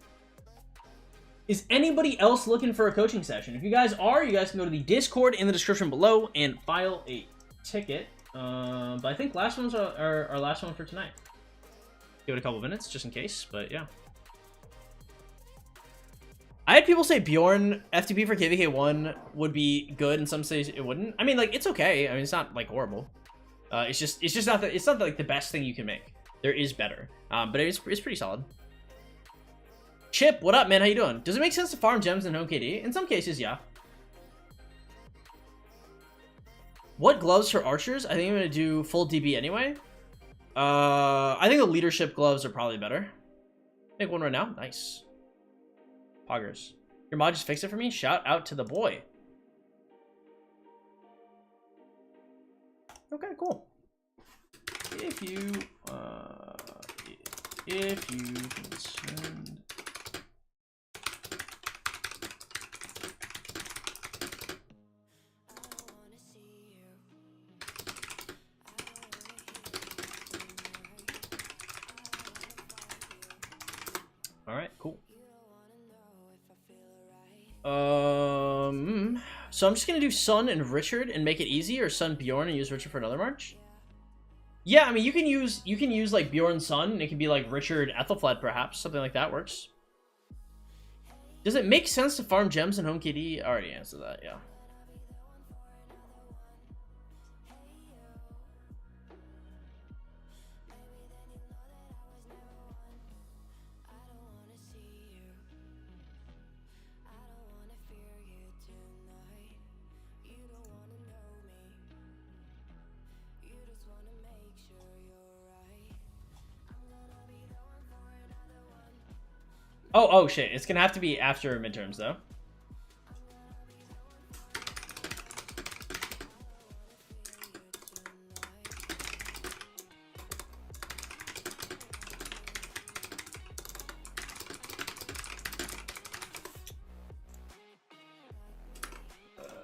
Is anybody else looking for a coaching session? If you guys are, you guys can go to the Discord in the description below and file a ticket. But I think last ones are our last one for tonight. Give it a couple minutes just in case, but yeah. I had people say Bjorn F2P for KVK1 would be good, and some say it wouldn't. I mean, like, it's okay. I mean, it's not like horrible. It's just not like the best thing you can make. There is better, but it's pretty solid. Chip, what up, man? How you doing? Does it make sense to farm gems in home KD? In some cases, yeah. What gloves for archers? I think I'm gonna do full DB anyway. I think the leadership gloves are probably better. Make one right now. Nice. Poggers. Your mod just fixed it for me? Shout out to the boy. Okay, cool. If you can send... Alright, cool. So I'm just gonna do Sun and Richard and make it easy, or Sun Bjorn and use Richard for another march. Yeah, I mean you can use like Bjorn Sun, and it can be like Richard Ethelfled perhaps, something like that works. Does it make sense to farm gems in home KD? I already answered that, yeah. Oh shit, it's gonna have to be after midterms though.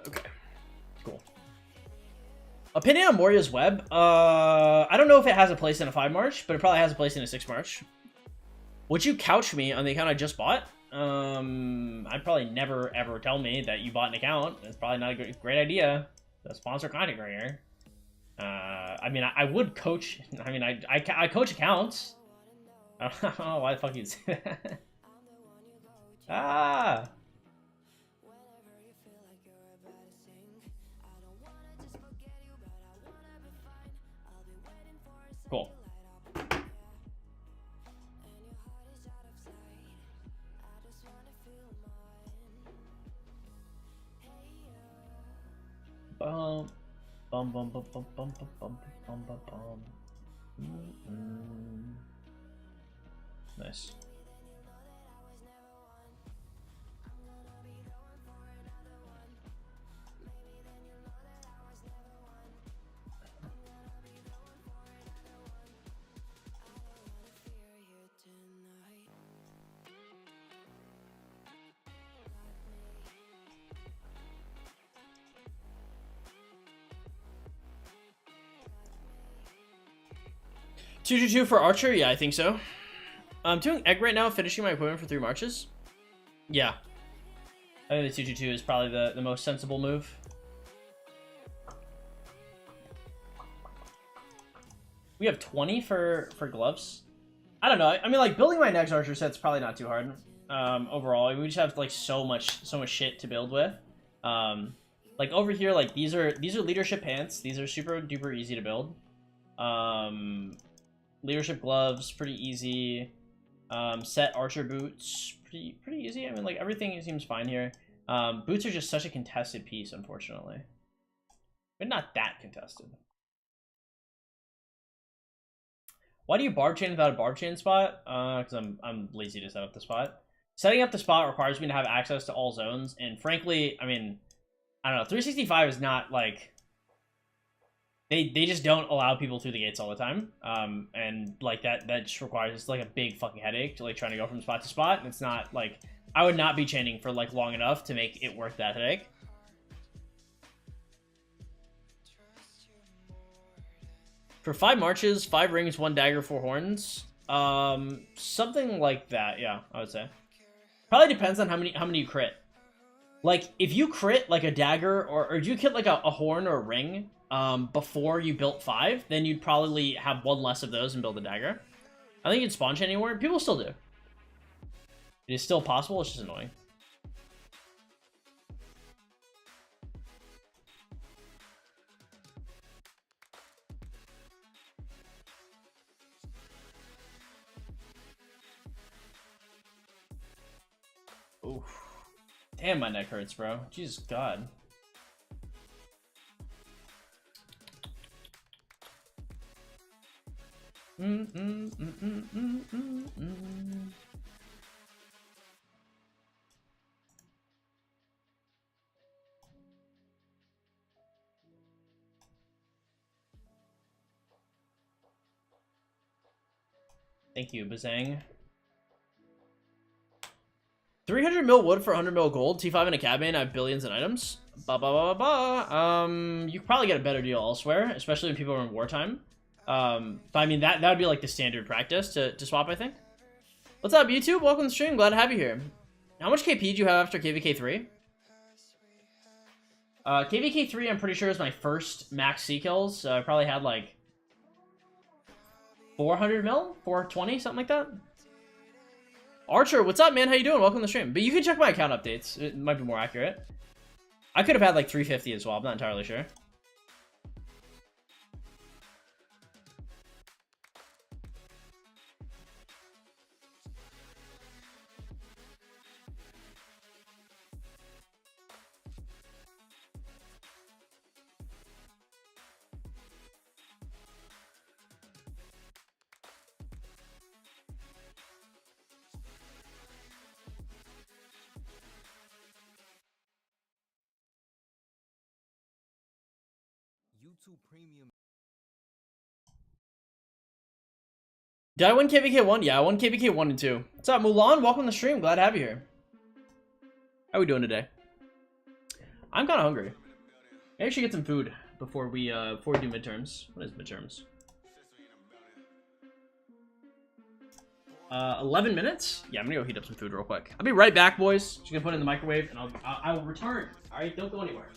Okay, cool. Opinion on Moria's web? I don't know if it has a place in a 5 March, but it probably has a place in a 6 March. Would you couch me on the account I just bought? I'd probably never ever tell me that you bought an account. That's probably not a great idea. The sponsor content creator. I mean, I would coach. I mean, I coach accounts. I don't know why the fuck you'd say that. Ah. Cool. Bum bum bum bum bum bum bum bum bum bum. Nice. Two for Archer? Yeah, I think so. I'm doing egg right now, finishing my equipment for 3 marches. Yeah. I think the 222 is probably the most sensible move. We have 20 for gloves. I don't know. I mean, like, building my next Archer set's probably not too hard. Overall, we just have like so much shit to build with. Like over here, like these are leadership pants. These are super duper easy to build. Leadership gloves, pretty easy. Set archer boots, pretty easy. I mean, like everything seems fine here. Boots are just such a contested piece, unfortunately. But not that contested. Why do you barb chain without a barb chain spot? Because I'm lazy to set up the spot. Setting up the spot requires me to have access to all zones, and frankly, I mean, I don't know. 365 is not like they just don't allow people through the gates all the time. And like that just requires, it's like a big fucking headache to like trying to go from spot to spot. And it's not like, I would not be chaining for like long enough to make it worth that headache. For 5 marches, 5 rings, 1 dagger, 4 horns. Something like that. Yeah, I would say. Probably depends on how many you crit. Like, if you crit like a dagger, or if you crit like a horn or a ring, before you built 5, then you'd probably have 1 less of those and build a dagger. I think you'd spawn chain anywhere. People still do. It is still possible. It's just annoying. Oof. Damn, my neck hurts, bro. Jesus God. Thank you, Bazang. 300 mil wood for 100 mil gold. T5 in a cabin. I have billions in items. Ba ba ba ba ba. You could probably get a better deal elsewhere, especially when people are in wartime. But I mean that would be like the standard practice to swap, I think. What's up, YouTube? Welcome to the stream. Glad to have you here. How much KP do you have after KVK3? KVK3, I'm pretty sure is my first max C kills. So I probably had like 400 mil, 420, something like that. Archer, what's up, man? How you doing? Welcome to the stream. But you can check my account updates. It might be more accurate. I could have had like 350 as well. I'm not entirely sure. YouTube Premium. Did I win KVK 1? Yeah, I won KVK 1 and 2. What's up, Mulan? Welcome to the stream. Glad to have you here. How we doing today? I'm kind of hungry. Maybe I should get some food before we do midterms. What is midterms? 11 minutes? Yeah, I'm gonna go heat up some food real quick. I'll be right back, boys. Just gonna put it in the microwave, and I will return. All right, don't go anywhere.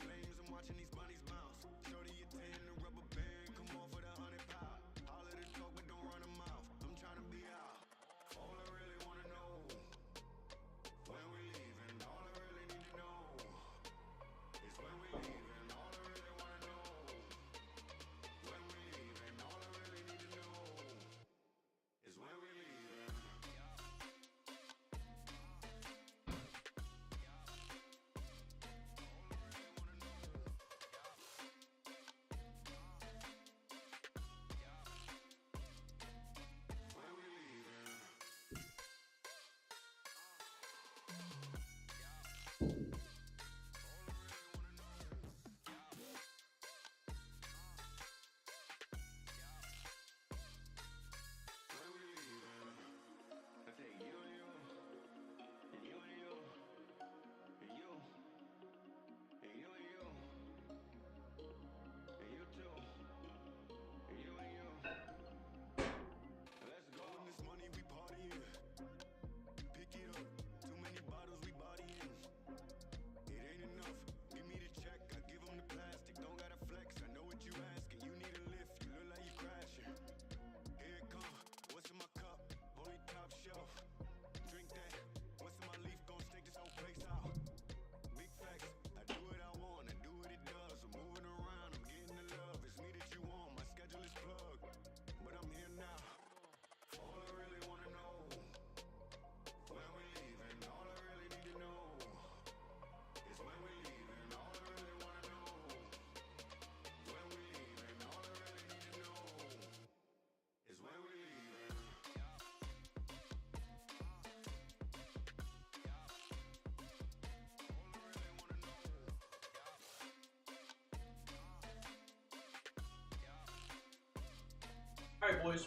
Alright, boys,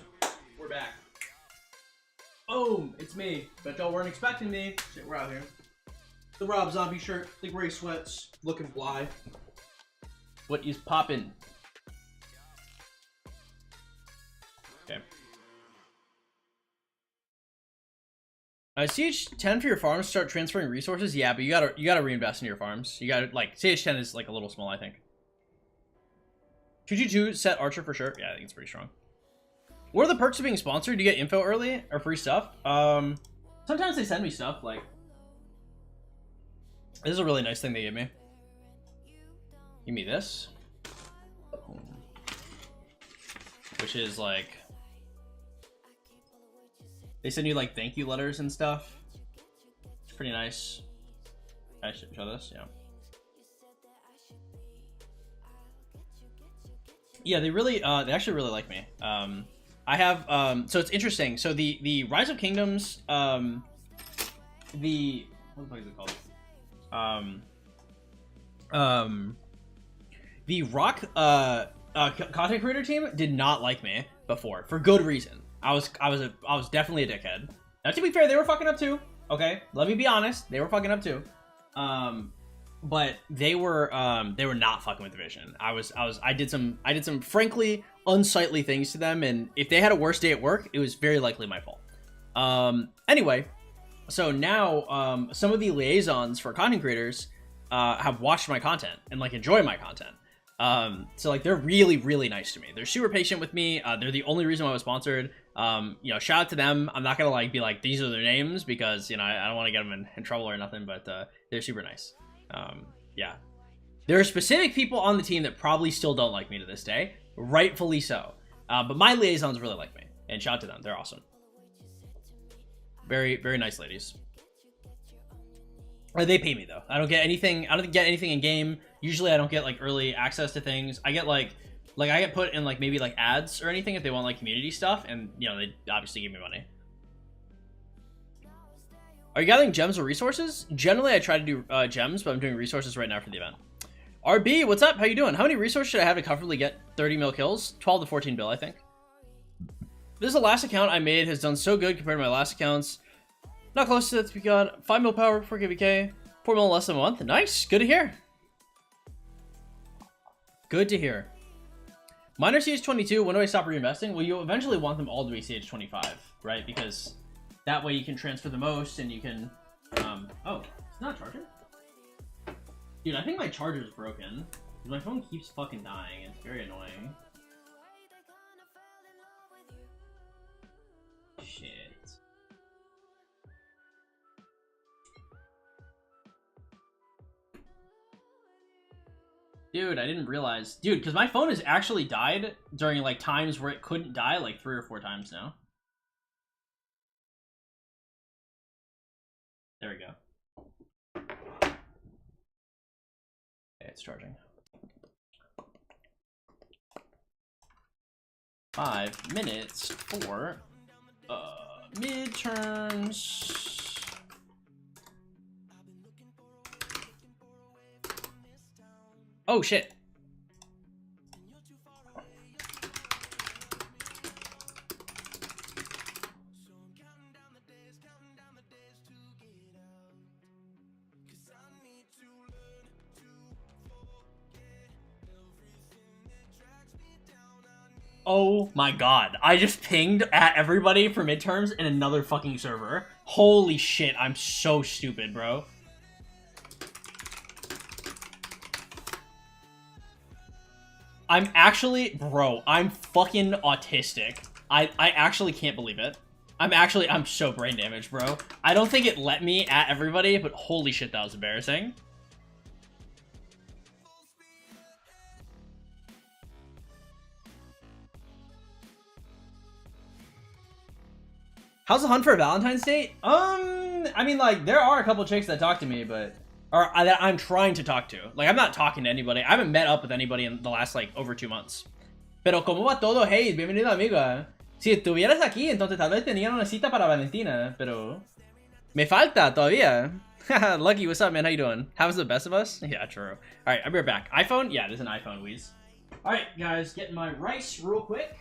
we're back. Boom! It's me. Bet y'all weren't expecting me. Shit, we're out here. The Rob Zombie shirt, the gray sweats, looking fly. What is poppin'? Okay. CH10 for your farms start transferring resources. Yeah, but you gotta reinvest in your farms. You gotta like CH10 is like a little small, I think. 222 set Archer for sure. Yeah, I think it's pretty strong. What are the perks of being sponsored? Do you get info early or free stuff? Sometimes they send me stuff. Like this is a really nice thing they give me. Give me this, which is like. They send you like thank you letters and stuff. It's pretty nice. I should show this, yeah. Yeah, they actually really like me. I have so it's interesting. So the Rise of Kingdoms, what the fuck is it called? The Rock content creator team did not like me before for good reason. I was definitely a dickhead. Now, to be fair, they were fucking up too. Okay, let me be honest, they were fucking up too. But they were not fucking with the vision. I did some frankly unsightly things to them, and if they had a worse day at work, it was very likely my fault. Anyway, so now some of the liaisons for content creators have watched my content and like enjoy my content. So like they're really, really nice to me. They're super patient with me. They're the only reason why I was sponsored. You know, shout out to them. I'm not gonna like be like these are their names because you know I don't want to get them in trouble or nothing. But they're super nice. Yeah, there are specific people on the team that probably still don't like me to this day, rightfully so. But my liaisons really like me, and shout out to them. They're awesome. Very, very nice ladies. Or they pay me though. I don't get anything. I don't get anything in game. Usually I don't get like early access to things. I get like I get put in like maybe like ads or anything if they want like community stuff, and you know they obviously give me money. Are you gathering gems or resources? Generally I try to do gems, but I'm doing resources right now for the event. RB, what's up? How you doing? How many resources should I have to comfortably get 30 mil kills? 12 to 14 bill, I think. This is the last account I made, has done so good compared to my last accounts. Not close to that to be got. 5 mil power, 4 KVK, 4 mil in less than a month. Nice, good to hear. Good to hear. Miner CH22, when do I stop reinvesting? Well, you eventually want them all to be CH25, right? Because that way you can transfer the most and you can... oh, it's not charging? Dude, I think my charger's broken. My phone keeps fucking dying. It's very annoying. Shit. Dude, I didn't realize. Dude, because my phone has actually died during, like, times where it couldn't die, like, 3 or 4 times now. There we go. Okay, it's charging. 5 minutes for, midterms. Oh, shit. Oh my god. I just pinged at everybody for midterms in another fucking server. Holy shit, I'm so stupid, bro. I'm actually, bro, I'm fucking autistic. I actually can't believe it. I'm so brain damaged, bro. I don't think it let me at everybody, but holy shit, that was embarrassing. How's the hunt for a Valentine's date? I mean, like, there are a couple chicks that talk to me, but... Or that I'm trying to talk to. Like, I'm not talking to anybody. I haven't met up with anybody in the last, like, over 2 months. Pero, ¿cómo va todo? Hey, bienvenido, amiga. Si estuvieras aquí, entonces tal vez tenía una cita para Valentina, pero... Me falta todavía. Lucky, what's up, man? How you doing? How's the best of us? Yeah, true. Alright, I'll be right back. iPhone? Yeah, it is an iPhone, Wheeze. Alright, guys, getting my rice real quick.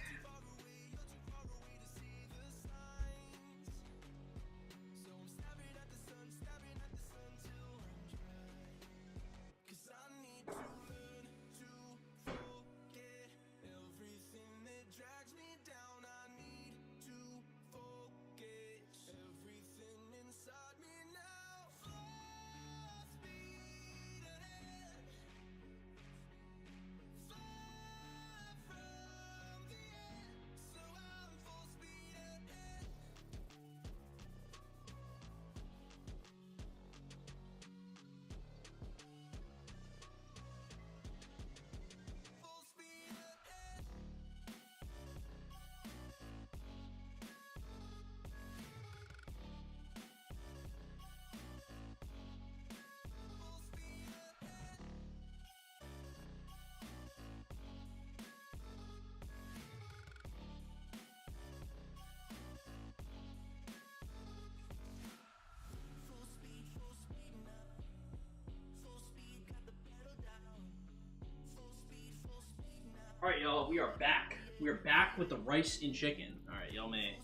we're back with the rice and chicken. Alright, y'all may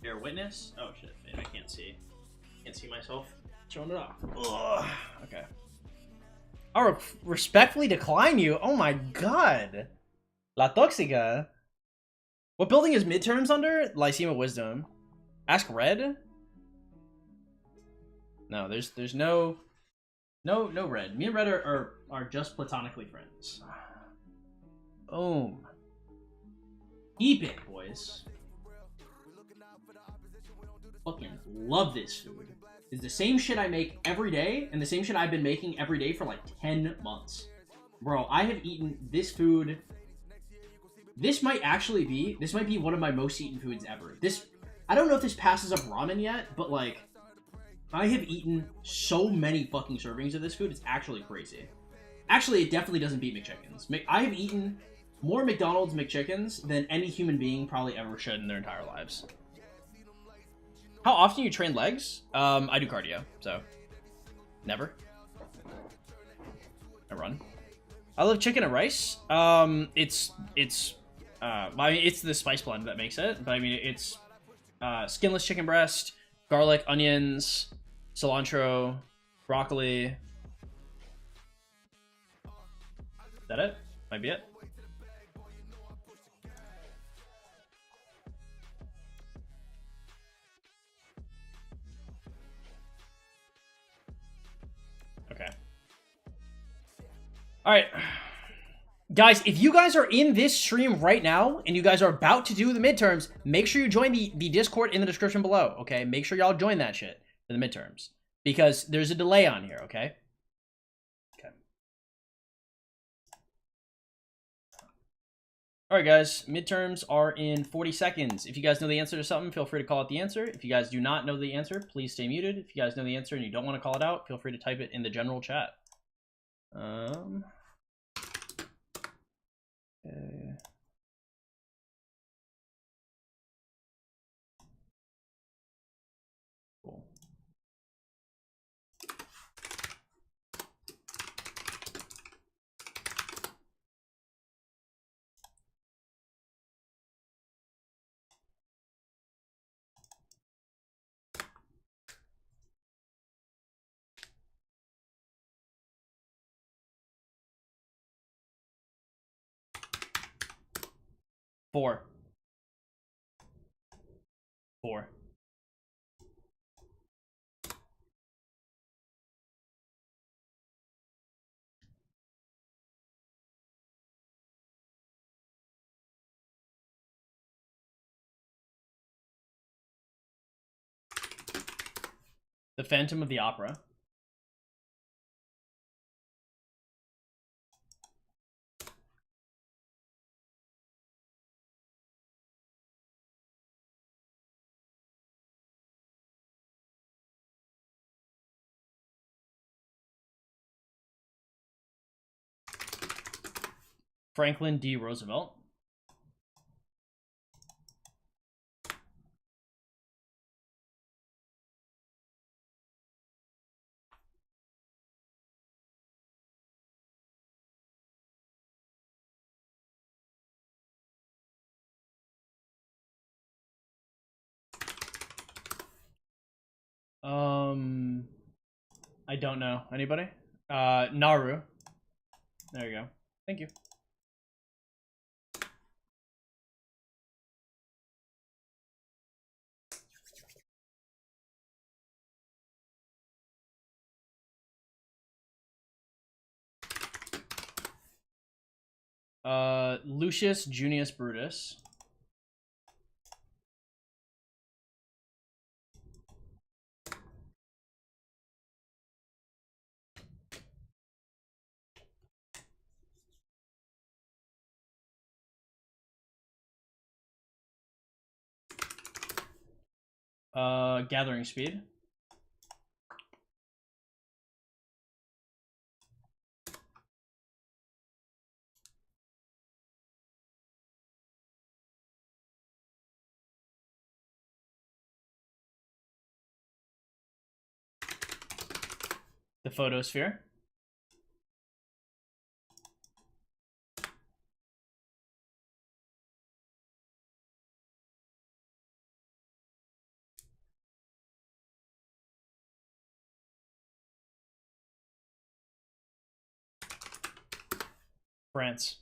bear witness. Oh shit, man, I can't see. Can't see myself showing it off. Ugh. Okay. I'll respectfully decline you. Oh my god. La Toxica. What building is midterms under? Lyceum of Wisdom. Ask Red? No, there's no Red. Me and Red are just platonically friends. Boom. Keep it, boys. Fucking love this food. It's the same shit I make every day, and the same shit I've been making every day for like 10 months. Bro, I have eaten this food. This might be one of my most eaten foods ever. I don't know if this passes up ramen yet, but like, I have eaten so many fucking servings of this food, it's actually crazy. Actually, it definitely doesn't beat McChickens. I have eaten more McDonald's McChickens than any human being probably ever should in their entire lives. How often you train legs? I do cardio, so never. I run. I love chicken and rice. I mean, it's the spice blend that makes it, but I mean, it's skinless chicken breast, garlic, onions, cilantro, broccoli. Is that it? Might be it. Okay. All right. Guys, if you guys are in this stream right now and you guys are about to do the midterms, make sure you join the Discord in the description below, okay? Make sure y'all join that shit for the midterms because there's a delay on here, okay? Okay. All right, guys, midterms are in 40 seconds. If you guys know the answer to something, feel free to call out the answer. If you guys do not know the answer, please stay muted. If you guys know the answer and you don't want to call it out, feel free to type it in the general chat. Okay. Cool. Four. The Phantom of the Opera. Franklin D. Roosevelt. I don't know. Anybody? Naru. There you go. Thank you. Lucius Junius Brutus. Gathering Speed. The Photosphere. France.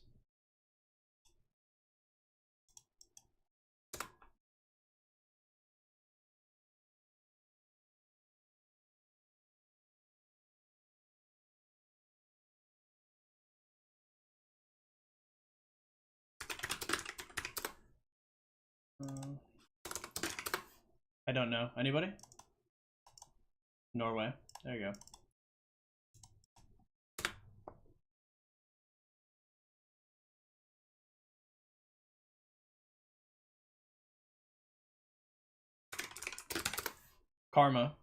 I don't know. Anybody? Norway. There you go. Karma.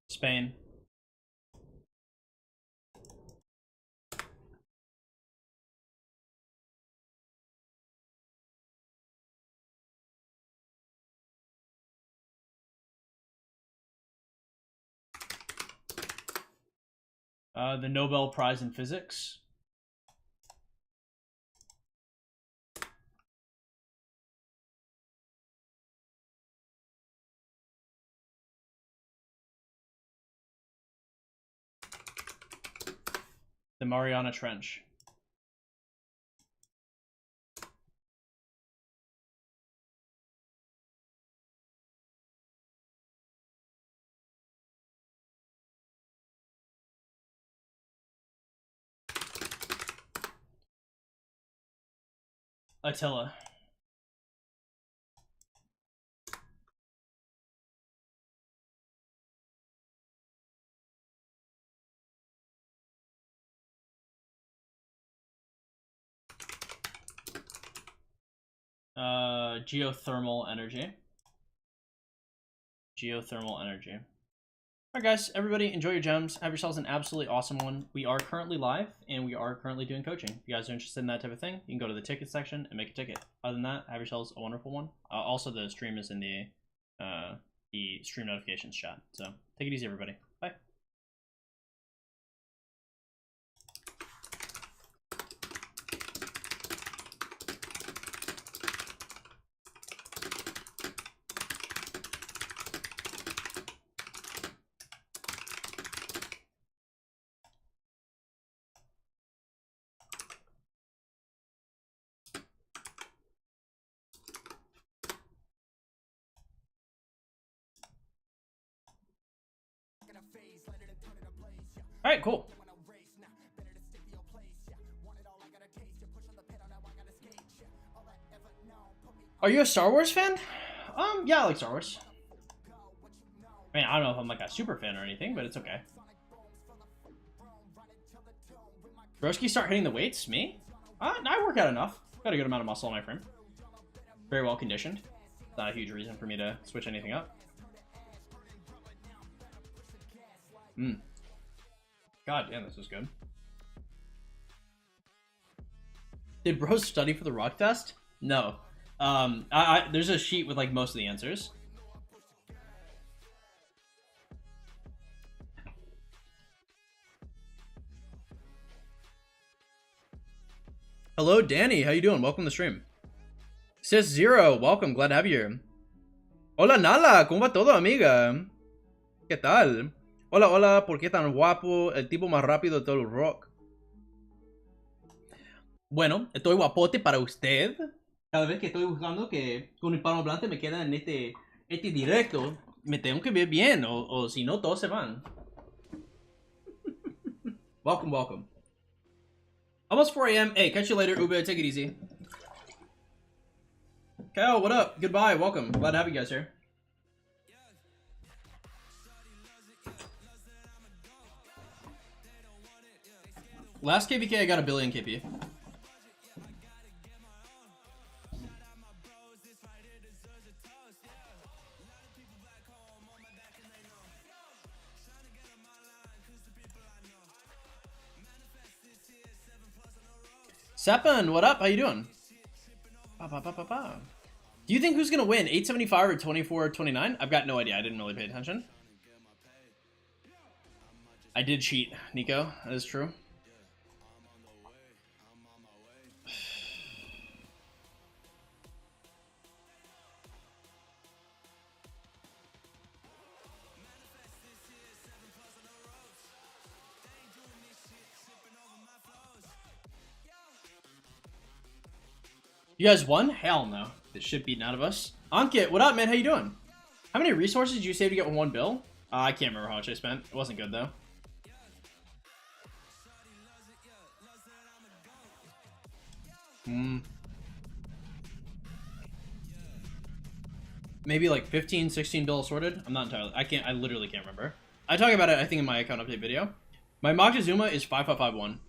Spain. The Nobel Prize in Physics. The Mariana Trench. Attila. Geothermal energy. Geothermal energy. Alright guys, everybody enjoy your gems. Have yourselves an absolutely awesome one. We are currently live, and we are currently doing coaching. If you guys are interested in that type of thing, you can go to the ticket section and make a ticket. Other than that, have yourselves a wonderful one. Also, the stream is in the stream notifications chat. So, take it easy, everybody. Bye. Alright, cool. Are you a Star Wars fan? Yeah, I like Star Wars. I mean, I don't know if I'm like a super fan or anything, but it's okay. Broski, start hitting the weights? Me? I work out enough. Got a good amount of muscle in my frame. Very well conditioned. Not a huge reason for me to switch anything up. God damn, this was good. Did bros study for the rock test? No. There's a sheet with like most of the answers. Hello, Danny. How you doing? Welcome to the stream. Sis Zero, welcome. Glad to have you here. Hola, Nala. ¿Cómo va todo, amiga? ¿Qué tal? Hola, hola. ¿Por qué tan guapo? El tipo más rápido de todo el rock. Bueno, estoy guapote para usted. Cada vez que estoy buscando que con el hispanohablante me queda en este directo, me tengo que ver bien, o si no, todos se van. Welcome, welcome. Almost 4 a.m. Hey, catch you later, Ube. Take it easy. Kyle, what up? Goodbye. Welcome. Glad to have you guys here. Last KPK, I got a billion KP. Seppin, what up? How you doing? Do you think who's gonna win? 875 or 24 or 29? I've got no idea. I didn't really pay attention. I did cheat, Nico. That is true. You guys won? Hell no. This shit beaten out of us. Ankit, what up, man? How you doing? How many resources did you save to get one bill? I can't remember how much I spent. It wasn't good, though. Maybe like 15, 16 bill sorted? I'm not entirely... I literally can't remember. I talk about it, I think, in my account update video. My Moctezuma is 5551.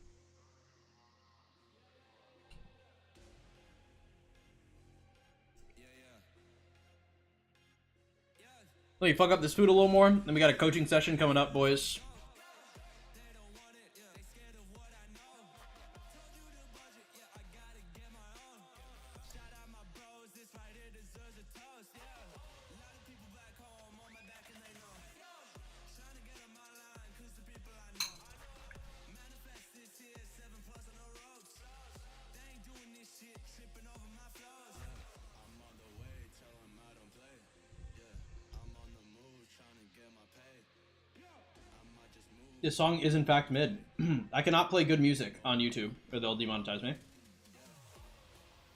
Let me fuck up this food a little more. Then we got a coaching session coming up, boys. This song is in fact mid. I cannot play good music on YouTube or they'll demonetize me.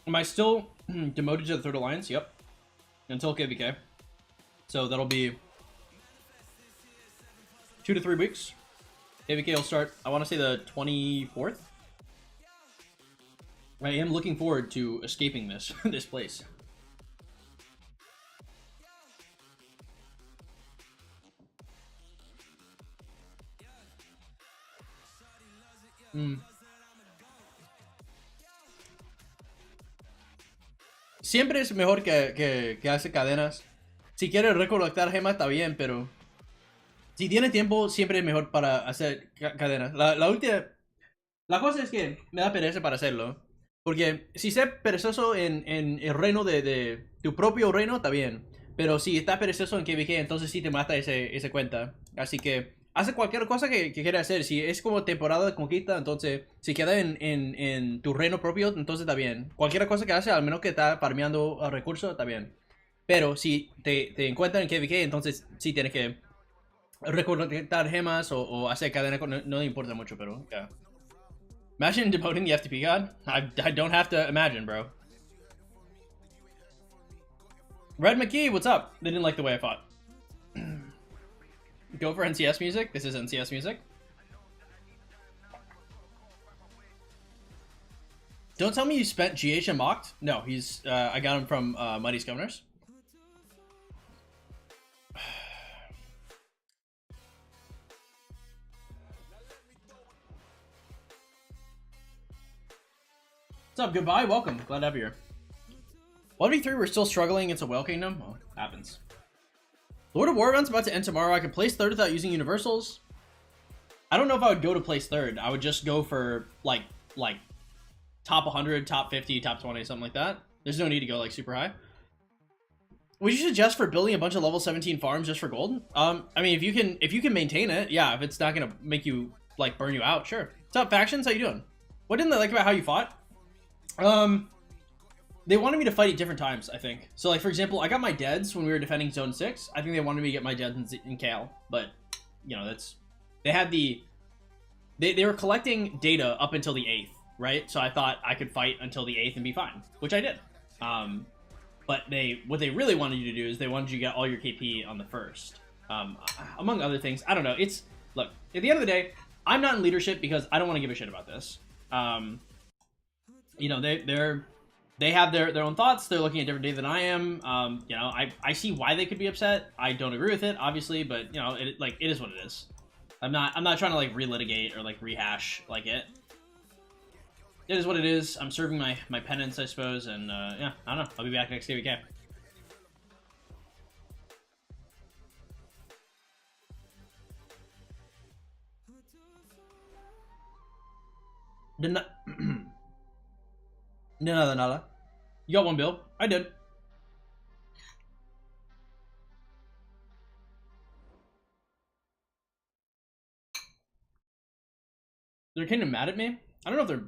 Am I still demoted to the third alliance? Yep. Until KVK. So that'll be 2 to 3 weeks. KVK will start, I want to say the 24th. I am looking forward to escaping this this place. Siempre es mejor que hace cadenas. Si quiere recolectar gemas está bien, pero si tiene tiempo siempre es mejor para hacer cadenas. La cosa es que me da pereza para hacerlo. Porque si sé perezoso en el reino de tu propio reino, está bien. Pero si estás perezoso en KVK, entonces sí te mata ese cuenta. Así que hace cualquier cosa que quiera hacer. Si es como temporada de conquista, entonces si queda en tu reino propio, entonces está bien. Cualquier cosa que hace, al menos que está farmeando recursos, está bien. Pero si te encuentran en KVK, entonces sí tienes que recolectar gemas o hacer cadena. No importa mucho, pero yeah. Imagine demoting the F2P god? I don't have to imagine, bro. Red McKee, what's up? They didn't like the way I fought. Go for NCS music. This is NCS music. Don't tell me you spent GH and mocked. No, he's. I got him from Mighty Governors. What's up? Goodbye. Welcome. Glad to have you here. 1v3, we're still struggling against a Whale Kingdom. Oh, happens. Lord of War event's about to end tomorrow. I can place third without using universals. I don't know if I would go to place third. I would just go for like top 100, top 50, top 20, something like that. There's no need to go like super high. Would you suggest for building a bunch of level 17 farms just for gold? I mean, if you can maintain it, yeah. If it's not gonna make you like burn you out, sure. What's up, factions? How you doing? What didn't they like about how you fought? They wanted me to fight at different times, I think. So, like, for example, I got my deads when we were defending Zone 6. I think they wanted me to get my deads in Kale. But, you know, that's... They had the... They were collecting data up until the 8th, right? So I thought I could fight until the 8th and be fine, which I did. But what they really wanted you to do is they wanted you to get all your KP on the 1st. Among other things. I don't know. It's... Look, at the end of the day, I'm not in leadership because I don't want to give a shit about this. You know, they have their own thoughts. They're looking at different data than I am. You know, I see why they could be upset. I don't agree with it, obviously, but you know, it is what it is. I'm not trying to like relitigate or like rehash like it. It is what it is. I'm serving my penance, I suppose, and yeah, I don't know. I'll be back next KVK. Nada. You got one bill? I did. They're kind of mad at me. I don't know if they're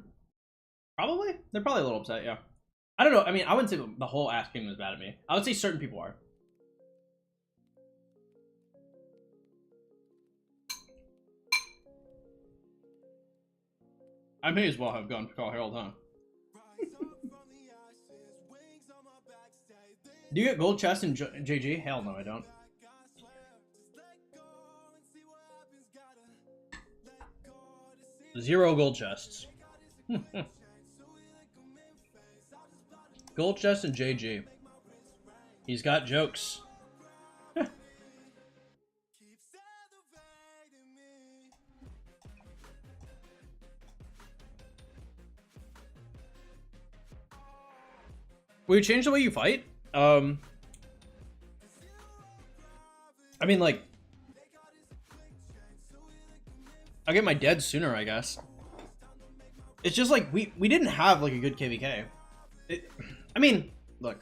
probably a little upset. Yeah. I don't know. I mean, I wouldn't say the whole ass kingdom is mad at me. I would say certain people are. I may as well have gone to call Harold, huh? Do you get gold chest in JG? Hell no, I don't. Zero gold chests. Gold chest in JG. He's got jokes. Will you change the way you fight? I mean, like, I'll get my dead sooner, I guess. It's just like we didn't have like a good KVK. I mean, look,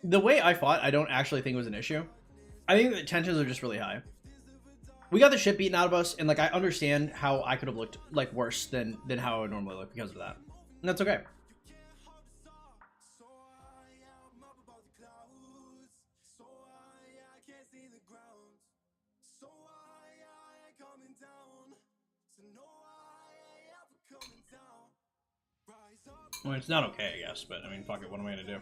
the way I fought, I don't actually think was an issue. I think the tensions are just really high. We got the shit beaten out of us, and like I understand how I could have looked like worse than how I would normally look because of that, and that's okay. I mean, it's not okay, I guess, but I mean, fuck it, what am I gonna do?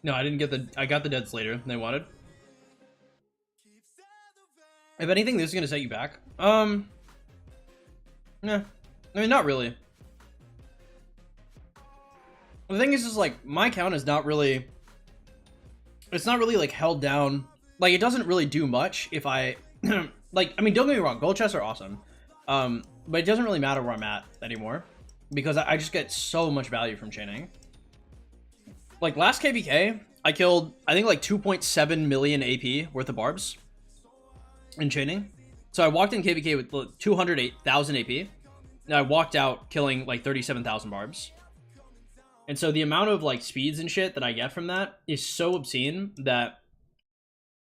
No, I didn't get the, I got the deads later than I wanted. If anything, this is gonna set you back. Nah, I mean, not really. The thing is like, my count is not really, it's not really like held down. Like, it doesn't really do much if I, like, I mean, don't get me wrong, gold chests are awesome. But it doesn't really matter where I'm at anymore because I just get so much value from chaining. Like, last KVK, I killed, I think, like 2.7 million AP worth of barbs in chaining. So I walked in KVK with 208,000 AP, and I walked out killing like 37,000 barbs. And so the amount of like speeds and shit that I get from that is so obscene that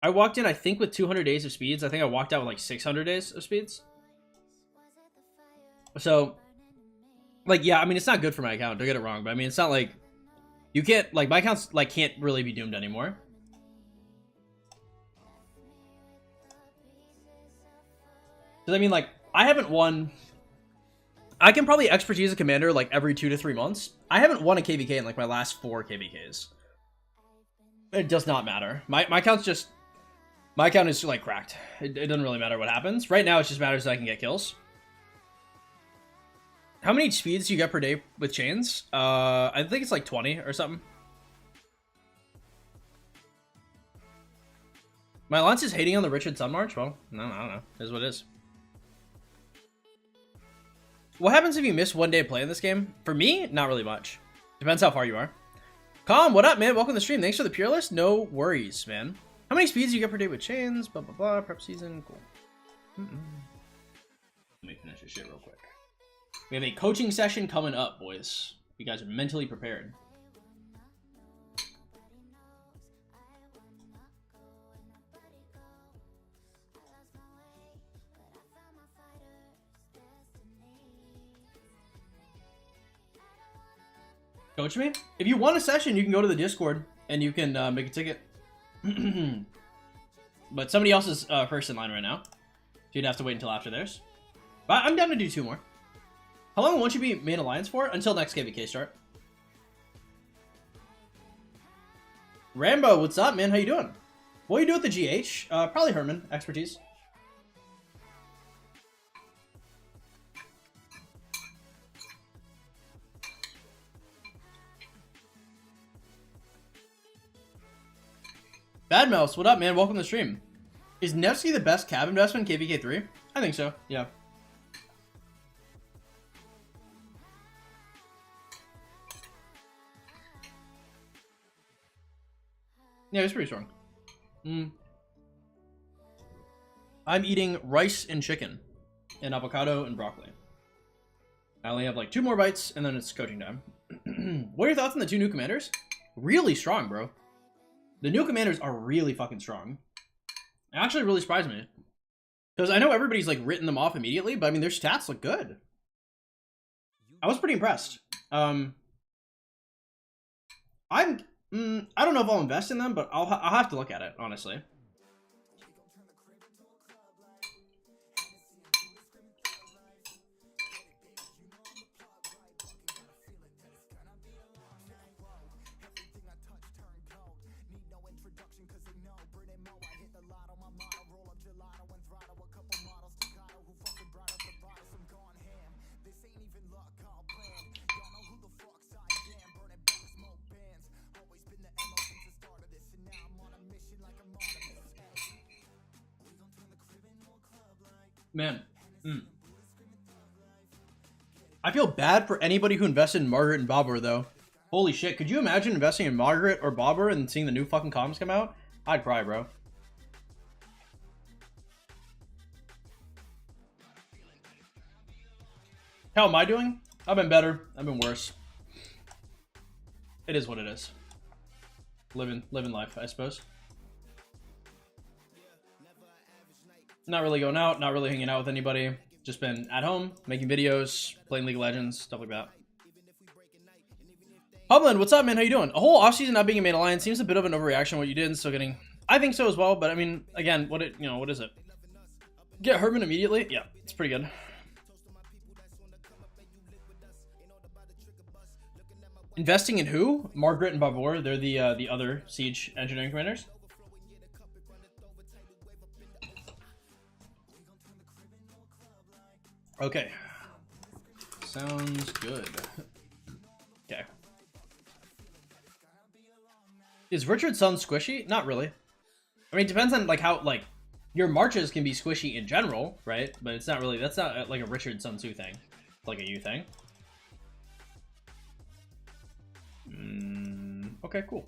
I walked in, I think, with 200 days of speeds. I think I walked out with like 600 days of speeds. So, like, yeah, I mean, it's not good for my account, don't get it wrong, but I mean, it's not like, you can't, like, my account's, like, can't really be doomed anymore. Because, I mean, like, I haven't won, I can probably expertise a commander, like, every 2 to 3 months. I haven't won a KVK in, like, my last 4 KVKs. It does not matter. My account's just, my account is, like, cracked. It doesn't really matter what happens. Right now, it just matters that I can get kills. How many speeds do you get per day with chains? I think it's like 20 or something. My Lance is hating on the Richard Sun March? Well, no, I don't know. It is what it is. What happens if you miss one day of play in this game? For me, not really much. Depends how far you are. Calm, what up, man? Welcome to the stream. Thanks for the pure list. No worries, man. How many speeds do you get per day with chains? Blah, blah, blah. Prep season. Cool. Let me finish this shit real quick. We have a coaching session coming up, boys. You guys are mentally prepared. Coach me? If you want a session, you can go to the Discord and you can make a ticket. But somebody else is first in line right now. So you'd have to wait until after theirs. But I'm down to do 2 more. How long won't you be main alliance for? Until next KVK start. Rambo, what's up, man? How you doing? What do you do with the GH? Probably Herman, expertise. Bad Mouse, what up, man? Welcome to the stream. Is Nevsky the best cab investment in KVK 3? I think so, yeah. Yeah, it's pretty strong. I'm eating rice and chicken and avocado and broccoli. I only have like 2 more bites, and then it's coaching time. What are your thoughts on the 2 new commanders? Really strong, bro. The new commanders are really fucking strong. It actually really surprised me. Because I know everybody's like written them off immediately, but I mean, their stats look good. I was pretty impressed. I don't know if I'll invest in them, but I'll have to look at it, honestly. Man, I feel bad for anybody who invested in Margaret and Bobber, though. Holy shit, could you imagine investing in Margaret or Bobber and seeing the new fucking comms come out? I'd cry, bro. How am I doing? I've been better. I've been worse. It is what it is. Living life, I suppose. Not really going out, not really hanging out with anybody. Just been at home, making videos, playing League of Legends, stuff like that. Hubland, what's up, man? How you doing? A whole offseason not being a main alliance seems a bit of an overreaction what you did and still getting... I think so as well, but I mean, again, what is it? Get Herman immediately? Yeah, it's pretty good. Investing in who? Margaret and Babur. They're the other Siege engineering commanders. Okay. Sounds good. Okay. Is Richard's son squishy? Not really. I mean, it depends on like how like your marches can be squishy in general, right? But it's not really. That's not like a Richard Sun Tzu thing. It's like a you thing. Okay, cool.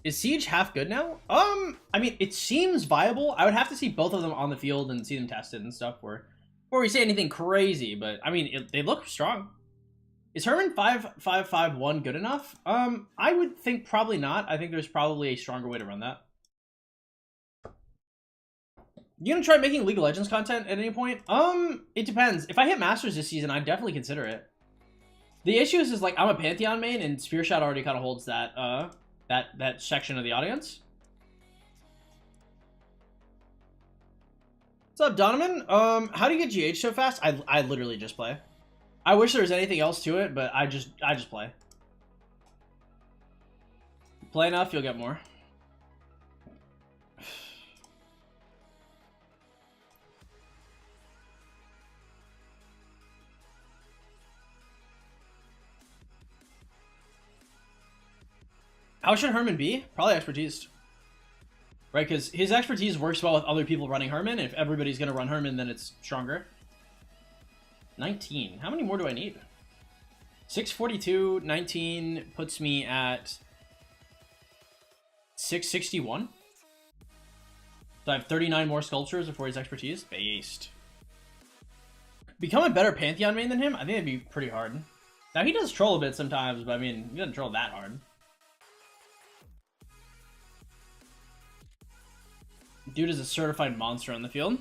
Is Siege half good now? I mean, it seems viable. I would have to see both of them on the field and see them tested and stuff before we say anything crazy. But I mean, they look strong. Is Herman 5551 good enough? I would think probably not. I think there's probably a stronger way to run that. You gonna try making League of Legends content at any point? It depends. If I hit Masters this season, I'd definitely consider it. The issue is like I'm a Pantheon main, and Spearshot already kind of holds that that section of the audience. What's up, Donovan? How do you get GH so fast? I literally just play. I wish there was anything else to it, but I just play. Play enough, you'll get more. How should Herman be? Probably expertise. Right, because his expertise works well with other people running Herman. If everybody's going to run Herman, then it's stronger. 19. How many more do I need? 642, 19 puts me at 661. So I have 39 more sculptures before his expertise. Based. Become a better Pantheon main than him? I think it'd be pretty hard. Now, he does troll a bit sometimes, but I mean, he doesn't troll that hard. Dude is a certified monster on the field.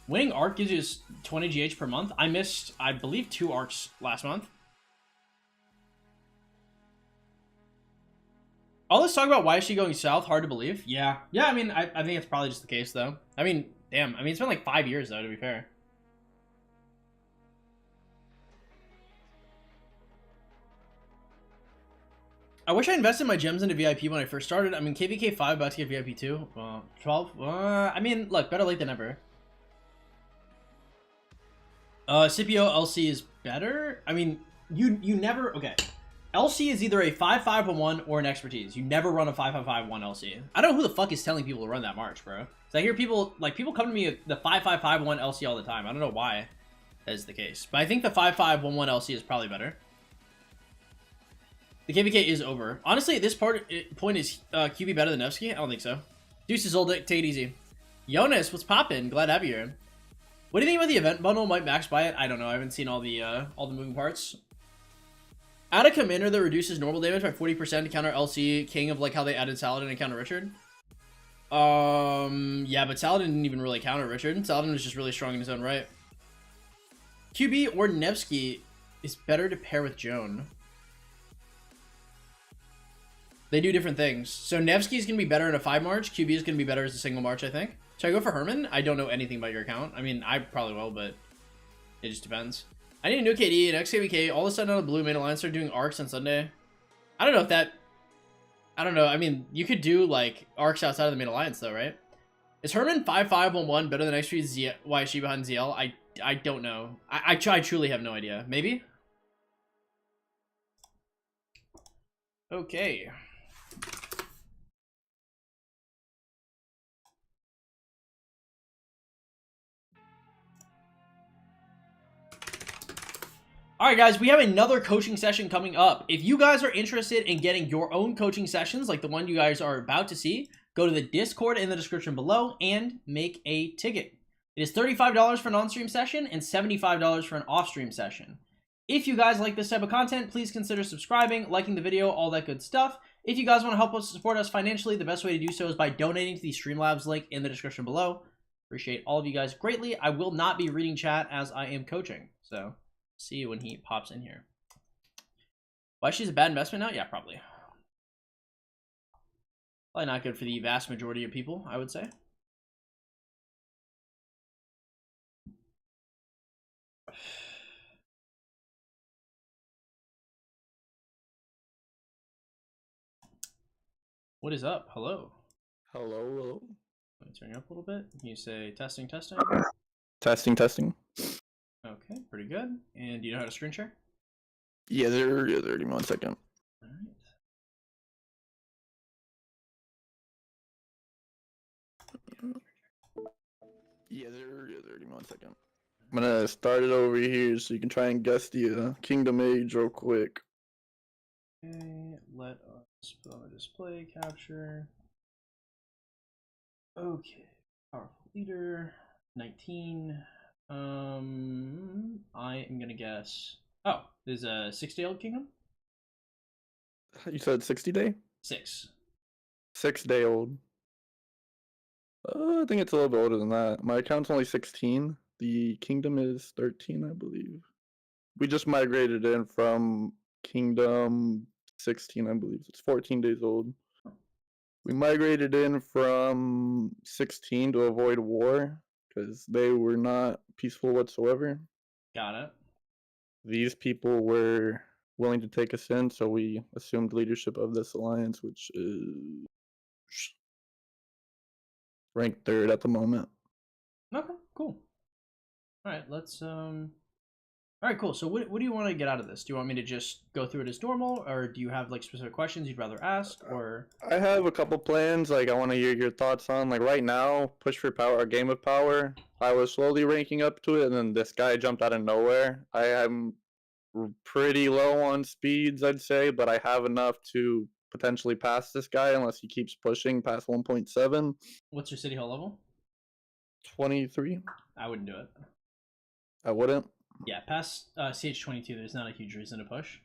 Winning arc gives you 20 GH per month. I missed, I believe, 2 arcs last month. All this talk about why is she going south, hard to believe. Yeah, I mean, I think it's probably just the case, though. I mean, damn. I mean, it's been like 5 years, though, to be fair. I wish I invested my gems into VIP when I first started. I mean, KVK 5 about to get VIP 2. 12? I mean, look, better late than never. Scipio LC is better? I mean, you never... Okay. LC is either a 5511 or an expertise. You never run a 5551 LC. I don't know who the fuck is telling people to run that march, bro. So I hear people... Like, people come to me with the 5551 LC all the time. I don't know why that is the case. But I think the 5511 LC is probably better. The KVK is over. Honestly, at this point, is QB better than Nevsky? I don't think so. Deuces, old dick, take it easy. Jonas, what's poppin'? Glad to have you here. What do you think about the event bundle? Might Max buy it? I don't know. I haven't seen all the moving parts. Add a commander that reduces normal damage by 40% to counter LC King of like how they added Saladin and counter Richard. Yeah, but Saladin didn't even really counter Richard. Saladin was just really strong in his own right. QB or Nevsky is better to pair with Joan. They do different things. So Nevsky is going to be better in a 5 March. QB is going to be better as a single March, I think. Should I go for Herman? I don't know anything about your account. I mean, I probably will, but it just depends. I need a new KD, an XKBK. All of a sudden, on the blue main alliance, start doing arcs on Sunday. I don't know if that... I don't know. I mean, you could do, like, arcs outside of the main alliance, though, right? Is Herman 5-5-1-1 better than XP YSG behind ZL? I don't know. I truly have no idea. Maybe? Okay. Alright guys, we have another coaching session coming up. If you guys are interested in getting your own coaching sessions like the one you guys are about to see, go to the Discord in the description below and make a ticket. It is $35 for an on-stream session and $75 for an off-stream session. If you guys like this type of content, please consider subscribing, liking the video, all that good stuff. If you guys want to help us support us financially, the best way to do so is by donating to the Streamlabs link in the description below. Appreciate all of you guys greatly. I will not be reading chat as I am coaching, so see you when he pops in here. Why she's a bad investment now? Yeah, probably. Probably not good for the vast majority of people, I would say. What is up? Hello. Hello. Let me turn you up a little bit. Can you say testing, testing? Testing. Okay, pretty good. And do you know how to screen share? Yeah, there. Give me 1 second. All right. Yeah, there. Give me 1 second. I'm gonna start it over here so you can try and guess the Kingdom Age real quick. Okay, let us put on the display capture. Okay, powerful leader, 19. I am gonna guess. Oh, there's a 6-day-old kingdom. You said 60 day? 6. 6-day old. I think it's a little bit older than that. My account's only 16. The Kingdom is 13, I believe. We just migrated in from Kingdom 16, I believe. It's 14 days old. We migrated in from 16 to avoid war because they were not peaceful whatsoever. Got it. These people were willing to take us in, so we assumed leadership of this alliance, which is ranked 3rd at the moment. Okay, cool. All right, let's All right, cool. So what do you want to get out of this? Do you want me to just go through it as normal, or do you have like specific questions you'd rather ask, or? I have a couple plans. Like, I want to hear your thoughts on. Like, right now, Push for Power, a game of power. I was slowly ranking up to it, and then this guy jumped out of nowhere. I am pretty low on speeds, I'd say, but I have enough to potentially pass this guy unless he keeps pushing past 1.7. What's your city hall level? 23. I wouldn't do it. I wouldn't. Yeah, past CH22, there's not a huge reason to push.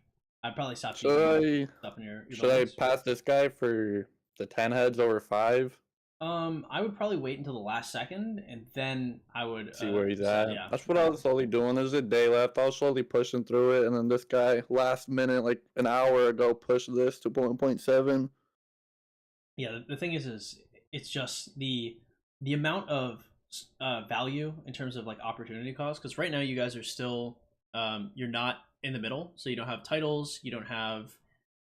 I'd probably stop. Should I pass this guy for the 10 heads over 5? I would probably wait until the last second, and then I would see where he's at. Yeah, that's what I was slowly doing. There's a day left. I was slowly pushing through it, and then this guy, last minute, like an hour ago, pushed this to 1.7. Yeah, the thing is it's just the amount of value in terms of like opportunity cost, because right now you guys are still you're not in the middle, so you don't have titles, you don't have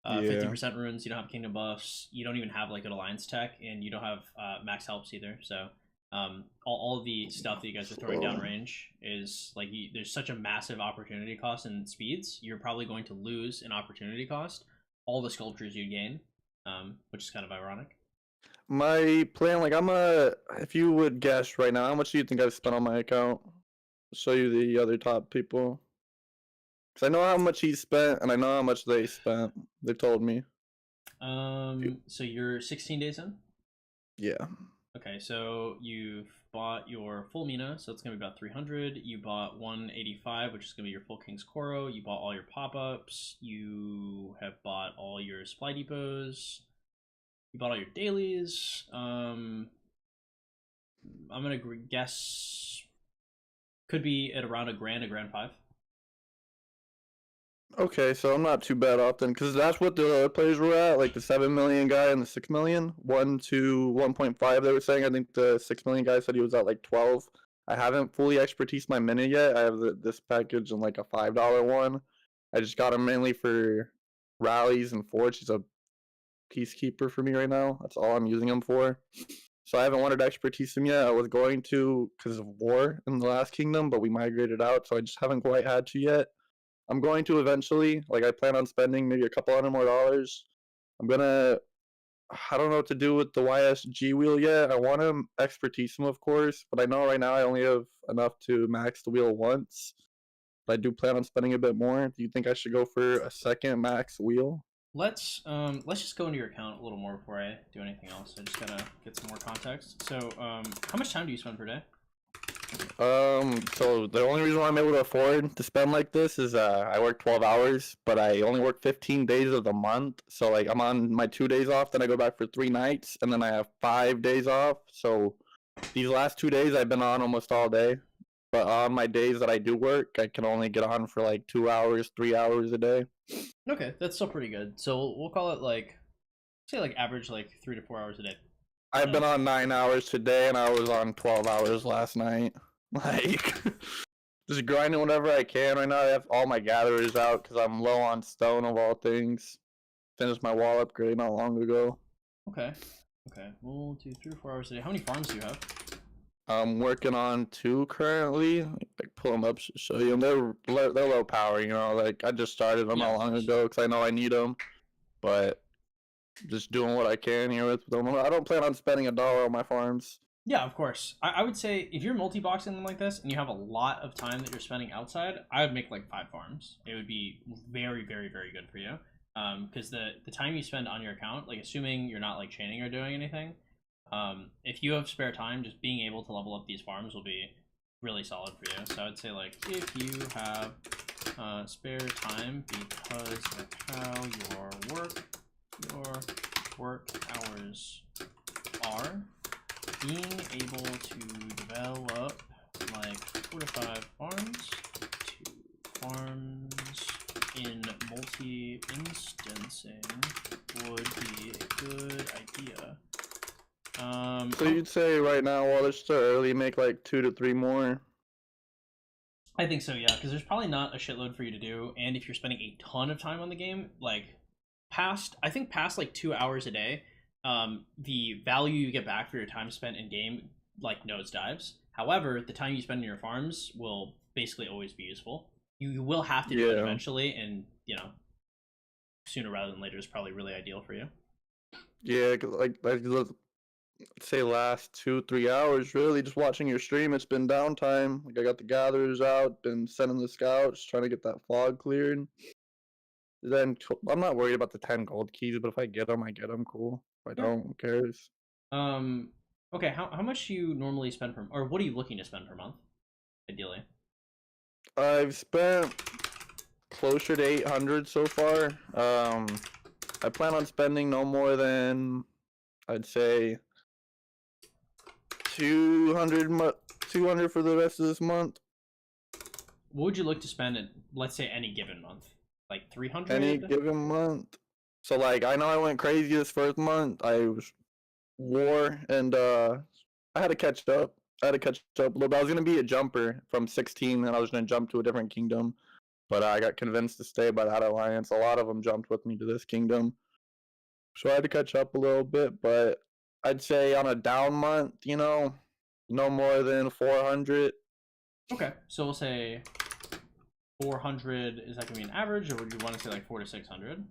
50% runes, you don't have kingdom buffs, you don't even have like an alliance tech, and you don't have max helps either. So all the stuff that you guys are throwing down range is like there's such a massive opportunity cost in speeds. You're probably going to lose an opportunity cost all the sculptures you gain, which is kind of ironic. My plan, like, if you would guess right now, how much do you think I've spent on my account? I'll show you the other top people. Because I know how much he spent, and I know how much they spent. They told me. So you're 16 days in? Yeah. Okay, so you've bought your full Mina, so it's going to be about 300. You bought 185, which is going to be your full King's Koro. You bought all your pop-ups. You have bought all your supply depots. You bought all your dailies. I'm going to guess could be at around a grand 5. Okay, so I'm not too bad off then, because that's what the other players were at, like the 7 million guy and the 6 million. 1 to 1.5, they were saying. I think the 6 million guy said he was at like 12. I haven't fully expertise my minute yet. I have this package and like a $5 one. I just got him mainly for rallies and forge. He's a peacekeeper for me right now. That's all I'm using him for. So I haven't wanted expertise him yet. I was going to because of war in the last kingdom, but we migrated out, so I just haven't quite had to yet. I'm going to eventually. Like, I plan on spending maybe a couple $100 more. I don't know what to do with the YSG wheel yet. I want to expertise him, of course, but I know right now I only have enough to max the wheel once. But I do plan on spending a bit more. Do you think I should go for a second max wheel? Let's just go into your account a little more before I do anything else. I just gotta get some more context. So, how much time do you spend per day? So the only reason why I'm able to afford to spend like this is I work 12 hours, but I only work 15 days of the month. So like I'm on my 2 days off, then I go back for 3 nights, and then I have 5 days off. So these last 2 days I've been on almost all day. But on my days that I do work, I can only get on for like 2 hours, 3 hours a day. Okay, that's still pretty good. So we'll call it like, say like average like 3 to 4 hours a day. I've been on 9 hours today, and I was on 12 hours last night. Like, just grinding whatever I can right now. I have all my gatherers out because I'm low on stone of all things. Finished my wall upgrade not long ago. Okay. Okay. 1, 2, 3, 4 hours a day. How many farms do you have? I'm working on 2 currently. Like, pull them up, show you. They're low power, you know. Like, I just started them not long ago because I know I need them. But just doing what I can here with them. I don't plan on spending $1 on my farms. Yeah, of course. I would say if you're multi-boxing them like this and you have a lot of time that you're spending outside, I would make like 5 farms. It would be very, very, very good for you. Because the time you spend on your account, like assuming you're not like chaining or doing anything, if you have spare time, just being able to level up these farms will be really solid for you. So I'd say like if you have spare time because of how your work hours are, being able to develop like 4 to 5 farms to farms in multi-instancing would be a good idea. So you'd say right now, while it's still early, make like 2 to 3 more? I think so, yeah, because there's probably not a shitload for you to do, and if you're spending a ton of time on the game, like past like 2 hours a day, the value you get back for your time spent in game like nosedives. However, the time you spend in your farms will basically always be useful. You will have to do it eventually, and you know, sooner rather than later is probably really ideal for you. Yeah, like say last 2-3 hours, really just watching your stream. It's been downtime. Like I got the gatherers out, been sending the scouts, trying to get that fog cleared. Then I'm not worried about the 10 gold keys, but if I get them, I get them. Cool. If I don't, who cares? Okay. How much do you normally spend per, or what are you looking to spend per month, ideally? I've spent closer to 800 so far. I plan on spending no more than, I'd say, 200 for the rest of this month. What would you look to spend in, let's say, any given month? Like 300? Any given month. So like I know I went crazy this first month. I was war and I had to catch up. I had to catch up a little bit. I was gonna be a jumper from 16 and I was gonna jump to a different kingdom. But I got convinced to stay by that alliance. A lot of them jumped with me to this kingdom. So I had to catch up a little bit, but I'd say on a down month, you know, no more than 400. Okay, so we'll say 400. Is that gonna be an average, or would you want to say like 400 to 600?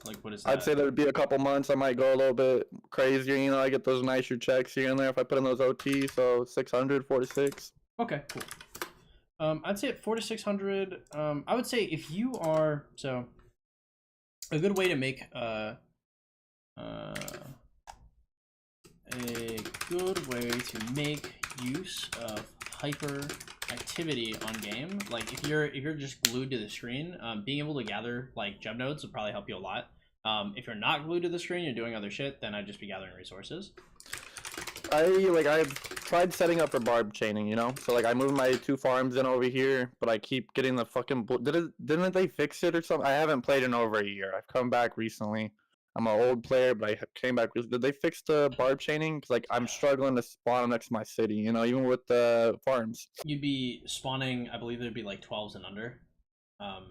Like, what is that? I'd say there'd be a couple months I might go a little bit crazier. You know, I get those nicer checks here and there if I put in those OT. So 600, 4 to 6. Okay, cool. I'd say at 400 to 600. I would say if you are so a good way to make a good way to make use of hyperactivity on game. Like if you're just glued to the screen, being able to gather like gem nodes would probably help you a lot. If you're not glued to the screen, you're doing other shit, then I'd just be gathering resources. I've tried setting up for barb chaining, you know. So like I moved my 2 farms in over here, but I keep getting the fucking didn't they fix it or something? I haven't played in over a year. I've come back recently. I'm an old player, but I came back. Did they fix the barb chaining? Cause like I'm struggling to spawn next to my city, you know, even with the farms. You'd be spawning, I believe there'd be like 12s and under.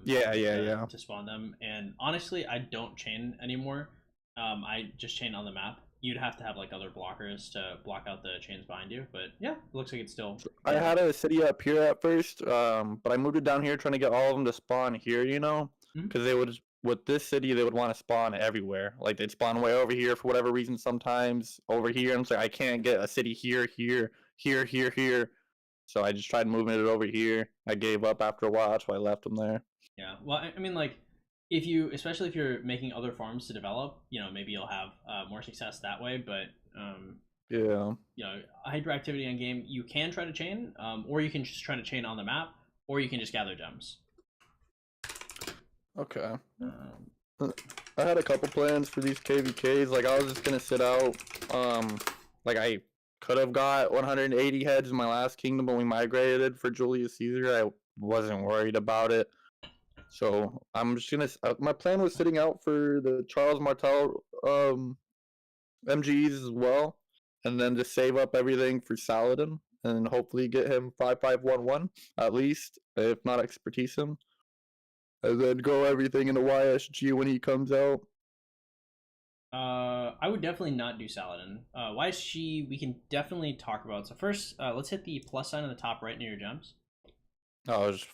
Yeah. To spawn them, and honestly, I don't chain anymore. I just chain on the map. You'd have to have like other blockers to block out the chains behind you, but yeah, it looks like it's still. I had a city up here at first, but I moved it down here trying to get all of them to spawn here, you know, because they would with this city they would want to spawn everywhere. Like they'd spawn way over here for whatever reason. Sometimes over here, and I'm like I can't get a city here. So I just tried moving it over here. I gave up after a while. That's why I left them there. Yeah, well, I mean, like, especially if you're making other farms to develop, you know, maybe you'll have more success that way. But yeah, you know, hyperactivity in game, you can try to chain, or you can just try to chain on the map, or you can just gather gems. Okay. I had a couple plans for these KVKs. Like I was just gonna sit out. Like I could have got 180 heads in my last kingdom when we migrated for Julius Caesar. I wasn't worried about it. So I'm just gonna. My plan was sitting out for the Charles Martel MGEs as well, and then just save up everything for Saladin, and hopefully get him 5511 at least, if not expertise him, and then go everything into YSG when he comes out. I would definitely not do Saladin. YSG, we can definitely talk about. So first, let's hit the plus sign on the top right near your gems. I was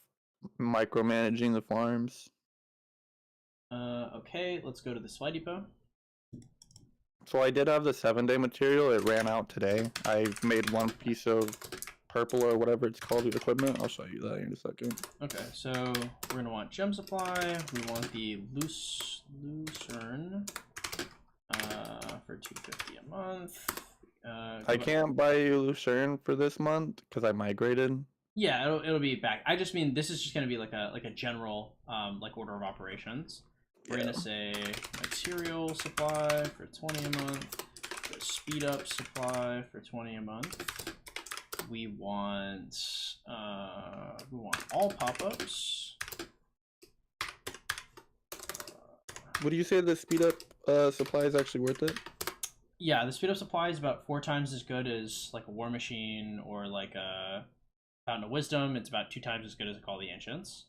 micromanaging the farms. Okay, let's go to the supply depot. So I did have the 7-day material. It ran out today. I made one piece of purple or whatever it's called, the equipment. I'll show you that in a second. Okay, so we're gonna want gem supply. We want the lucerne for $250 a month. I can't buy you lucerne for this month because I migrated. Yeah, it'll be back. I just mean this is just gonna be like a general like order of operations. We're gonna say material supply for 20 a month. The speed up supply for 20 a month. We want all pop-ups. Would you say the speed up supply is actually worth it? Yeah, the speed up supply is about 4 times as good as like a war machine or like a Fountain of Wisdom. It's about 2 times as good as a Call of the Ancients.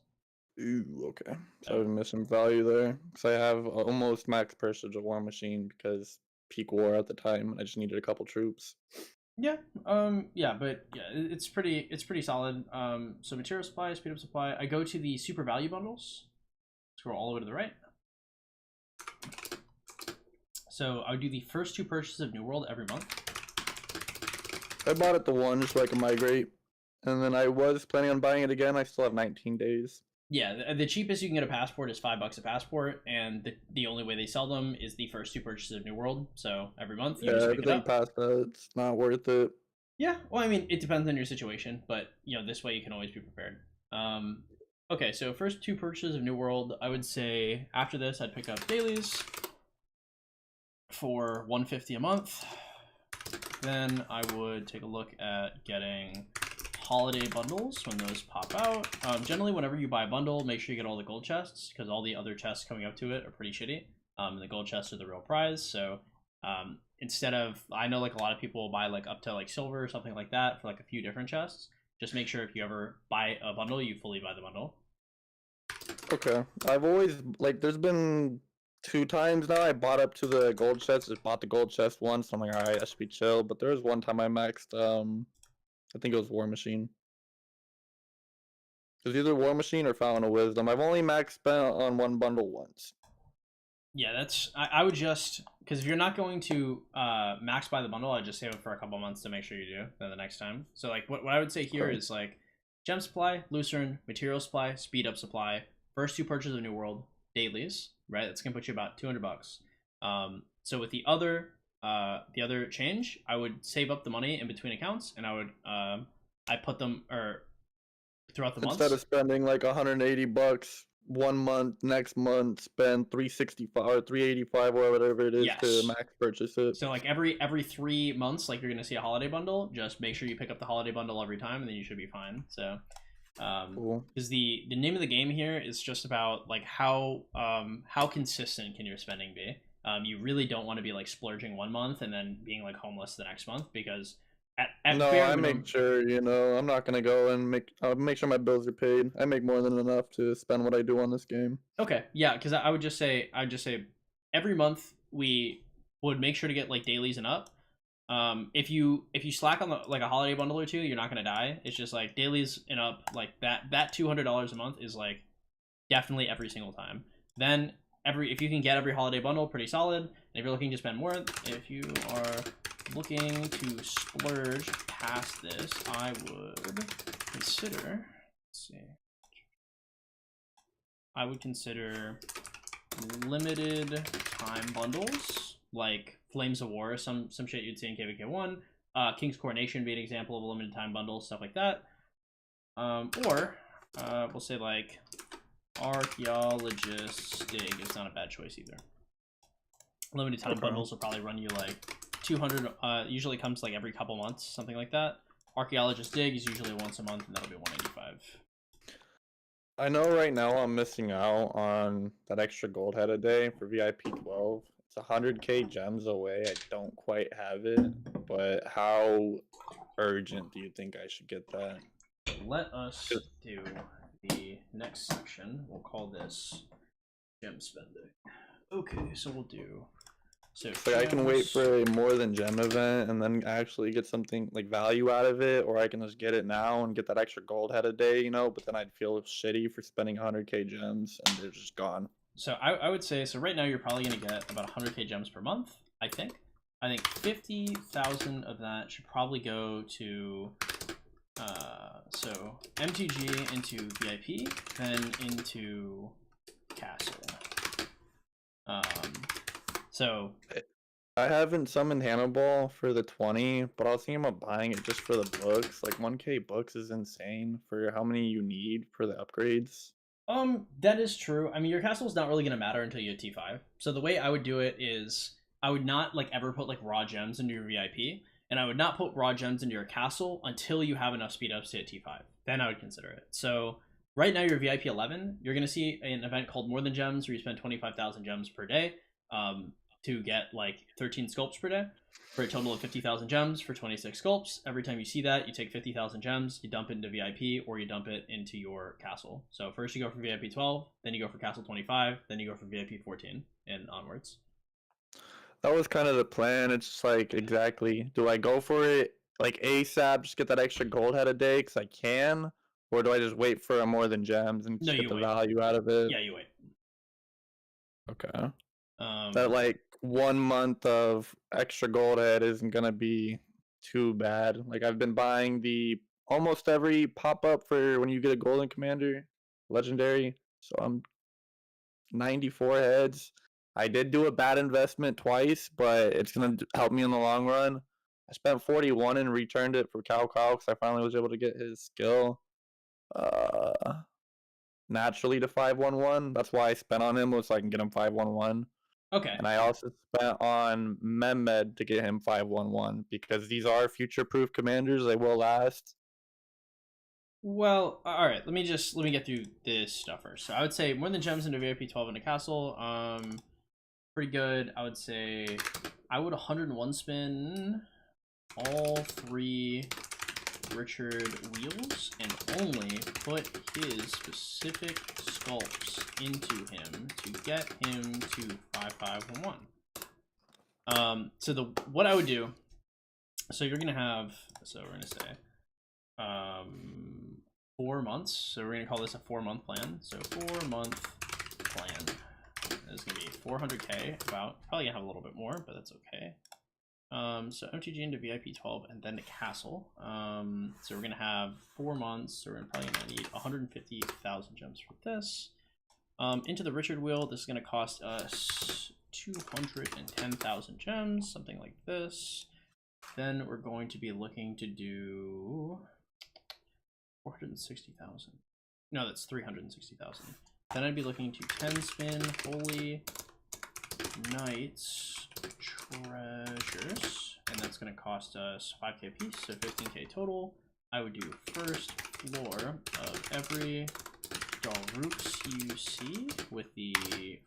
Ooh, okay. So I'm missing value there. Because I have almost max purchase of War Machine because peak war at the time. I just needed a couple troops. Yeah, yeah, but yeah, it's pretty solid. So material supply, speed up supply. I go to the super value bundles. Scroll all the way to the right. So I would do the first 2 purchases of New World every month. I bought it the one just so I can migrate. And then I was planning on buying it again. I still have 19 days. Yeah, the cheapest you can get a passport is $5 a passport, and the only way they sell them is the first 2 purchases of New World. So every month you just pick it everything up. past that, it's not worth it. Yeah, well, I mean, it depends on your situation, but you know, this way you can always be prepared. Okay, so first 2 purchases of New World, I would say after this I'd pick up dailies for $150 a month. Then I would take a look at getting holiday bundles when those pop out. Generally, whenever you buy a bundle, make sure you get all the gold chests because all the other chests coming up to it are pretty shitty. And the gold chests are the real prize. So instead of, I know like a lot of people will buy like up to like silver or something like that for like a few different chests. Just make sure if you ever buy a bundle, you fully buy the bundle. Okay. I've always, like, there's been 2 times now I bought up to the gold chest. Just bought the gold chest once. I'm like, all right, that should be chill. But there was one time I maxed, I think it was War Machine. It was either War Machine or Fountain of Wisdom. I've only maxed spent on one bundle once. Yeah, that's, I would just, because if you're not going to max buy the bundle, I'd just save it for a couple months to make sure you do then the next time. So like what I would say here is like gem supply, lucerne, material supply, speed up supply, first 2 purchases of New World, dailies, right? That's gonna put you about $200. So with the other the other change, I would save up the money in between accounts, and I would I put them throughout the months. Instead of spending like 180 bucks 1 month, next month spend 365 or 385 or whatever it is Yes. to max purchase it. So like every 3 months, like you're gonna see a holiday bundle. Just make sure you pick up the holiday bundle every time, and then you should be fine. So, Cool. because the name of the game here is just about like how consistent can your spending be. You really don't want to be like splurging 1 month and then being like homeless the next month, because at No, bare I minimum, make sure, I'm not gonna go and make sure my bills are paid. I make more than enough to spend what I do on this game. Okay, yeah, because I would just say every month we would make sure to get like dailies and up. If you slack on like a holiday bundle or two, you're not gonna die. It's just like dailies and up, like that $200 a month is like definitely every single time. Then if you can get every holiday bundle, pretty solid. And if you're looking to spend more, if you are looking to splurge past this, I would consider. Let's see. I would consider limited time bundles like Flames of War, some shit you'd see in KVK1. King's Coronation be an example of a limited time bundle, stuff like that. Or we'll say like Archaeologist Dig is not a bad choice either. Limited time bundles will probably run you like 200. Usually comes like every couple months, something like that. Archaeologist Dig is usually once a month, and that'll be 185. I know right now I'm missing out on that extra gold head a day for VIP 12. It's 100k gems away. I don't quite have it, but how urgent do you think I should get that? Let us do the next section. We'll call this gem spending. Okay, so we'll do. So I can wait for a more than gem event and then actually get something like value out of it, or I can just get it now and get that extra gold head a day, but then I'd feel shitty for spending 100k gems and they're just gone. So I would say, so right now you're probably going to get about 100k gems per month, I think. I think 50,000 of that should probably go to, so MTG into VIP, then into Castle. So I haven't summoned Hannibal for the 20, but I was thinking about buying it just for the books. Like 1k books is insane for how many you need for the upgrades. That is true. I mean, your castle is not really going to matter until you hit T5. So the way I would do it is I would not like ever put like raw gems into your VIP, and I would not put raw gems into your castle until you have enough speed ups to hit T5. Then I would consider it. So right now you're VIP 11. You're going to see an event called More Than Gems where you spend 25,000 gems per day to get like 13 sculpts per day for a total of 50,000 gems for 26 sculpts. Every time you see that, you take 50,000 gems, you dump it into VIP, or you dump it into your castle. So first you go for VIP 12, then you go for castle 25, then you go for VIP 14, and onwards. That was kind of the plan. It's just like, exactly, do I go for it like ASAP, just get that extra gold head a day because I can, or do I just wait for a More Than Gems and just get the value out of it? Yeah, you wait. Okay. That like 1 month of extra gold head isn't gonna be too bad. Like I've been buying the almost every pop-up for when you get a golden commander legendary, so I'm 94 heads. I did do a bad investment twice, but it's gonna help me in the long run. I spent 41 and returned it for Cao because I finally was able to get his skill naturally to 511. That's why I spent on him, was so I can get him 511. Okay. And I also spent on Mehmed to get him 511 because these are future-proof commanders. They will last. Well, all right. Let me get through this stuff first. So I would say More Than Gems into VIP 12 into castle. Pretty good. I would say I would 101 spin all 3 Richard wheels and only put his specific sculpts into him to get him to 5511. So what I would do, so you're gonna have, so we're gonna say 4 months, so we're gonna call this a 4-month plan. So 4-month plan is gonna be 400k, about, probably gonna have a little bit more, but that's okay. So MTG into VIP 12 and then to castle. So we're gonna have 4 months, so we're probably gonna need 150,000 gems for this. Into the Richard wheel, this is gonna cost us 210,000 gems, something like this. Then we're going to be looking to do 460,000. No, that's 360,000. Then I'd be looking to 10 spin Holy Knights Treasures, and that's going to cost us 5k a piece, so 15k total. I would do first floor of every Darooks you see with the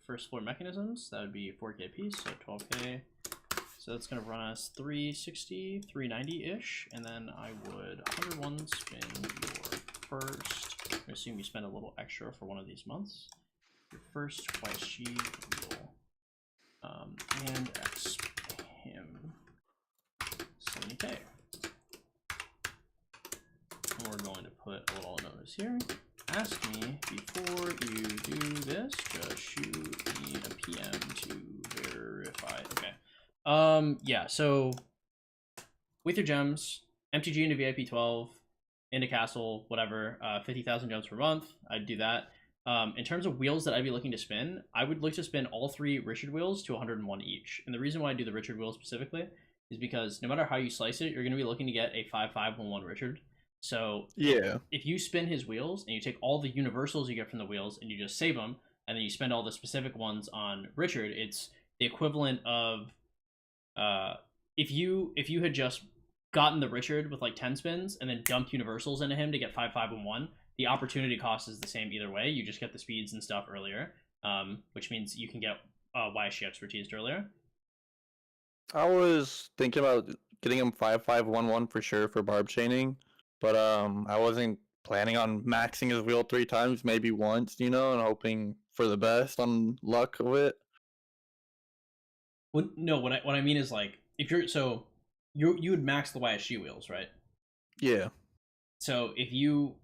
first floor mechanisms. That would be 4k a piece, so 12k. So that's going to run us 360, 390-ish, and then I would 101 spin your first. I assume you spend a little extra for one of these months. Your first YSG wheel. And X him 70k. And we're going to put a little notice here. Ask me before you do this, just shoot me a PM to verify. Okay. Yeah, so with your gems, MTG into VIP 12, into castle, whatever, 50,000 gems per month, I'd do that. In terms of wheels that I'd be looking to spin, I would look to spin all 3 Richard wheels to 101 each. And the reason why I do the Richard wheel specifically is because no matter how you slice it, you're going to be looking to get a 5-5-1-1 Richard. So Yeah. if you spin his wheels and you take all the universals you get from the wheels and you just save them, and then you spend all the specific ones on Richard, it's the equivalent of if you had just gotten the Richard with like 10 spins and then dumped universals into him to get 5-5-1, the opportunity cost is the same either way. You just get the speeds and stuff earlier, which means you can get YSG expertise earlier. I was thinking about getting him 5-5-1-1 for sure for barb chaining, but I wasn't planning on maxing his wheel 3 times, maybe once, you know, and hoping for the best on luck of it. Well, no, what I mean is like if you're you would max the YSG wheels, right? Yeah. So if you're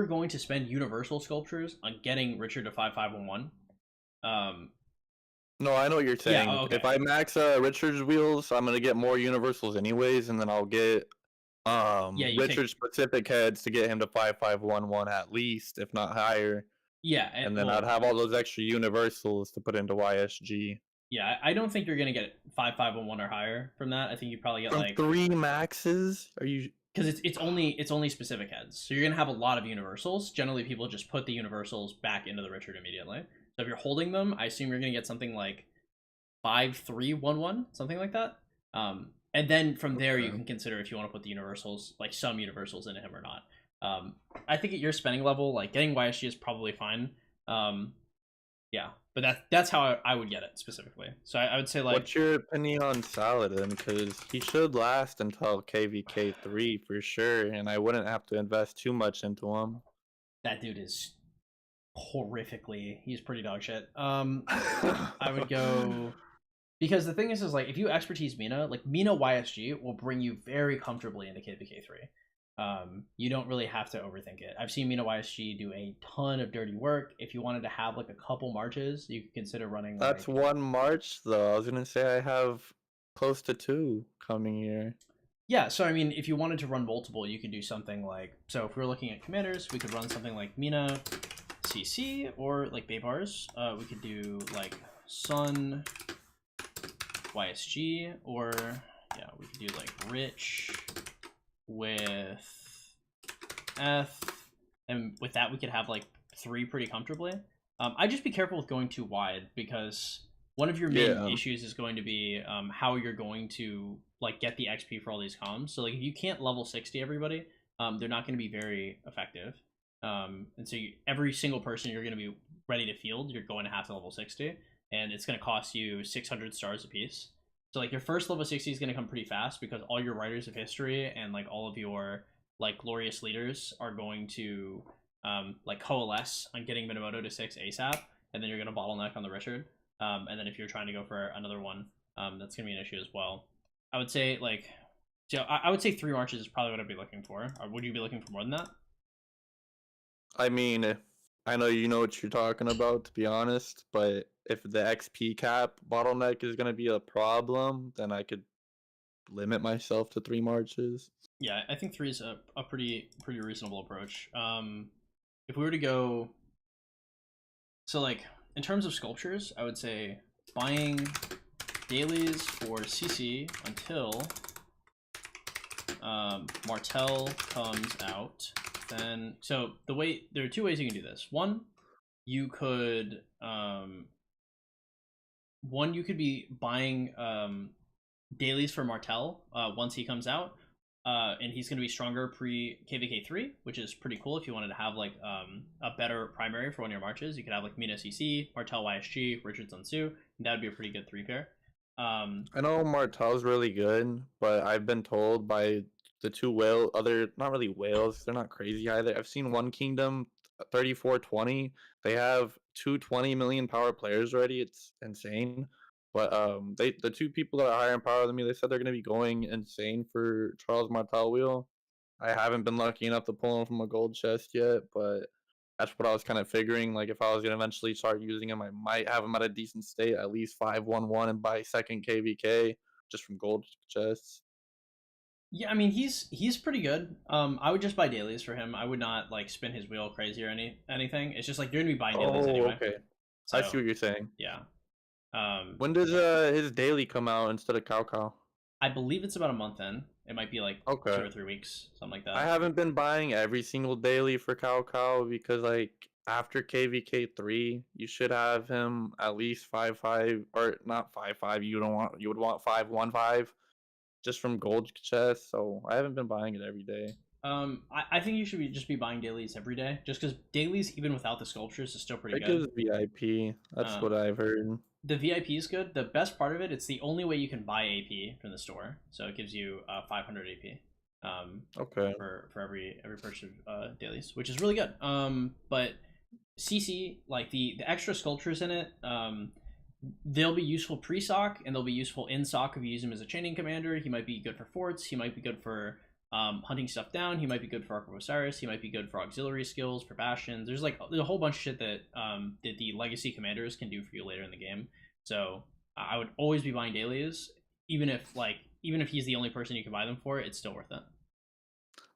going to spend universal sculptures on getting Richard to 5-5-1-1, No, I know what you're saying. Yeah, okay. If I max Richard's wheels, I'm gonna get more universals anyways, and then I'll get you Richard specific heads to get him to 5-5-1-1 at least, if not higher. Yeah, And then well, I'd have all those extra universals to put into YSG. yeah, I don't think you're gonna get 5-5-1 or higher from that. I think you probably get From like 3 maxes? Are you? because it's only specific heads, so you're gonna have a lot of universals. Generally, people just put the universals back into the Richard immediately. So if you're holding them, I assume you're gonna get something like 5-3-1-1, something like that. And then from there, you can consider if you want to put the universals, like some universals into him or not. I think at your spending level, like getting YSG is probably fine. Yeah, but that's how I would get it specifically. So I would say like, What's your opinion on Saladin? Because he should last until KVK 3 for sure, and I wouldn't have to invest too much into him. that dude is horrifically, he's pretty dog shit. I would go because the thing is like if you expertise Mina, like Mina YSG will bring you very comfortably into KVK 3. You don't really have to overthink it. I've seen Mina YSG do a ton of dirty work. If you wanted to have like a couple marches, you could consider running That's like, 1 March though. I was gonna say I have close to 2 coming year. yeah, so I mean if you wanted to run multiple, you could do something like, so if we were looking at commanders, we could run something like Mina CC or like Baybars. We could do like Sun YSG, or yeah, we could do like Rich with F, and with that we could have like 3 pretty comfortably. I'd just be careful with going too wide because one of your main issues is going to be how you're going to like get the XP for all these comms. So like if you can't level 60 everybody, they're not going to be very effective. And so every single person you're going to be ready to field, you're going to have to level 60, and it's going to cost you 600 stars apiece. So like your first level 60 is going to come pretty fast because all your writers of history and like all of your like glorious leaders are going to like coalesce on getting Minamoto to 6 ASAP, and then you're going to bottleneck on the Richard. And then if you're trying to go for another one, that's going to be an issue as well. I would say like, so I would say 3 marches is probably what I'd be looking for. Or would you be looking for more than that? I mean, I know you know what you're talking about, to be honest, but if the XP cap bottleneck is going to be a problem, then I could limit myself to 3 marches. Yeah, I think 3 is a pretty reasonable approach. If we were to go, so like in terms of sculptures, I would say buying dailies for CC until Martel comes out. Then, so there are two ways you can do this. One, you could be buying dailies for Martel once he comes out, and he's going to be stronger pre KVK3, which is pretty cool. If you wanted to have like a better primary for one of your marches, you could have like Mina CC, Martel YSG, Richard Sun Tzu, and that would be a pretty good 3-pair. I know Martel's really good, but I've been told by the two not really whales, they're not crazy either. I've seen one kingdom 3420. They have 220 million power players already. It's insane. But the two people that are higher in power than me, they said they're gonna be going insane for Charles Martel wheel. I haven't been lucky enough to pull him from a gold chest yet, but that's what I was kind of figuring. Like if I was gonna eventually start using him, I might have him at a decent state, at least 5-1-1 and buy second KVK just from gold chests. Yeah, I mean he's pretty good. I would just buy dailies for him. I would not like spin his wheel crazy or anything. It's just like you're gonna be buying dailies anyway. Okay. So, I see what you're saying. Yeah. When does his daily come out instead of Cow? I believe it's about a month in. It might be like 2 or 3 weeks, something like that. I haven't been buying every single daily for Cow because like after KVK3, you should have him at least 5-5 or not 5-5. You would want 5-1-5 just from gold chest. So I haven't been buying it every day. I think you should just be buying dailies every day, just because dailies, even without the sculptures, is still pretty It good. gives VIP. That's what I've heard. The VIP is good. The best part of it, it's the only way you can buy AP from the store, so it gives you 500 AP. Okay. For every purchase of dailies, which is really good. But CC, like the extra sculptures in it, they'll be useful pre-sock and they'll be useful in sock if you use him as a chaining commander. He might be good for forts. He might be good for hunting stuff down. He might be good for Arc of Osiris. He might be good for auxiliary skills, for bastions. There's a whole bunch of shit that that the legacy commanders can do for you later in the game. So I would always be buying dailies, even if he's the only person you can buy them for. It's still worth it.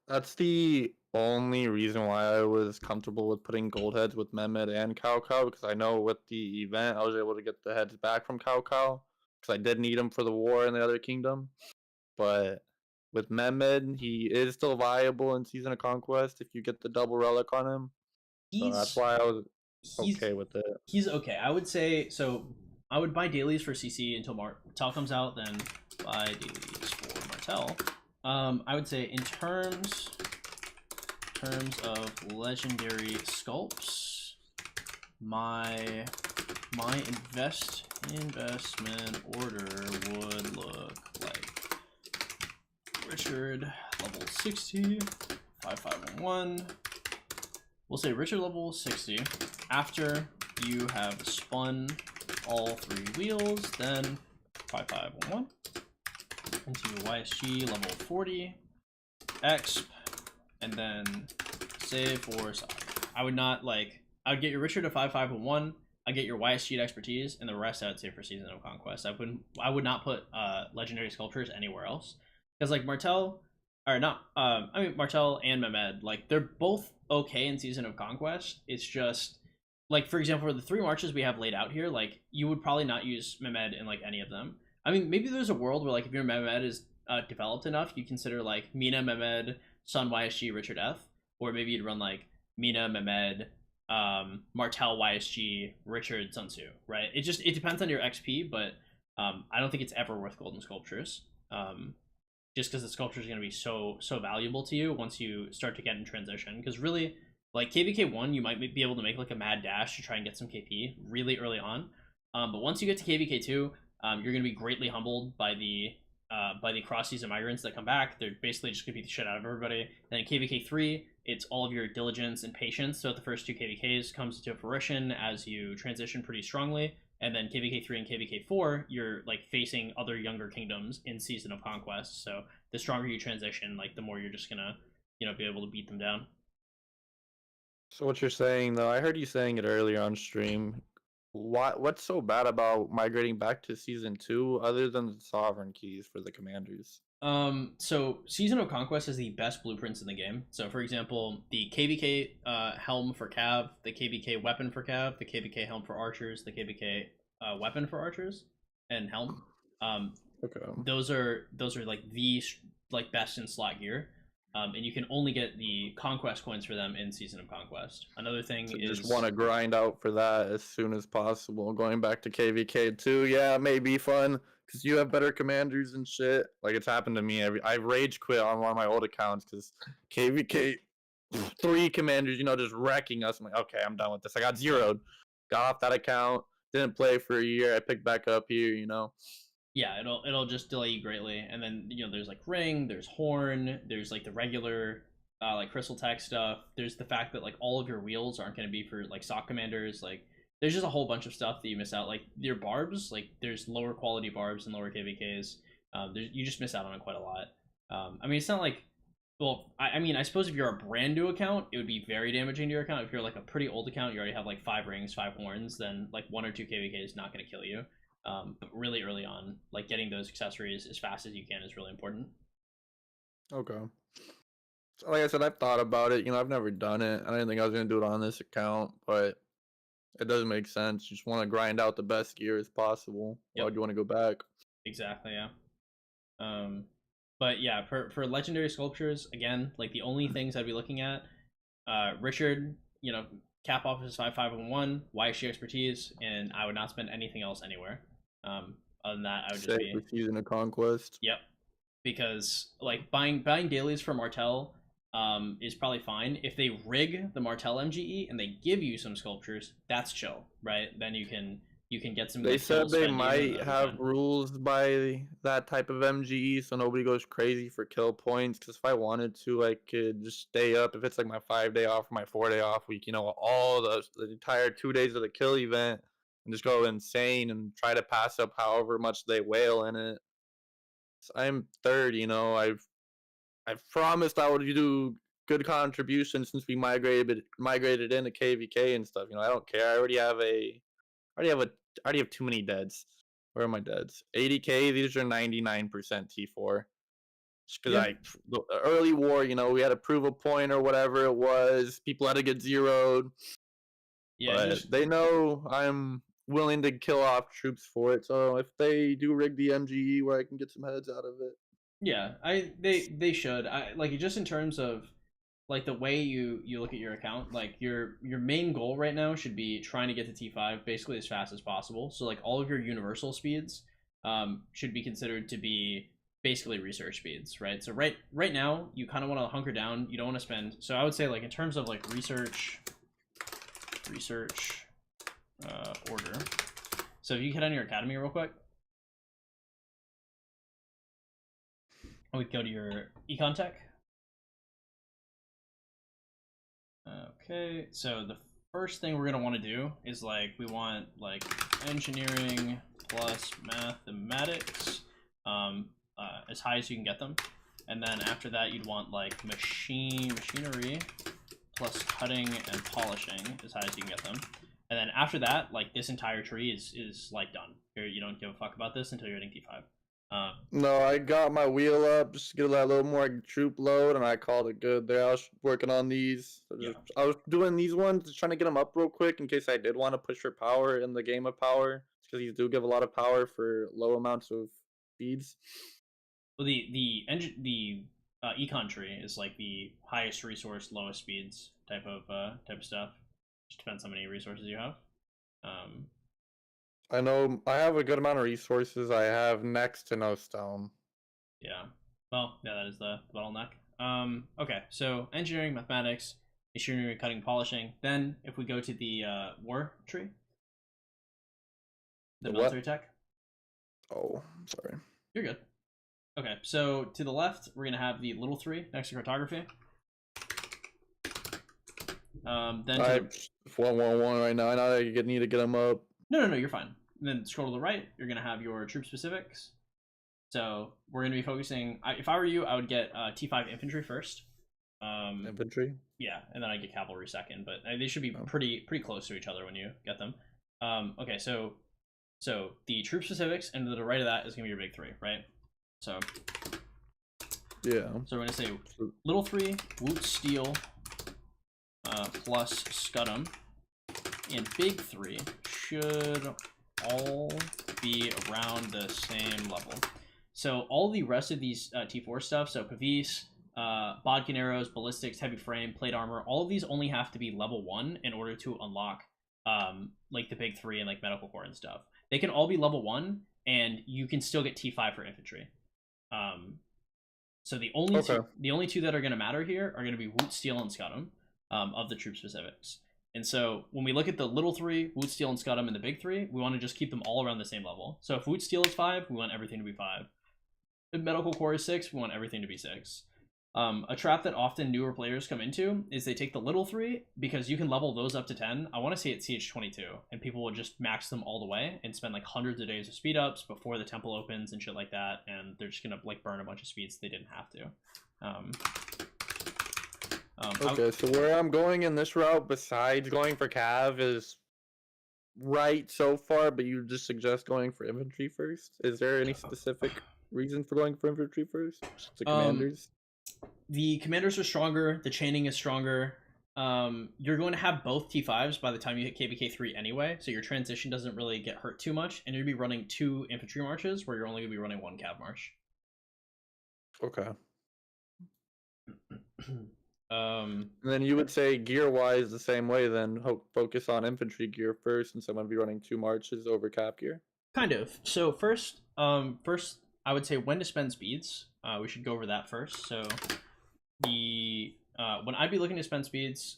That's the only reason why I was comfortable with putting gold heads with Mehmed and Cow because I know with the event I was able to get the heads back from Cow because I did need them for the war in the other kingdom. But with Mehmed, he is still viable in Season of Conquest if you get the double relic on him. So that's why I was okay with it. He's okay. I would say so. I would buy dailies for CC until Martel comes out, then buy dailies for Martel. I would say in terms of legendary sculpts, my investment order would look like Richard level 60, 5511. We'll say Richard level 60. After you have spun all 3 wheels, then 5511 into YSG level 40, exp, and then save for sock. I would get your Richard to 5511. I'd get your YSG to expertise, and the rest I would save for Season of Conquest. I would not put legendary sculptures anywhere else, because like Martel and Mehmed, like they're both okay in Season of Conquest. It's just like, for example, for the 3 marches we have laid out here, like you would probably not use Mehmed in like any of them. I mean, maybe there's a world where like if your Mehmed is developed enough, you consider like Mina, Mehmed, Sun, YSG, Richard F, or maybe you'd run like Mina, Mehmed, Martel, YSG, Richard, Sun Tzu, right? It depends on your XP, but I don't think it's ever worth golden sculptures. Just because the sculptures are going to be so valuable to you once you start to get in transition. Because really, like KVK 1, you might be able to make like a mad dash to try and get some KP really early on. But once you get to KVK 2, you're going to be greatly humbled by the cross-season migrants that come back. They're basically just going to beat the shit out of everybody. Then in KVK 3, it's all of your diligence and patience. So the first 2 KVKs comes to fruition as you transition pretty strongly. And then KVK 3 and KVK 4, you're like facing other younger kingdoms in Season of Conquest. So the stronger you transition, like the more you're just gonna, be able to beat them down. So what you're saying, though, I heard you saying it earlier on stream. What's so bad about migrating back to Season 2 other than the sovereign keys for the commanders? So Season of Conquest is the best blueprints in the game. So for example, the KVK helm for Cav, the KVK weapon for Cav, the KVK helm for archers, the KVK weapon for archers, and helm. Okay. Those are like the like best in slot gear. And you can only get the conquest coins for them in Season of Conquest. Another thing So is just want to grind out for that as soon as possible. Going back to KVK too, yeah, it may be fun because you have better commanders and shit. Like it's happened to me. I've rage quit on one of my old accounts because KVK 3 commanders, just wrecking us. I'm like, okay, I'm done with this. I got zeroed. Got off that account. Didn't play for a year. I picked back up here. Yeah, it'll just delay you greatly. And then there's like ring, there's horn, there's like the regular like crystal tech stuff. There's the fact that like all of your wheels aren't going to be for like sock commanders. Like there's just a whole bunch of stuff that you miss out. Like your barbs, like there's lower quality barbs and lower KVKs. You just miss out on it quite a lot. I mean, it's not like, well, I mean, I suppose if you're a brand new account, it would be very damaging to your account. If you're like a pretty old account, you already have like 5 rings, 5 horns, then like 1 or 2 KVK is not going to kill you. But really early on, like getting those accessories as fast as you can is really important. Okay. So like I said, I've thought about it. I've never done it. I didn't think I was going to do it on this account, but it does make sense. You just want to grind out the best gear as possible. Why would you want to go back? Exactly, yeah. But yeah, for legendary sculptures, again, like the only things I'd be looking at, Richard, cap off his 5.5.1, YSG expertise, and I would not spend anything else anywhere. Other than that, I would just be Season of Conquest. Yep, because like buying dailies for Martel is probably fine. If they rig the Martel MGE and they give you some sculptures, that's chill, right? Then you can get some. They said they might have rules by that type of MGE, so nobody goes crazy for kill points. Because if I wanted to, I could just stay up. If it's like my 5-day off or my 4-day off week, all the entire 2 days of the kill event, and just go insane and try to pass up however much they whale in it. So I'm third. I've promised I would do good contribution since we migrated into KVK and stuff. I don't care. I already have too many deads. Where are my deads? 80k. These are 99% T4. Just because the early war, we had to prove a point or whatever it was. People had to get zeroed. Yeah, but they know I'm willing to kill off troops for it. So if they do rig the MGE where I can get some heads out of it. Yeah, they should. Like just in terms of like the way you look at your account, like your main goal right now should be trying to get to T5 basically as fast as possible. So like all of your universal speeds should be considered to be basically research speeds, right? So right now you kind of want to hunker down. You don't want to spend. So I would say like in terms of like research order. So if you head on your academy real quick. We go to your econ tech. Okay, so the first thing we're gonna want to do is like we want like engineering plus mathematics as high as you can get them, and then after that you'd want like machinery plus cutting and polishing as high as you can get them, and then after that like this entire tree is like done. You don't give a fuck about this until you're hitting T5. No, I got my wheel up just to get a little more troop load, and I called it good there. I was working on these. I was doing these ones, just trying to get them up real quick in case I did want to push for power in the game of power, because these do give a lot of power for low amounts of speeds. Well, the econ tree is like the highest resource, lowest speeds type of stuff. Just depends how many resources you have. I know I have a good amount of resources. I have next to no stone. Yeah. Well, yeah, that is the bottleneck. Okay, so engineering, mathematics, machinery, cutting, polishing. Then if we go to the war tree, the military tech. Oh, sorry. You're good. Okay, so to the left, we're gonna have the little 3 next to cartography. Then I'm 111 right now. I know I need to get them up. No, you're fine. And then scroll to the right, you're gonna have your troop specifics. So we're gonna be focusing. If I were you, I would get T5 infantry first. Infantry. Yeah, and then I get cavalry second, but they should be pretty close to each other when you get them. Okay, so the troop specifics, and to the right of that is gonna be your big 3, right? So Yeah. So we're gonna say little 3 Woot Steel plus Scud'em, and big 3 should all be around the same level. So all the rest of these T4 stuff, so Pavis, Bodkin Arrows, Ballistics, Heavy Frame, Plate Armor, all of these only have to be level 1 in order to unlock like the big 3 and like Medical Core and stuff. They can all be level 1, and you can still get T5 for infantry. So the only two that are going to matter here are going to be Woot Steel and Scud'em of the troop specifics. And so when we look at the little 3, Woot Steel and Scud'em, and the big 3, we want to just keep them all around the same level. So if Woot Steel is 5, we want everything to be 5. If Medical Core is 6, we want everything to be 6. A trap that often newer players come into is they take the little 3, because you can level those up to 10. I want to see it CH22, and people will just max them all the way and spend like hundreds of days of speed ups before the temple opens and shit like that, and they're just gonna like burn a bunch of speeds they didn't have to. Okay, so where I'm going in this route, besides going for Cav, is right so far, but you just suggest going for infantry first. Is there any specific reason for going for infantry first? Just the commanders? The commanders are stronger, the chaining is stronger. You're going to have both T5s by the time you hit KVK 3 anyway, so your transition doesn't really get hurt too much, and you're going to be running 2 infantry marches where you're only going to be running 1 cav march. Okay. And then you would say gear-wise the same way, then focus on infantry gear first, and so I'm going to be running 2 marches over cap gear? Kind of. So first, I would say when to spend speeds. We should go over that first. So when I'd be looking to spend speeds,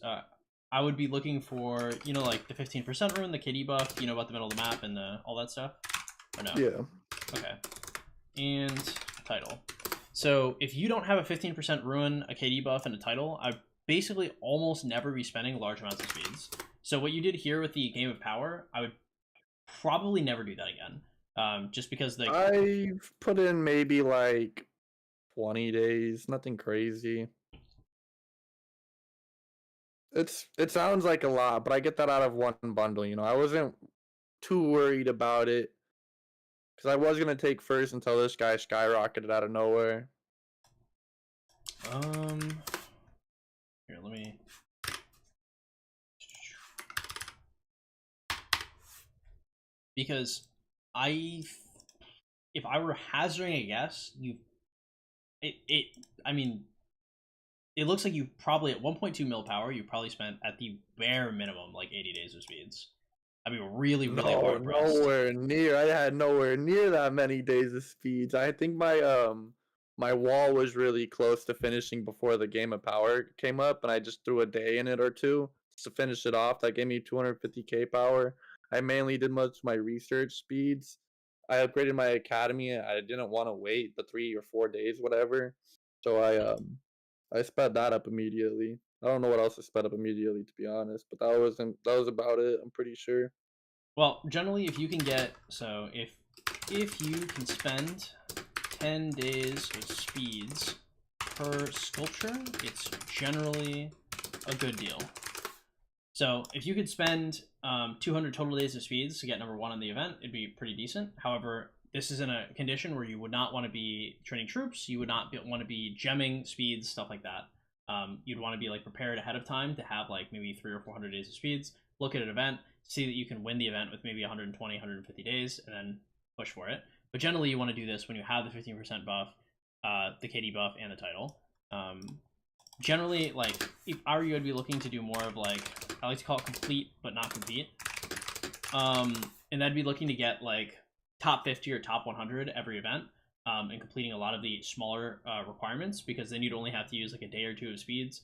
I would be looking for, you know, like the 15% rune, the KD buff, you know, about the middle of the map and all that stuff? Or no? Yeah. Okay. And title. So if you don't have a 15% rune, a KD buff, and a title, I basically almost never be spending large amounts of speeds. So what you did here with the Game of Power, I would probably never do that again. Just because I've put in maybe like 20 days, nothing crazy. It sounds like a lot, but I get that out of one bundle, you know. I wasn't too worried about it, because I was going to take first until this guy skyrocketed out of nowhere. Here, let me... Because if I were hazarding a guess, I mean, it looks like you probably at 1.2 mil power, you probably spent at the bare minimum like 80 days of speeds. I mean, really hard pressed. Nowhere near. I had nowhere near that many days of speeds. I think my my wall was really close to finishing before the Game of Power came up, and I just threw a day in it or two to finish it off. That gave me 250k power. I mainly did much of my research speeds. I upgraded my academy. I didn't want to wait the 3 or 4 days, whatever. So I sped that up immediately. I don't know what else I sped up immediately, to be honest, but that was about it. I'm pretty sure. Well, generally, if you can get if you can spend 10 days of speeds per sculpture, it's generally a good deal. So if you could spend 200 total days of speeds to get number 1 in the event, it'd be pretty decent. However, this is in a condition where you would not want to be training troops, you would not want to be gemming speeds, stuff like that. You'd want to be like prepared ahead of time to have like maybe 300 or 400 days of speeds, look at an event, see that you can win the event with maybe 120, 150 days, and then push for it. But generally you want to do this when you have the 15% buff, the KD buff, and the title. Generally, like, if I were you, I'd be looking to do more of like, I like to call it complete but not compete. And I'd be looking to get like top 50 or top 100 every event, and completing a lot of the smaller requirements, because then you'd only have to use like a day or 2 of speeds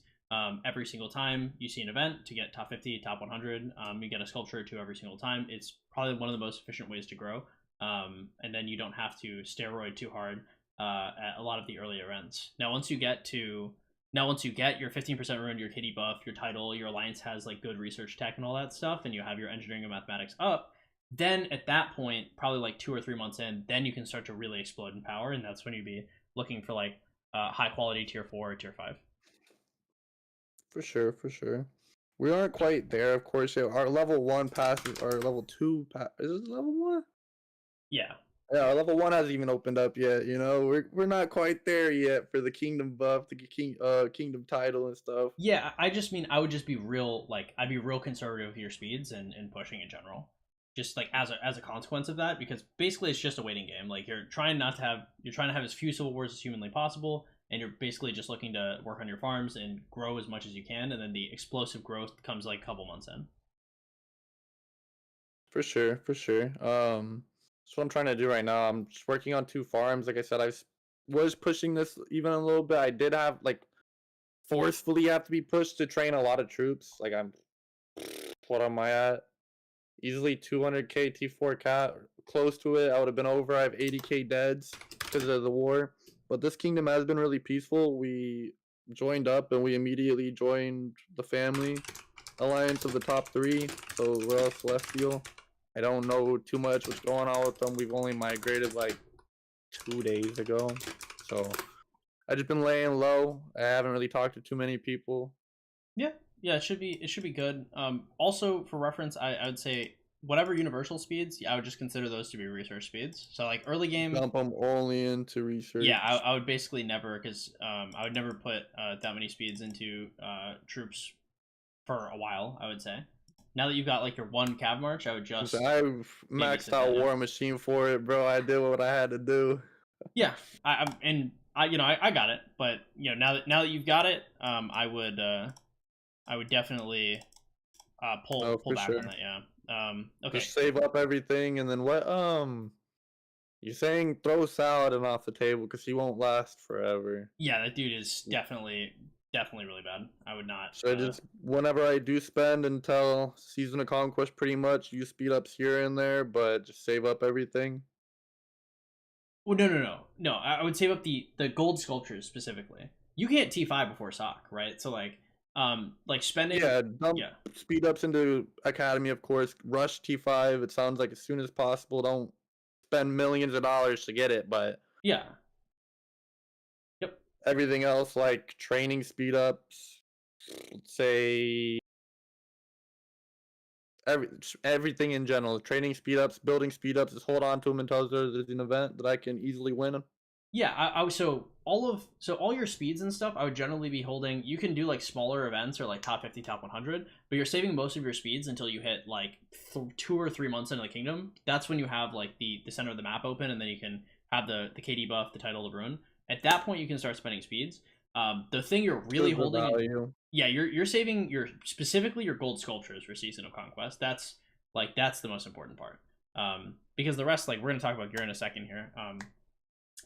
every single time you see an event to get top 50, top 100. You get a sculpture or 2 every single time. It's probably one of the most efficient ways to grow, and then you don't have to steroid too hard at a lot of the early events. Now once you get your 15% rune, your KD buff, your title, your alliance has like good research tech and all that stuff, and you have your engineering and mathematics up, then at that point, probably like 2 or 3 months in, then you can start to really explode in power, and that's when you'd be looking for like high quality tier 4 or tier 5. For sure, for sure. We aren't quite there, of course. Our level 1 passes, our level 2 is it level 1? Yeah. Yeah, level 1 hasn't even opened up yet. You know, we're not quite there yet for the kingdom buff, the kingdom title and stuff. Yeah, I just mean I would just be real, like I'd be real conservative with your speeds and pushing in general, just like as a consequence of that, because basically it's just a waiting game. Like you're trying to have as few civil wars as humanly possible, and you're basically just looking to work on your farms and grow as much as you can, and then the explosive growth comes like a couple months in. For sure, for sure. That's what I'm trying to do right now. I'm just working on 2 farms. Like I said, was pushing this even a little bit. I did have like forcefully have to be pushed to train a lot of troops. Like what am I at? Easily 200k T4 cat, close to it. I would have been over. I have 80k deads because of the war. But this kingdom has been really peaceful. We joined up and we immediately joined the family alliance of the top 3. So we're all celestial. I don't know too much what's going on with them. We've only migrated like 2 days ago. So I've just been laying low. I haven't really talked to too many people. Yeah, it should be good. Also for reference, I would say whatever universal speeds, I would just consider those to be research speeds. So like early game, Dump them only into research. yeah, I would basically never, because I would never put that many speeds into troops for a while. I would say now that you've got like your 1 cav march, I would just I've maxed out War Machine for it, bro. I did what I had to do. yeah, I got it, but you know now that you've got it, I would definitely pull back on that. Yeah. Okay. Just save up everything, and then what? You're saying throw Saladin off the table because he won't last forever. Yeah, that dude is definitely really bad. I would not. So just whenever I do spend until Season of Conquest, pretty much use speed ups here and there, but just save up everything. Well, no. I would save up the gold sculptures specifically. You can't T5 before SOC, right? So like spending. Yeah, dump speed ups into Academy, of course. Rush T5. It sounds like as soon as possible. Don't spend millions of dollars to get it, but yeah. Yep. Everything else like training speed ups, let's say everything in general, training speed ups, building speed ups, just hold on to them until there's an event that I can easily win. Yeah, I so all your speeds and stuff, I would generally be holding. You can do like smaller events or like top 50, top 100, but you're saving most of your speeds until you hit like 2 or 3 months into the kingdom. That's when you have like the center of the map open, and then you can have the KD buff, the title of ruin. At that point, you can start spending speeds. The thing you're really holding, yeah, you're saving specifically your gold sculptures for Season of Conquest. That's the most important part. Because the rest, like we're gonna talk about gear in a second here.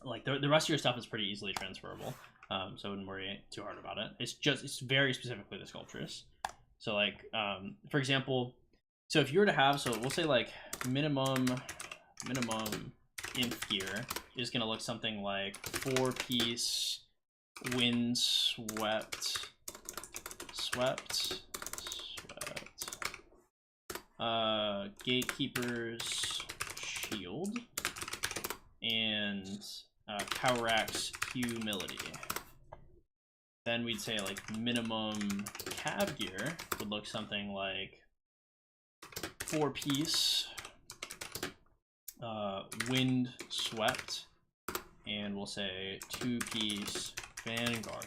Like the rest of your stuff is pretty easily transferable, so I wouldn't worry too hard about it. It's very specifically the sculptures. So like for example, so if you were to have, so we'll say like minimum inf gear is gonna look something like 4-piece windswept gatekeeper's shield and Cowrack's humility. Then we'd say like minimum cav gear would look something like 4-piece wind swept, and we'll say 2-piece vanguard.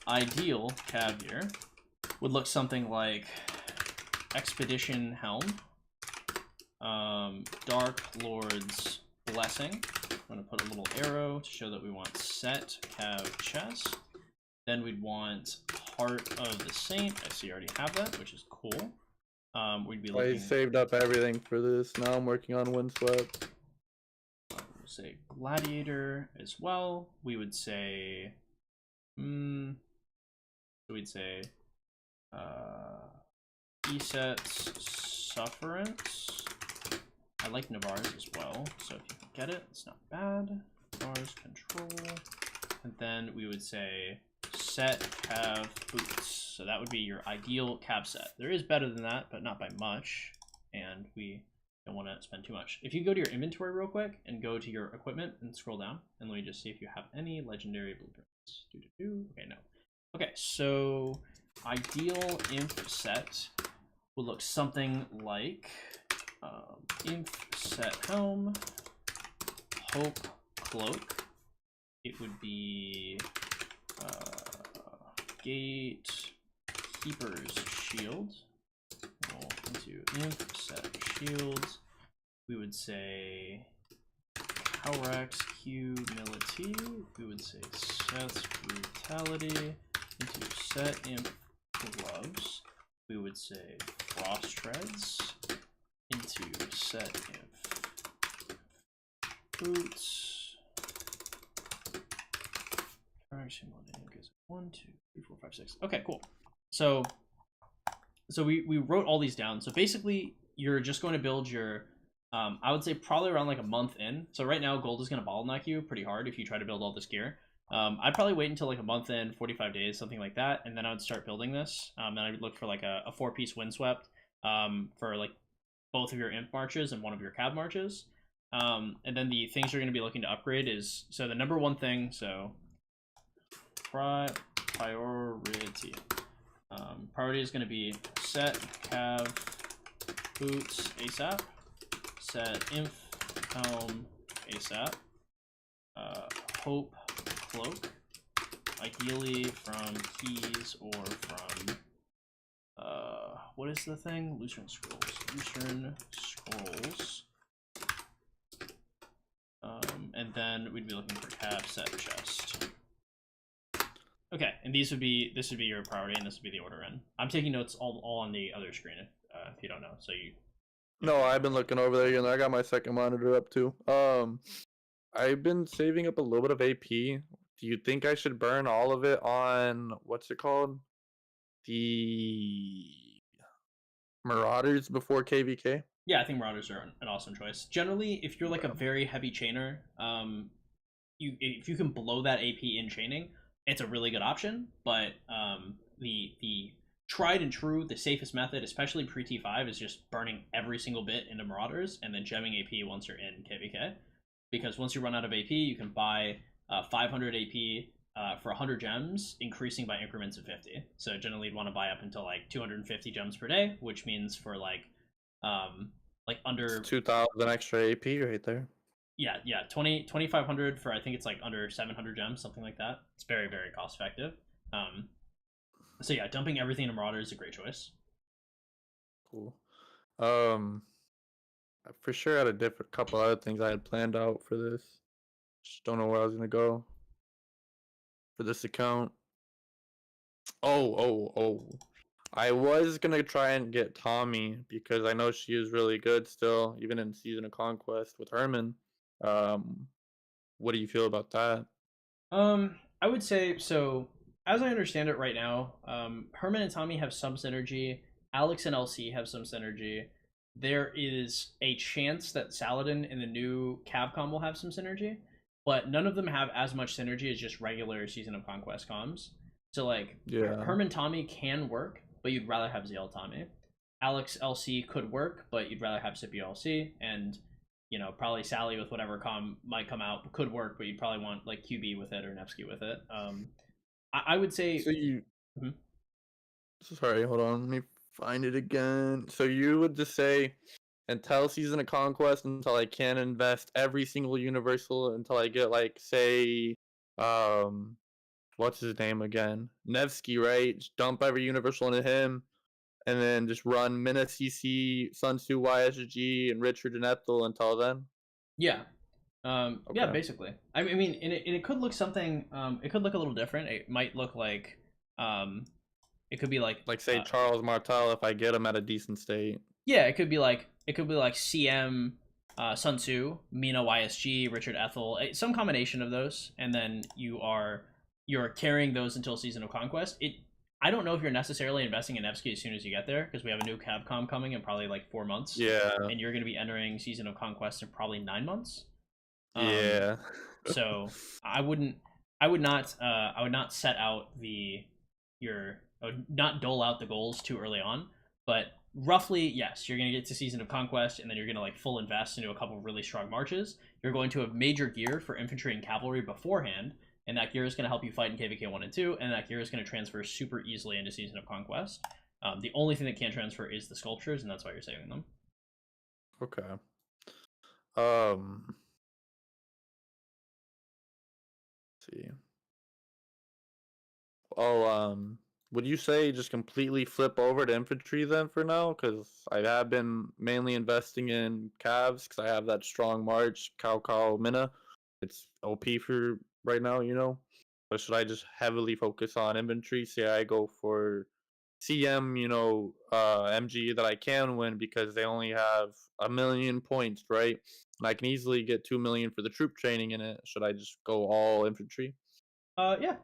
Ideal cav gear would look something like expedition helm, Dark Lord's Blessing. I'm going to put a little arrow to show that we want set cav chest. Then we'd want Heart of the Saint. I see you already have that, which is cool. We'd be looking. I saved up everything for this. Now I'm working on Windswept. We'll say Gladiator as well. We would say, so we'd say, Eset's Sufferance. I like Navarre's as well, so if you can get it, it's not bad. Navarre's Control. And then we would say set cav boots. So that would be your ideal cab set. There is better than that, but not by much. And we don't want to spend too much. If you go to your inventory real quick and go to your equipment and scroll down, and let me just see if you have any legendary blueprints. Okay, no. Okay, so ideal inf set would look something like inf set helm, Hope Cloak. It would be Gatekeeper's Shield. Roll into Imp, set shields. We would say Cowrax Humility. We would say Seth's Brutality into set Imp Gloves. We would say Frost Treads into set Imp Boots. Cowrax Humility gives 1, 2, 3, 4, 5, 6. Okay, cool. So we wrote all these down. So basically, you're just going to build your I would say probably around like a month in. So right now, gold is going to bottleneck you pretty hard if you try to build all this gear. I'd probably wait until like a month in, 45 days, something like that, and then I would start building this. Then I would look for like a 4-piece windswept for like both of your imp marches and one of your cab marches. And then the things you're going to be looking to upgrade is, so the number one thing, so priority. Priority is going to be set cav boots ASAP. Set inf helm ASAP. Hope cloak, ideally from keys or from what is the thing? Lucerne scrolls. Lucerne scrolls. And then we'd be looking for cap set chest. Okay, and this would be your priority, and this would be the order in. I'm taking notes all on the other screen if you don't know. So you. No, I've been looking over there, and I got my second monitor up too. I've been saving up a little bit of AP. Do you think I should burn all of it on what's it called? The Marauders before KVK? Yeah, I think Marauders are an awesome choice. Generally, if you're like a very heavy chainer, if you can blow that AP in chaining, it's a really good option. But the tried and true, the safest method, especially pre T5, is just burning every single bit into Marauders and then gemming AP once you're in KVK. Because once you run out of AP, you can buy 500 AP for 100 gems, increasing by increments of 50. So generally, you'd want to buy up until like 250 gems per day, which means for like under 2,000 extra AP right there. Yeah, 2,500 for, I think it's like under 700 gems, something like that. It's very, very cost effective. So yeah, dumping everything in Marauder is a great choice. Cool. I for sure had a couple other things I had planned out for this. Just don't know where I was gonna go for this account. Oh. I was gonna try and get Tommy because I know she is really good still, even in Season of Conquest with Herman. What do you feel about that? I would say, so as I understand it right now, Herman and Tommy have some synergy. Alex and LC have some synergy. There is a chance that Saladin in the new Capcom will have some synergy, but none of them have as much synergy as just regular Season of Conquest comms. So like, Yeah. Herman Tommy can work, but you'd rather have ZL Tommy. Alex LC could work, but you'd rather have Scipio LC, and probably Sally with whatever com might come out could work, but you'd probably want like QB with it or Nevsky with it. I would say. So you. Mhm. Sorry, hold on. Let me find it again. So you would just say, until Season of Conquest, until I can invest every single universal, until I get like, say, what's his name again? Nevsky, right? Just dump every universal into him, and then just run Mina CC, Sun Tzu, YSG, and Richard and Ethel until then. Yeah. Yeah, Okay. basically. I mean, and it could look something. It could look a little different. It might look like, it could be like say Charles Martel if I get him at a decent state. Yeah, it could be like CM, Sun Tzu, Mina YSG, Richard Ethel, some combination of those, and then you're carrying those until Season of Conquest. I don't know if you're necessarily investing in Nevsky as soon as you get there, because we have a new Capcom coming in probably like 4 months. Yeah. And you're going to be entering Season of Conquest in probably 9 months. Yeah. So I would not set out not dole out the goals too early on, but roughly, yes, you're going to get to Season of Conquest, and then you're going to like full invest into a couple of really strong marches. You're going to have major gear for infantry and cavalry beforehand, and that gear is going to help you fight in KVK 1 and 2, and that gear is going to transfer super easily into Season of Conquest. The only thing that can't transfer is the sculptures, and that's why you're saving them. Okay. see. Oh, would you say just completely flip over to infantry then for now? Because I have been mainly investing in calves because I have that strong march, Cow Mina. It's OP for right now, you know? Or should I just heavily focus on infantry? Say I go for CM, MG that I can win because they only have 1,000,000 points, right? And I can easily get 2,000,000 for the troop training in it. Should I just go all infantry? Yeah.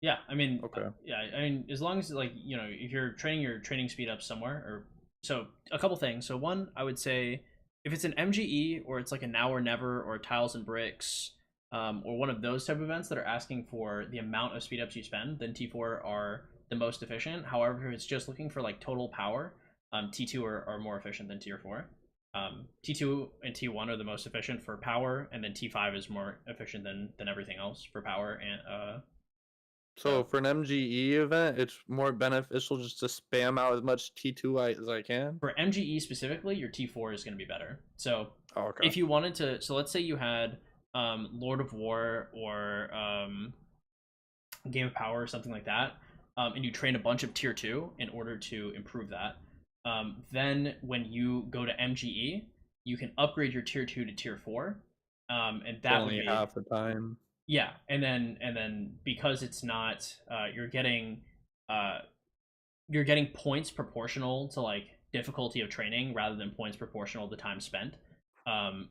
Yeah, I mean, Okay. yeah, I mean, as long as like if you're training your training speed up somewhere, or so a couple things. So one, I would say if it's an MGE or it's like a now or never or tiles and bricks, or one of those type of events that are asking for the amount of speed ups you spend, then T4 are the most efficient. However, if it's just looking for like total power, T2 are more efficient than Tier 4. T2 and T1 are the most efficient for power, and then T5 is more efficient than everything else for power and So for an MGE event, it's more beneficial just to spam out as much T2 as I can. for MGE specifically, your T4 is going to be better. So Oh, okay. if you wanted to, so let's say you had Lord of War or Game of Power or something like that, and you train a bunch of Tier 2 in order to improve that, then when you go to MGE, you can upgrade your Tier 2 to Tier 4, and that only would be half the time. yeah, and then because it's not you're getting points proportional to like difficulty of training rather than points proportional to time spent.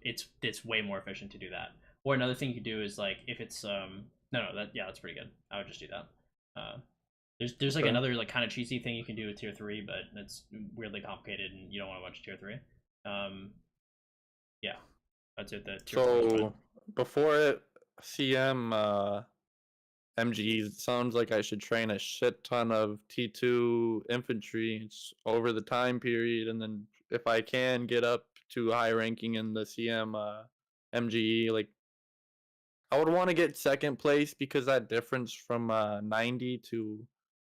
It's way more efficient to do that. Or another thing you could do is like if it's that's pretty good. I would just do that. There's like Okay. another like kind of cheesy thing you can do with Tier 3, but it's weirdly complicated and you don't want a bunch of Tier 3. Yeah, that's it. The Tier 4 is fine. So before it CM MGE, it sounds like I should train a shit ton of T2 infantry over the time period, and then if I can get up to high ranking in the CM MGE, like I would want to get second place because that difference from 90 to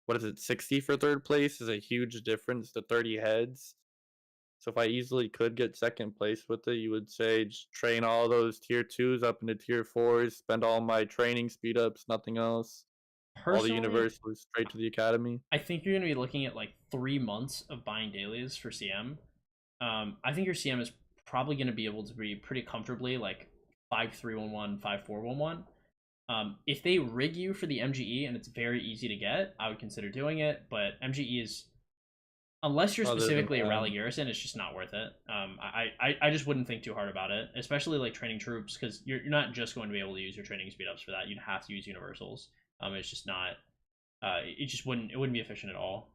what is it 60 for third place is a huge difference to 30 heads. So if I easily could get second place with it, you would say just train all those tier 2s up into tier 4s, spend all my training speed ups, nothing else. All the Personally, universals straight to the academy. I think you're going to be looking at like 3 months of buying dailies for CM. I think your CM is probably going to be able to be pretty comfortably like 5-3-1-1, 5-4-1-1. If they rig you for the MGE and it's very easy to get, I would consider doing it. But MGE is, unless you're specifically a rally garrison, it's just not worth it. I just wouldn't think too hard about it, especially like training troops, because you're not just going to be able to use your training speed ups for that. You'd have to use universals. It's just not. It wouldn't be efficient at all.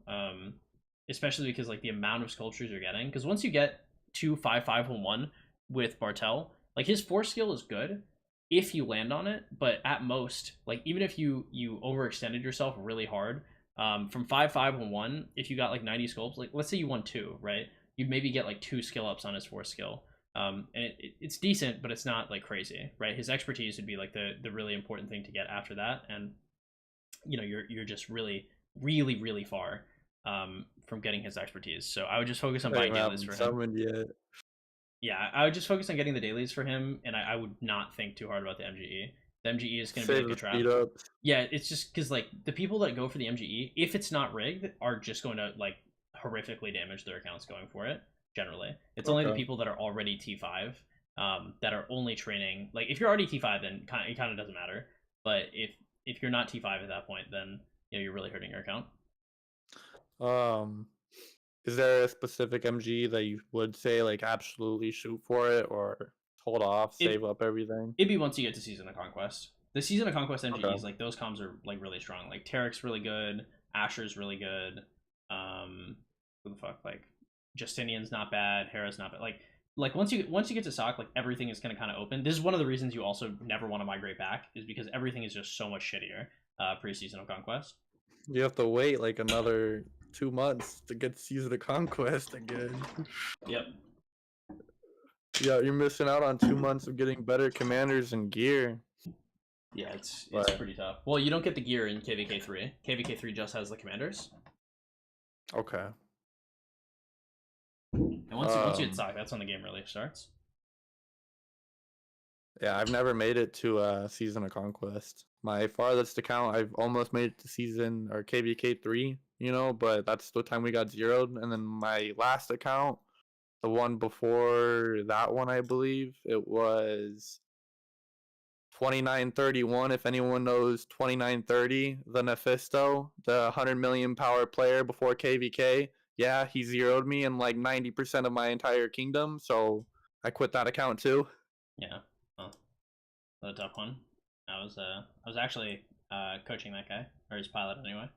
Especially because like the amount of sculptures you're getting. Because once you get to 5-5-1 with Bartel, like his force skill is good if you land on it, but at most, like even if you overextended yourself really hard, from 5-5-1, if you got like 90 sculpts, like let's say you won 2, right? You'd maybe get like 2 skill ups on his force skill. And it's decent, but it's not like crazy, right? His expertise would be like the really important thing to get after that, and you're just really far from getting his expertise. So I would just focus on buying dailies for him. Yeah, I would just focus on getting the dailies for him, and I would not think too hard about the MGE. The MGE is going to be like a trap. Yeah, it's just because like the people that go for the MGE, if it's not rigged, are just going to like horrifically damage their accounts going for it. Generally, it's only the people that are already T5 that are only training. Like if you're already T5, then it kind of doesn't matter. But if you're not T5 at that point, then you're really hurting your account. Is there a specific MG that you would say like absolutely shoot for it, or hold off, save up everything? It'd be once you get to Season of Conquest. The Season of Conquest MGEs, like those comms are like really strong. Like Tarek's really good, Asher's really good. Who the fuck? Like Justinian's not bad, Hera's not bad. Like once you get to SOC, like everything is gonna kind of open. This is one of the reasons you also never want to migrate back, is because everything is just so much shittier pre-Season of Conquest. You have to wait like another 2 months to get Season of Conquest again. Yep. Yeah, you're missing out on 2 months of getting better commanders and gear. Yeah, it's pretty tough. Well, you don't get the gear in KVK3. KVK3 just has the commanders. Okay. And once you hit SOC, that's when the game really starts. Yeah, I've never made it to Season of Conquest. my farthest account, I've almost made it to season or KVK 3, you know, but that's the time we got zeroed. And then my last account, the one before that one, I believe it was 2931. If anyone knows 2930, the Nephisto, the 100 million power player before KVK, yeah, he zeroed me in like 90% of my entire kingdom. So I quit that account too. Yeah, well, a tough one. I was actually coaching that guy, or his pilot anyway.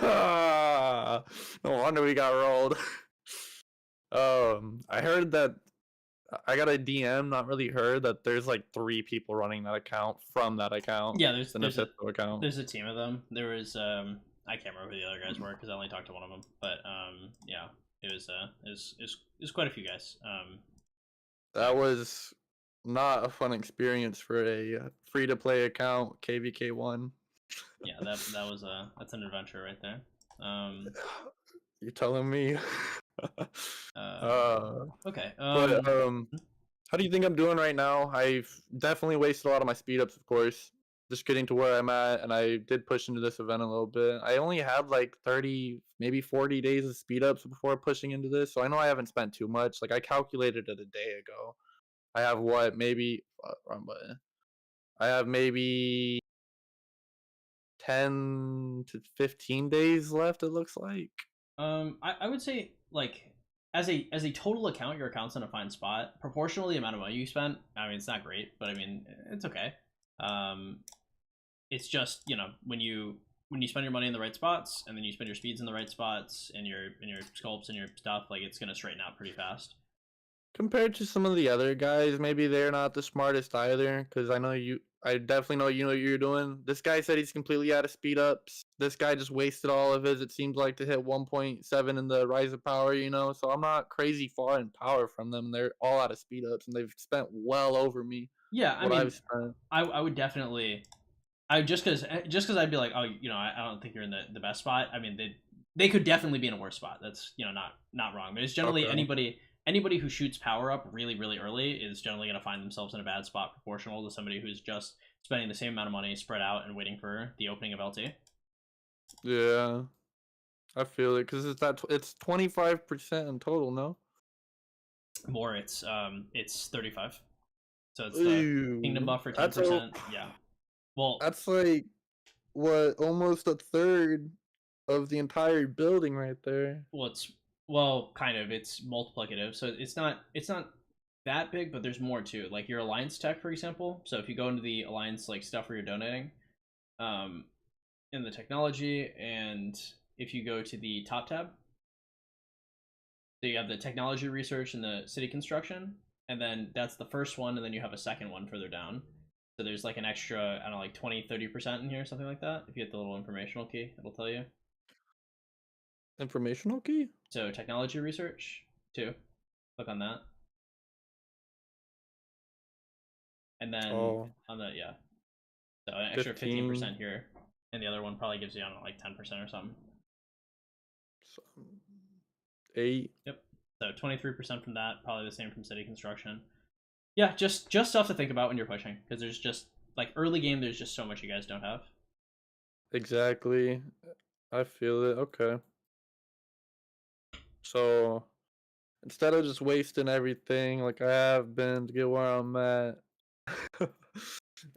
No wonder we got rolled. I heard that I got a DM, not really heard that there's like 3 people running that account from that account. Yeah, there's the there's a Nephisto account. there's a team of them. There was I can't remember who the other guys were because I only talked to one of them. But yeah, it was quite a few guys. That was not a fun experience for a free to play account, KVK1. Yeah, that's an adventure right there. You're telling me. Okay. But how do you think I'm doing right now? I've definitely wasted a lot of my speed ups, of course. Just getting to where I'm at, and I did push into this event a little bit. I only had like 30, maybe 40 days of speed ups before pushing into this, so I know I haven't spent too much. Like I calculated it a day ago. I have what, maybe wrong button. I have maybe 10 to 15 days left, it looks like. I would say like as a total account, your account's in a fine spot. Proportionally, the amount of money you spent, I mean, it's not great, but I mean, it's okay. It's just, you know, when you spend your money in the right spots, and then you spend your speeds in the right spots, and your sculpts and your stuff, like it's gonna straighten out pretty fast. Compared to some of the other guys, maybe they're not the smartest either. Because I definitely know you know what you're doing. This guy said he's completely out of speed ups. This guy just wasted all of his. It seems like to hit 1.7 in the rise of power, you know. So I'm not crazy far in power from them. They're all out of speed ups, and they've spent well over me. Yeah, I What mean, I've spent. I would definitely, I just because I'd be like, oh, you know, I don't think you're in the best spot. I mean, they could definitely be in a worse spot. That's, you know, not wrong. But it's generally Okay. anybody who shoots power up really early is generally going to find themselves in a bad spot proportional to somebody who's just spending the same amount of money spread out and waiting for the opening of LT. Yeah, I feel it because it's 25% in total. No. More, it's 35. So it's the kingdom Ooh, buff for 10%. Yeah. Well, that's like what, almost a third of the entire building right there. well, kind of. It's multiplicative, so it's not that big, but there's more to it. Like your alliance tech, for example. So if you go into the alliance like stuff where you're donating, um, in the technology, and if you go to the top tab, so you have the technology research and the city construction, and then that's the first one, and then you have a second one further down. So there's like an extra, I don't know, like 20-30% in here, something like that. If you hit the little informational key, it'll tell you. Informational key? So technology research, too. Click on that. And then Oh, on the, yeah. So an extra 15. 15% here. And the other one probably gives you, I don't know, like 10% or something. 8. Yep. So 23% from that, probably the same from city construction. Yeah, just stuff to think about when you're pushing, because there's just like early game, there's just so much you guys don't have. Exactly. I feel it. Okay. So instead of just wasting everything like I have been to get where I'm at,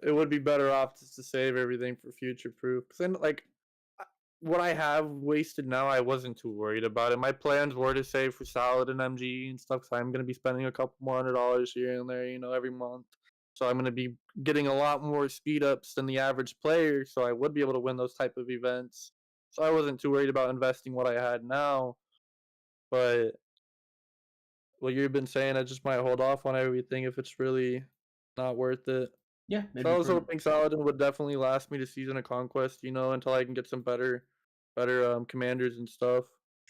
it would be better off just to save everything for future proof. Because then, like, what I have wasted now, I wasn't too worried about it. My plans were to save for Salad and MG and stuff, so I'm going to be spending a couple more $100 here and there, you know, every month. So I'm going to be getting a lot more speed ups than the average player, so I would be able to win those type of events. So I wasn't too worried about investing what I had now. But what you've been saying, I just might hold off on everything if it's really not worth it. Yeah, So I maybe was for hoping Saladin would definitely last me to Season of Conquest, you know, until I can get some better commanders and stuff.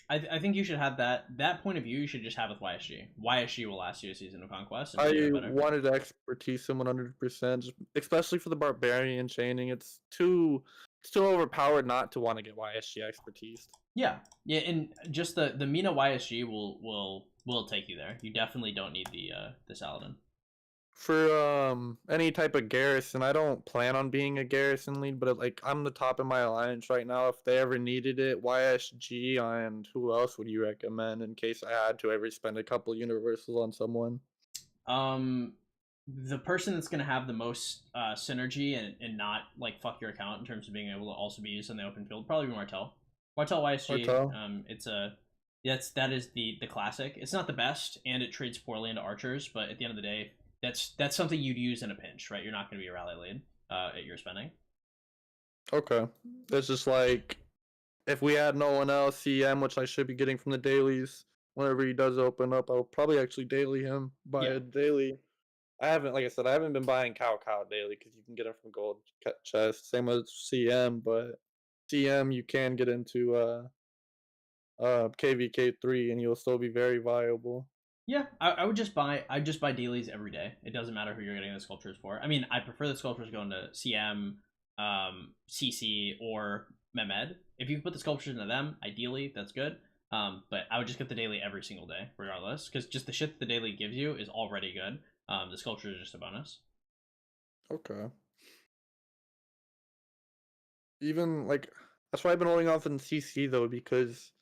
I think you should have that point of view. You should just have with YSG. YSG will last you a season of conquest until you I get better. wanted expertise in 100%, especially for the barbarian chaining. It's too overpowered not to want to get YSG expertise. Yeah, and just the Mina YSG will take you there. You definitely don't need the Saladin. For any type of garrison, I don't plan on being a garrison lead, but like I'm the top in my alliance right now. If they ever needed it, YSG and who else would you recommend in case I had to ever spend a couple universals on someone? The person that's gonna have the most synergy and not like fuck your account in terms of being able to also be used in the open field probably be Martel. Martel YSG. Martel? It's a that is the classic. It's not the best, and it trades poorly into archers. But at the end of the day, that's something you'd use in a pinch, right? You're not going to be a rally lead at your spending. Okay. It's just like if we had no one else, CM, which I should be getting from the dailies, whenever he does open up, I'll probably actually daily him. Buy Yeah. a daily. I haven't, like I said, I haven't been buying Cow daily because you can get them from gold chest. Same with CM, but CM you can get into KVK3 and you'll still be very viable. Yeah, I would just buy. I'd just buy dailies every day. It doesn't matter who you're getting the sculptures for. I mean, I prefer the sculptures going to CM, CC, or Mehmed. If you can put the sculptures into them, ideally that's good. But I would just get the daily every single day, regardless, because just the shit that the daily gives you is already good. The sculptures are just a bonus. Okay. Even like that's why I've been holding off in CC though, because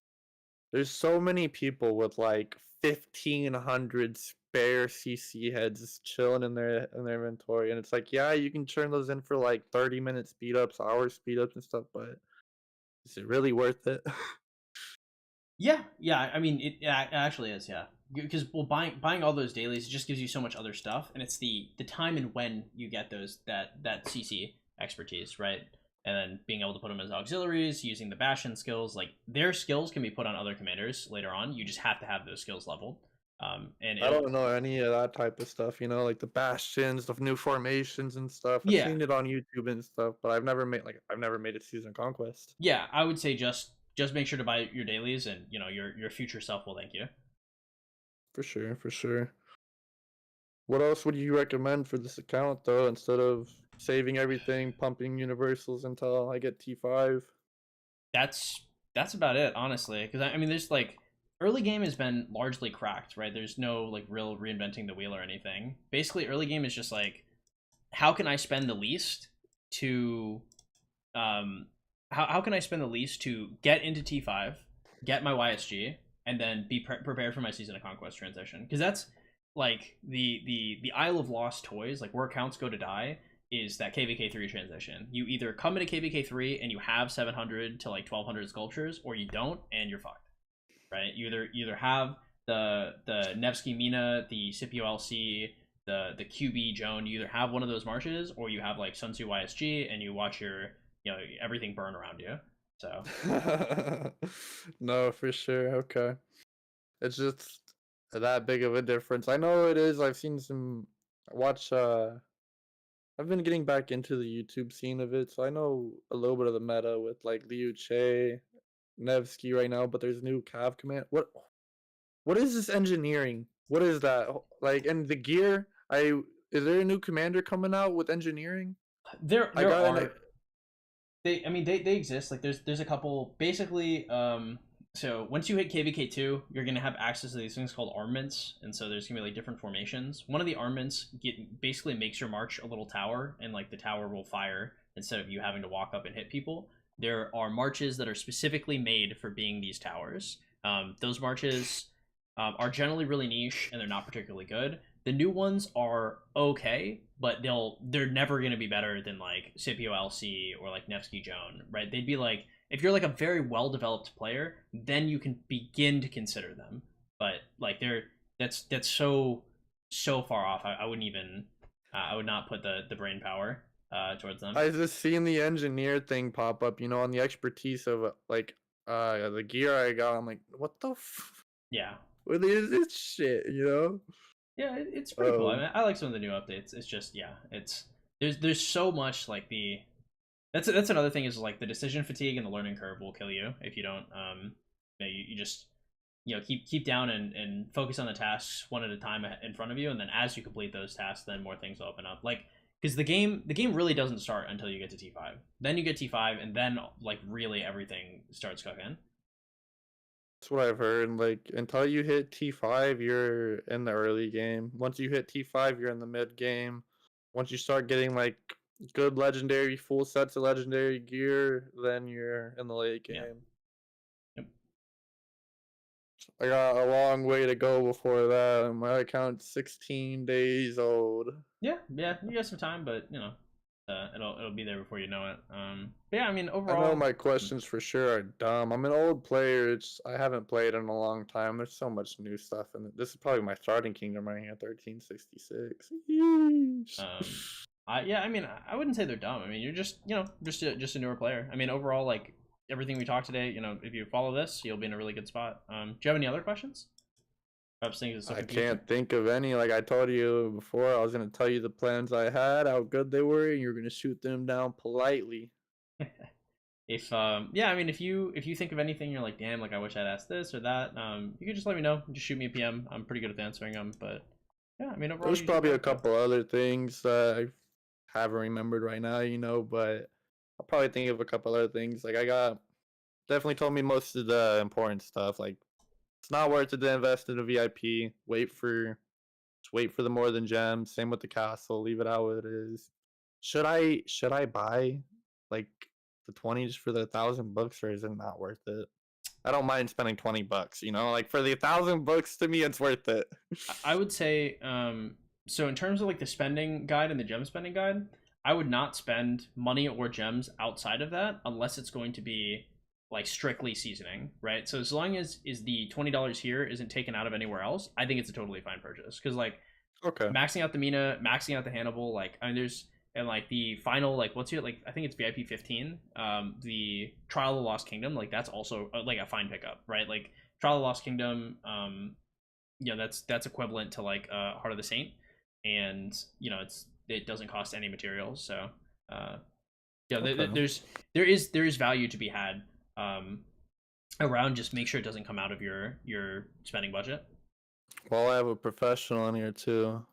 there's so many people with like 1,500 spare CC heads chilling in their inventory, and it's like, yeah, you can turn those in for like 30-minute speed ups, hour speed ups, and stuff, but is it really worth it? Yeah. I mean, it actually is. Yeah, because well, buying all those dailies just gives you so much other stuff, and it's the time and when you get those that CC expertise, right? And then being able to put them as auxiliaries, using the Bastion skills, like their skills can be put on other commanders later on. You just have to have those skills leveled. And I don't know any of that type of stuff, like the bastions, the new formations and stuff. I've Yeah. seen it on YouTube and stuff, but I've never made a season conquest. Yeah, I would say just make sure to buy your dailies, and your future self will thank you. For sure, for sure. What else would you recommend for this account though, instead of saving everything, pumping universals until I get T5? That's about it, honestly. Because I mean, there's like early game has been largely cracked, right? There's no like real reinventing the wheel or anything. Basically, early game is just like, how can I spend the least to, how can I spend the least to get into T5, get my YSG, and then be prepared for my Season of Conquest transition? Because that's like the Isle of Lost toys, like where accounts go to die, is that KVK3 transition. You either come into KVK3 and you have 700 to like 1200 sculptures, or you don't and you're fucked, right? You either have the Nevsky Mina, the Scipio LC, the QB Joan. You either have one of those marches, or you have like Sun Tzu YSG and you watch your everything burn around you. So no, for sure. Okay, it's just that big of a difference. I know it is. I've seen some watch. I've been getting back into the YouTube scene of it, so I know a little bit of the meta with like Liu Che, Nevsky right now. But there's new Cav command. What is this engineering? What is that like? And the gear. Is there a new commander coming out with engineering? There are. They exist. Like there's a couple. Basically, so once you hit KVK2, you're gonna have access to these things called armaments, and so there's gonna be like different formations. One of the armaments basically makes your march a little tower, and like the tower will fire instead of you having to walk up and hit people. There are marches that are specifically made for being these towers. Those marches are generally really niche, and they're not particularly good. The new ones are okay, but they're never going to be better than like Scipio LC or like Nevsky Joan, right? They'd be like, if you're like a very well developed player, then you can begin to consider them. But like that's so far off. I wouldn't even I would not put the brain power towards them. I just seen the engineer thing pop up, on the expertise of like the gear I got. I'm like, what the yeah. What is this shit, Yeah, it's pretty cool. I mean, I like some of the new updates. It's just it's there's so much like that's another thing is like the decision fatigue and the learning curve will kill you if you don't you just keep down and focus on the tasks one at a time in front of you, and then as you complete those tasks, then more things will open up. Like because the game really doesn't start until you get to T5. Then you get T5, and then like really everything starts cooking. That's what I've heard. Like until you hit T5, you're in the early game. Once you hit T5, you're in the mid game. Once you start getting like good legendary full sets of legendary gear, then you're in the late game. Yeah. Yep. I got a long way to go before that. And my account's 16 days old. Yeah, you got some time, but you know, it'll be there before you know it. But yeah, I mean, overall, I know my questions for sure are dumb. I'm an old player. I haven't played in a long time. There's so much new stuff, and this is probably my starting kingdom right here, 1366. Yeesh. I mean, I wouldn't say they're dumb. I mean, you're just just a newer player. I mean, overall, like everything we talked today, you know, if you follow this, you'll be in a really good spot. Do you have any other questions? Perhaps things I can't think of any. Like I told you before, I was gonna tell you the plans I had, how good they were, and you're gonna shoot them down politely. If yeah, I mean, if you think of anything, you're like, damn, like I wish I'd asked this or that. You can just let me know. Just shoot me a PM. I'm pretty good at answering them. But yeah, I mean, overall, There's you probably did a good. couple other things that I haven't remembered right now, you know, but I'll probably think of a couple other things. Like I got definitely told me most of the important stuff. Like it's not worth it to invest in a VIP. Just wait for the more than gems. Same with the castle. Leave it how it is. Should I buy like the 20 just for the $1,000, or is it not worth it? I don't mind spending $20. You know, like for the $1,000 to me, it's worth it. I would say, so in terms of like the spending guide and the gem spending guide, I would not spend money or gems outside of that unless it's going to be like strictly seasoning, right? So as long as is the $20 here isn't taken out of anywhere else, I think it's a totally fine purchase. Because like Okay. maxing out the Mina, maxing out the Hannibal, like I mean, there's and like the final like what's your like I think it's VIP 15, the Trial of the Lost Kingdom, like that's also like a fine pickup, right? Like Trial of the Lost Kingdom, you know that's equivalent to like Heart of the Saint, and you know it doesn't cost any materials, so yeah, Okay. there is value to be had around. Just make sure it doesn't come out of your spending budget. Well, I have a professional in here too.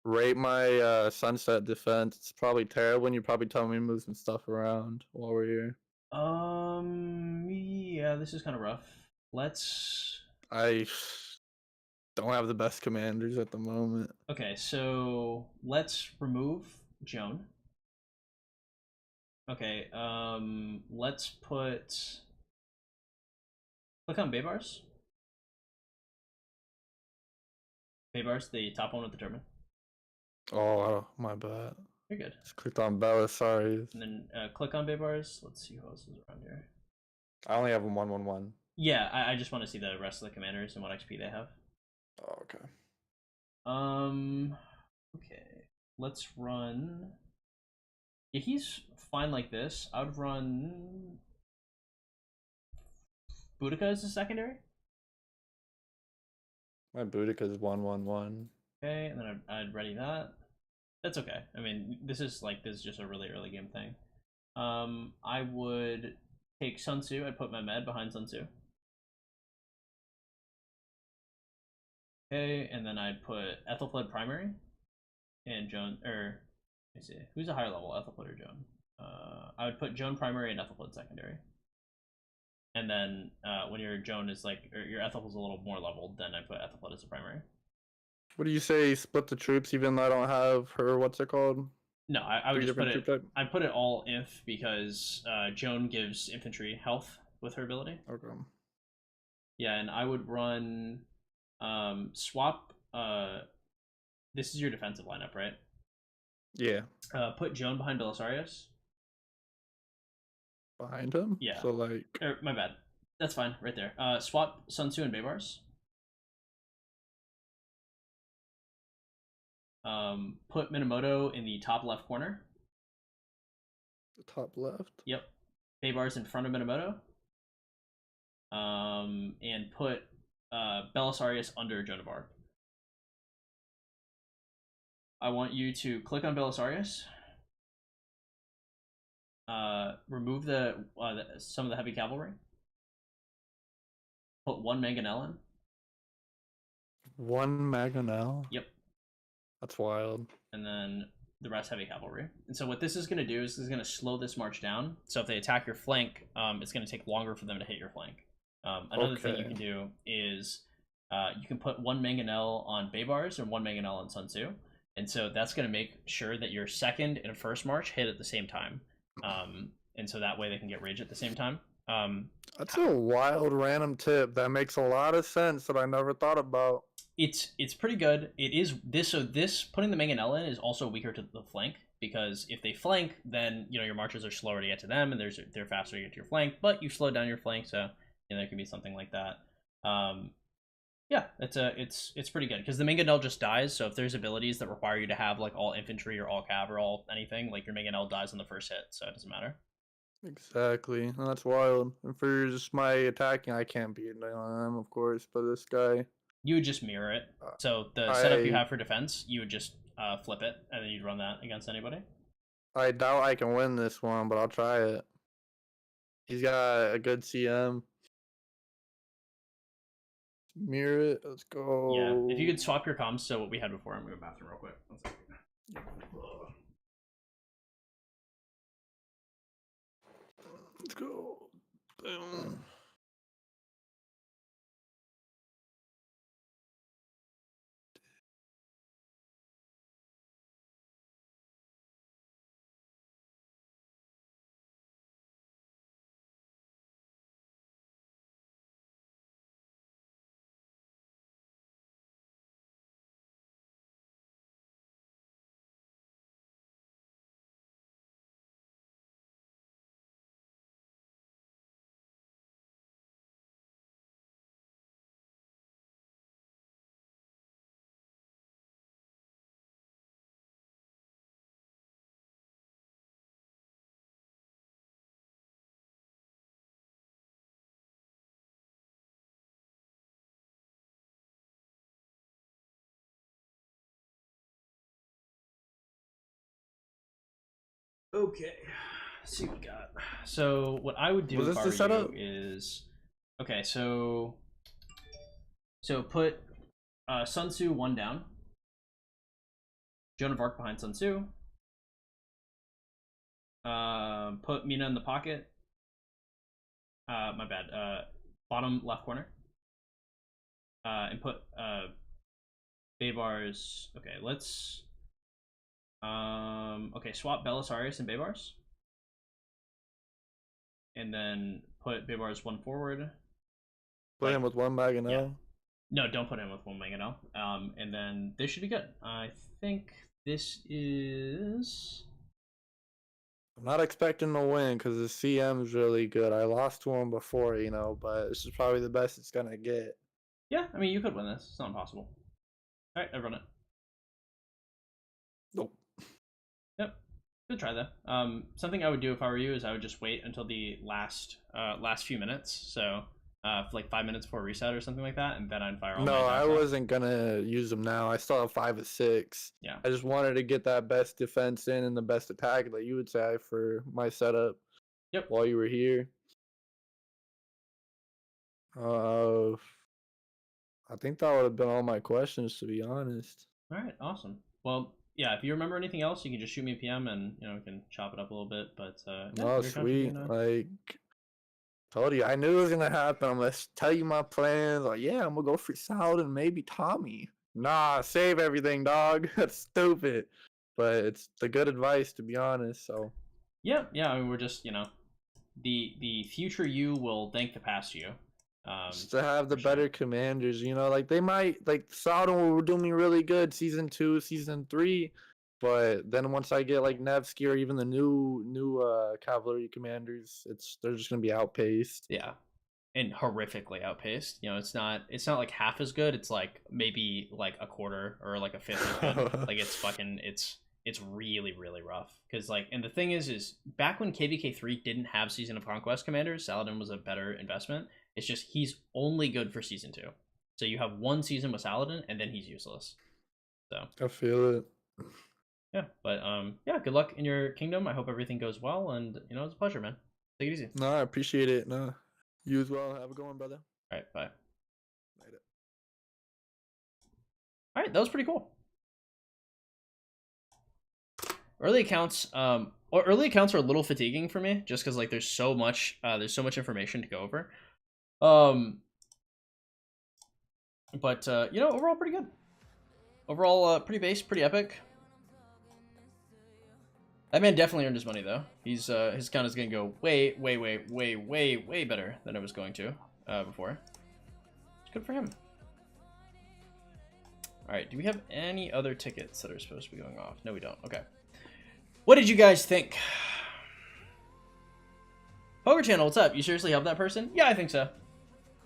Rate my sunset defense. It's probably terrible, and you probably tell me to move some stuff around while we're here. Yeah, this is kind of rough. Let's I don't have the best commanders at the moment. Okay, so let's remove Joan. Okay, let's put click on Baybars. Baybars, the top one with the turban. Oh, my bad. You're good. Just clicked on Bella. Sorry. And then click on Baybars. Let's see who else is around here. I only have a 1-1-1. Yeah, I just want to see the rest of the commanders and what XP they have. Oh, okay. Okay. Let's run. Yeah, he's fine like this. I would run Boudica as a secondary. My Boudica is 1-1-1. Okay, and then I'd ready that. That's okay. I mean, this is just a really early game thing. I would take Sun Tzu. I'd put my med behind Sun Tzu. Okay, and then I'd put Ethelfled primary and Joan. Or let me see, who's a higher level, Ethelfled or Joan? I would put Joan primary and Ethelfled secondary. And then when your Joan is like, or your Ethelfled's a little more leveled, then I put Ethelfled as a primary. What do you say? Split the troops, even though I don't have her. What's it called? No, I would Three just put different it. troop type? I put it all if because Joan gives infantry health with her ability. Okay. Yeah, and I would run swap. This is your defensive lineup, right? Yeah. Put Joan behind Belisarius. Behind him? Yeah. So, like. My bad. That's fine, right there. Swap Sun Tzu and Baybars. Put Minamoto in the top left corner. The top left? Yep. Baybars in front of Minamoto. And put Belisarius under Joan of Arc. I want you to click on Belisarius. Remove some of the heavy cavalry. Put one Mangonel in. One Mangonel? Yep. That's wild. And then the rest heavy cavalry. And so what this is going to do is this is going to slow this march down. So if they attack your flank, it's going to take longer for them to hit your flank. Another thing you Okay. can do is you can put one mangonel on Baybars and one mangonel on Sun Tzu, and so that's going to make sure that your second and first march hit at the same time, and so that way they can get rage at the same time. That's a wild random tip that makes a lot of sense that I never thought about. It's pretty good. It is this so this putting the mangonel in is also weaker to the flank, because if they flank, then your marches are slower to get to them, and they're faster to get to your flank. But you slowed down your flank, so there can be something like that. Yeah, it's pretty good because the mangonel just dies. So if there's abilities that require you to have like all infantry or all cav or all anything, like your mangonel dies on the first hit, so it doesn't matter. Exactly. That's wild. And for just my attacking, I can't beat them, of course. But this guy, You would just mirror it. So the setup you have for defense, you would just flip it, and then you'd run that against anybody. I doubt I can win this one, but I'll try it. He's got a good CM. Mirror it. Let's go. Yeah, if you could swap your comms to what we had before, I'm going to go to the bathroom real quick. One second. Let's go. Boom. Okay, let's see what we got. So what I would do Was if this I the were setup? you is okay. So put Sun Tzu one down, Joan of Arc behind Sun Tzu. Put Mina in the pocket. My bad. Bottom left corner. And put Baybars. Okay, let's. Okay, swap Belisarius and Baybars. And then put Baybars one forward. Put him with one Magano. Yeah. No, don't put him with one Magano. And then this should be good. I think this is. I'm not expecting to win because the CM is really good. I lost to him before, but this is probably the best it's gonna get. Yeah, I mean, you could win this. It's not impossible. All right, I run it. Nope. Yep. Good try though. Something I would do if I were you is I would just wait until the last few minutes. So like 5 minutes before reset or something like that, and then I'd fire all No, my I attacks off. wasn't gonna use them now. I still have 5 of 6. Yeah. I just wanted to get that best defense in and the best attack that you would say for my setup. Yep. While you were here. I think that would have been all my questions, to be honest. All right. Awesome. Well, yeah. If you remember anything else, you can just shoot me a PM, and we can chop it up a little bit. But yeah, Oh, your sweet. contribution, Like, told you, I knew it was gonna happen. I'm gonna tell you my plans. Like, yeah, I'm gonna go for Salad and maybe Tommy. Nah, save everything, dog. That's stupid. But it's the good advice, to be honest. So yeah. I mean, we're just the future you will thank the past you. just to have the for sure. better commanders, like they might Salad were doing me really good season 2, season 3. But then once I get like Nevsky or even the new cavalry commanders, they're just gonna be outpaced. Yeah, and horrifically outpaced. It's not like half as good. It's like maybe like a quarter or like a fifth as good. Like it's really really rough. Because and the thing is back when KVK3 didn't have Season of Conquest commanders, Saladin was a better investment. It's just he's only good for season 2. So you have one season with Saladin and then he's useless. So I feel it. yeah, but yeah, good luck in your kingdom. I hope everything goes well, and it's a pleasure, man. Take it easy. No, I appreciate it. No, you as well. Have a good one, brother. All right, bye. Later. All right, that was pretty cool. Early accounts are a little fatiguing for me, just because there's so much information to go over. But you know, overall pretty good. Overall, pretty base, pretty epic. That man definitely earned his money though. He's his account is gonna go way better than it was going to before. It's good for him. All right, do we have any other tickets that are supposed to be going off? No, we don't. Okay. What did you guys think? Poker Channel, what's up? You seriously helped that person? Yeah, I think so.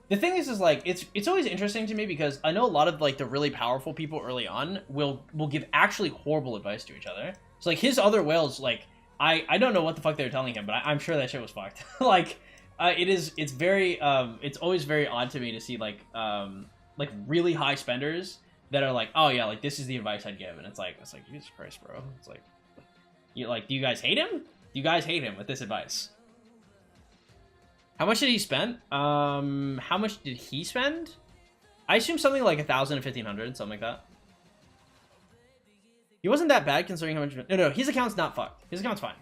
The thing is like it's always interesting to me because I know a lot of like the really powerful people early on will give actually horrible advice to each other. So like his other whales, like I don't know what the fuck they were telling him, but I'm sure that shit was fucked. Like it's very it's always very odd to me to see like really high spenders that are like, oh yeah, like this is the advice I'd give, and it's like Jesus Christ, bro. It's like do you guys hate him? Do you guys hate him with this advice? How much did he spend? How much did he spend? I assume something like 1,000 to 1,500, something like that. He wasn't that bad considering how much. No, his account's not fucked. His account's fine.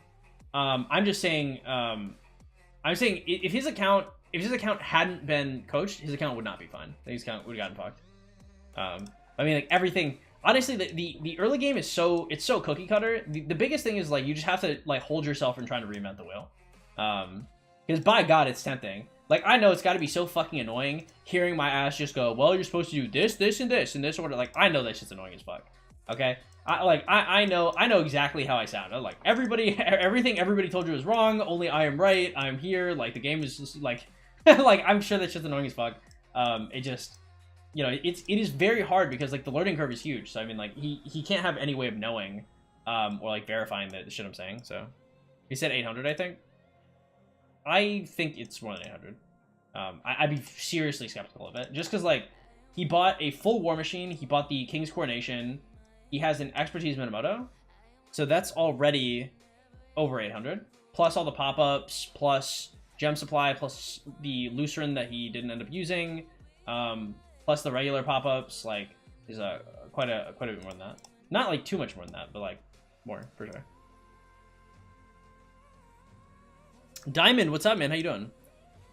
I'm just saying. I'm saying if his account hadn't been coached, his account would not be fine. His account would have gotten fucked. I mean, like everything. Honestly, the early game is it's so cookie cutter. The biggest thing is like you just have to like hold yourself from trying to reinvent the wheel. Because by God, it's tempting. Like I know it's got to be so fucking annoying hearing my ass just go, well, you're supposed to do this, this, and this in this order. Like I know that shit's annoying as fuck. Okay. I know exactly how I sound. I'm like everything everybody told you is wrong. Only I am right. I'm here. Like the game is just like, like I'm sure that shit's annoying as fuck. It just, you know, it is very hard because like the learning curve is huge. So I mean, like he can't have any way of knowing, or like verifying the shit I'm saying. So he said 800, I think. I think it's more than 800. I'd be seriously skeptical of it just because like he bought a full war machine. He bought the King's Coronation. He has an expertise Minamoto, so that's already over 800. Plus all the pop-ups, plus gem supply, plus the Lucerin that he didn't end up using, plus the regular pop-ups. Like, there's quite a bit more than that. Not like too much more than that, but like more for sure. Diamond, what's up, man? How you doing?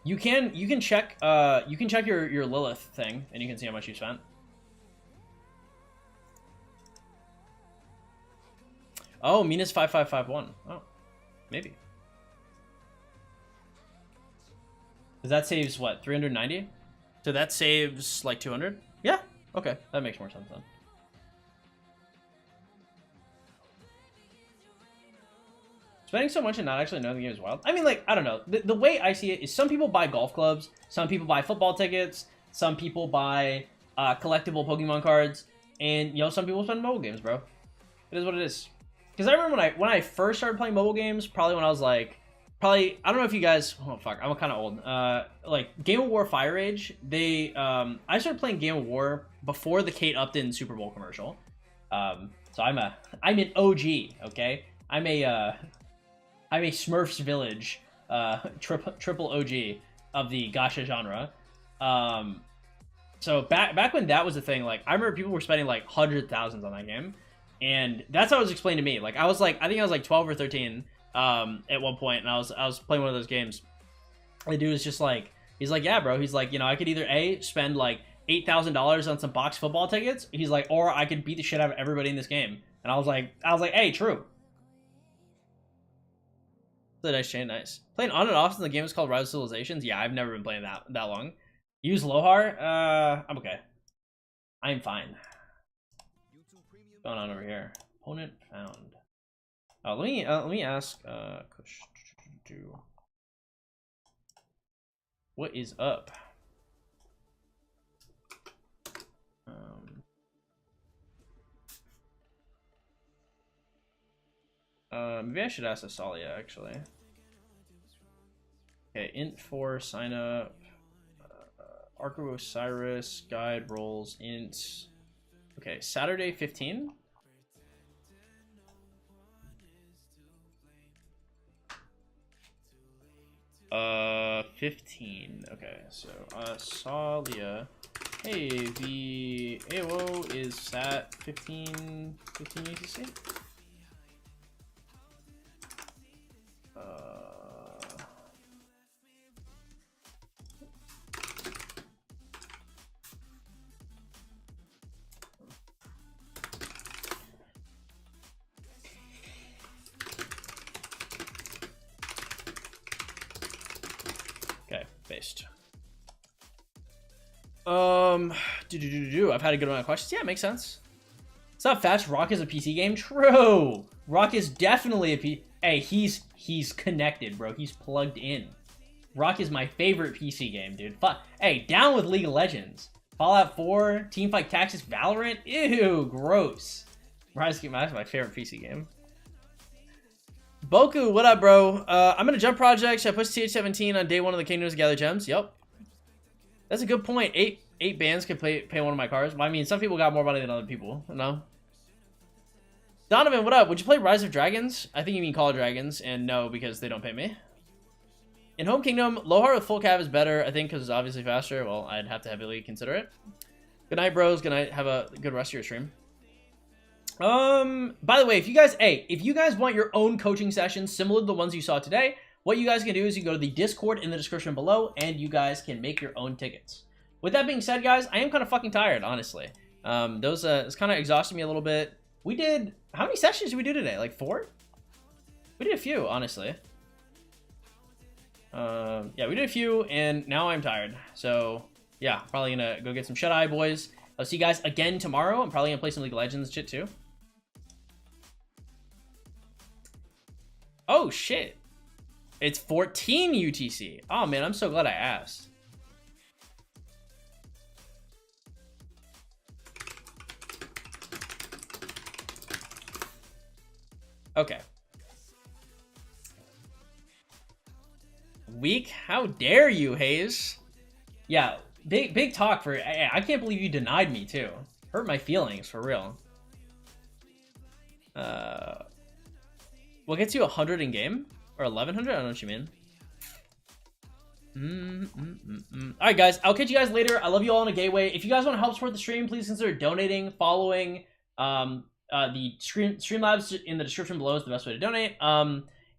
You can check your Lilith thing, and you can see how much you spent. Oh, minus 5551. Oh, maybe. Because that saves what, 390? So that saves like 200? Yeah. Okay, that makes more sense then. Spending so much and not actually knowing the game is wild. I mean, like, I don't know. The way I see it is some people buy golf clubs, some people buy football tickets, some people buy collectible Pokemon cards, and, you know, some people spend mobile games, bro. It is what it is. Because I remember when I first started playing mobile games, probably when I was like, I don't know if you guys, oh fuck, I'm kind of old. Like Game of War Fire Rage, I started playing Game of War before the Kate Upton Super Bowl commercial. So I'm an OG, okay? I'm a Smurfs Village, triple OG of the gacha genre. So back when that was a thing, like I remember people were spending like hundreds of thousands on that game. And that's how it was explained to me. Like I think I was like 12 or 13 at one point, and I was playing one of those games. The dude was just like, he's like, yeah, bro. He's like, you know, I could either spend like $8,000 on some box football tickets. He's like, or I could beat the shit out of everybody in this game. And I was like, hey, true. It's a nice chain, nice. Playing on and off since the game is called Rise of Civilizations. Yeah, I've never been playing that long. Use Lohar. I'm okay. I'm fine. What's going on over here? Opponent found. Let me ask what is up? Maybe I should ask Asalia actually. Okay, int 4 sign up. Arco Osiris guide rolls int. Okay, Saturday 15. Uh, 15. Okay, so Salia. Hey, the AO is sat 15 UTC. based. I've had a good amount of questions. Yeah, it makes sense. It's not fast. Rock is a PC game. True. Rock is definitely a PC. Hey, he's connected, bro. He's plugged in. Rock is my favorite PC game, dude. Hey, down with League of Legends. Fallout 4, Teamfight Tactics, Valorant. Ew, gross. Rise Game is my favorite PC game. Boku, what up, bro? I'm gonna jump project. Should I push TH17 on day 1 of the Kingdoms to gather gems? Yep. That's a good point. Eight bands could pay one of my cars. Well, I mean, some people got more money than other people. No. Donovan, what up? Would you play Rise of Dragons? I think you mean Call of Dragons, and no, because they don't pay me. In Home Kingdom, low heart with full cav is better, I think, because it's obviously faster. Well, I'd have to heavily consider it. Good night, bros. Good night. Have a good rest of your stream. By the way, if you guys want your own coaching sessions similar to the ones you saw today, what you guys can do is you go to the Discord in the description below, and you guys can make your own tickets. With that being said, guys, I am kind of fucking tired, honestly. It's kind of exhausted me a little bit. How many sessions did we do today? Like 4? We did a few, honestly. Yeah, we did a few, and now I'm tired. So, yeah, probably gonna go get some shut-eye, boys. I'll see you guys again tomorrow. I'm probably gonna play some League of Legends shit, too. Oh, shit. It's 14 UTC. Oh, man, I'm so glad I asked. Okay. Weak? How dare you, Hayes? Yeah, big talk for... I can't believe you denied me, too. Hurt my feelings, for real. What gets you 100 in game? Or 1100? I don't know what you mean. Alright, guys. I'll catch you guys later. I love you all in a gateway. If you guys want to help support the stream, please consider donating, following. The Streamlabs in the description below is the best way to donate.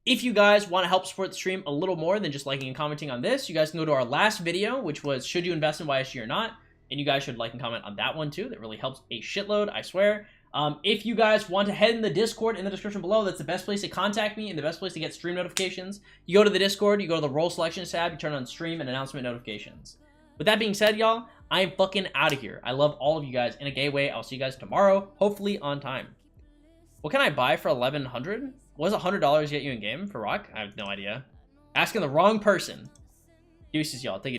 If you guys want to help support the stream a little more than just liking and commenting on this, you guys can go to our last video, which was should you invest in YSG or not? And you guys should like and comment on that one too. That really helps a shitload, I swear. If you guys want to head in the Discord in the description below, that's the best place to contact me and the best place to get stream notifications. You go to the Discord, you go to the role selections tab, you turn on stream and announcement notifications. With that being said, y'all, I am fucking out of here. I love all of you guys in a gay way. I'll see you guys tomorrow, hopefully on time. What can I buy for 1100? What does $100 get you in game for Rock? I have no idea. Asking the wrong person. Deuces, y'all. Take it.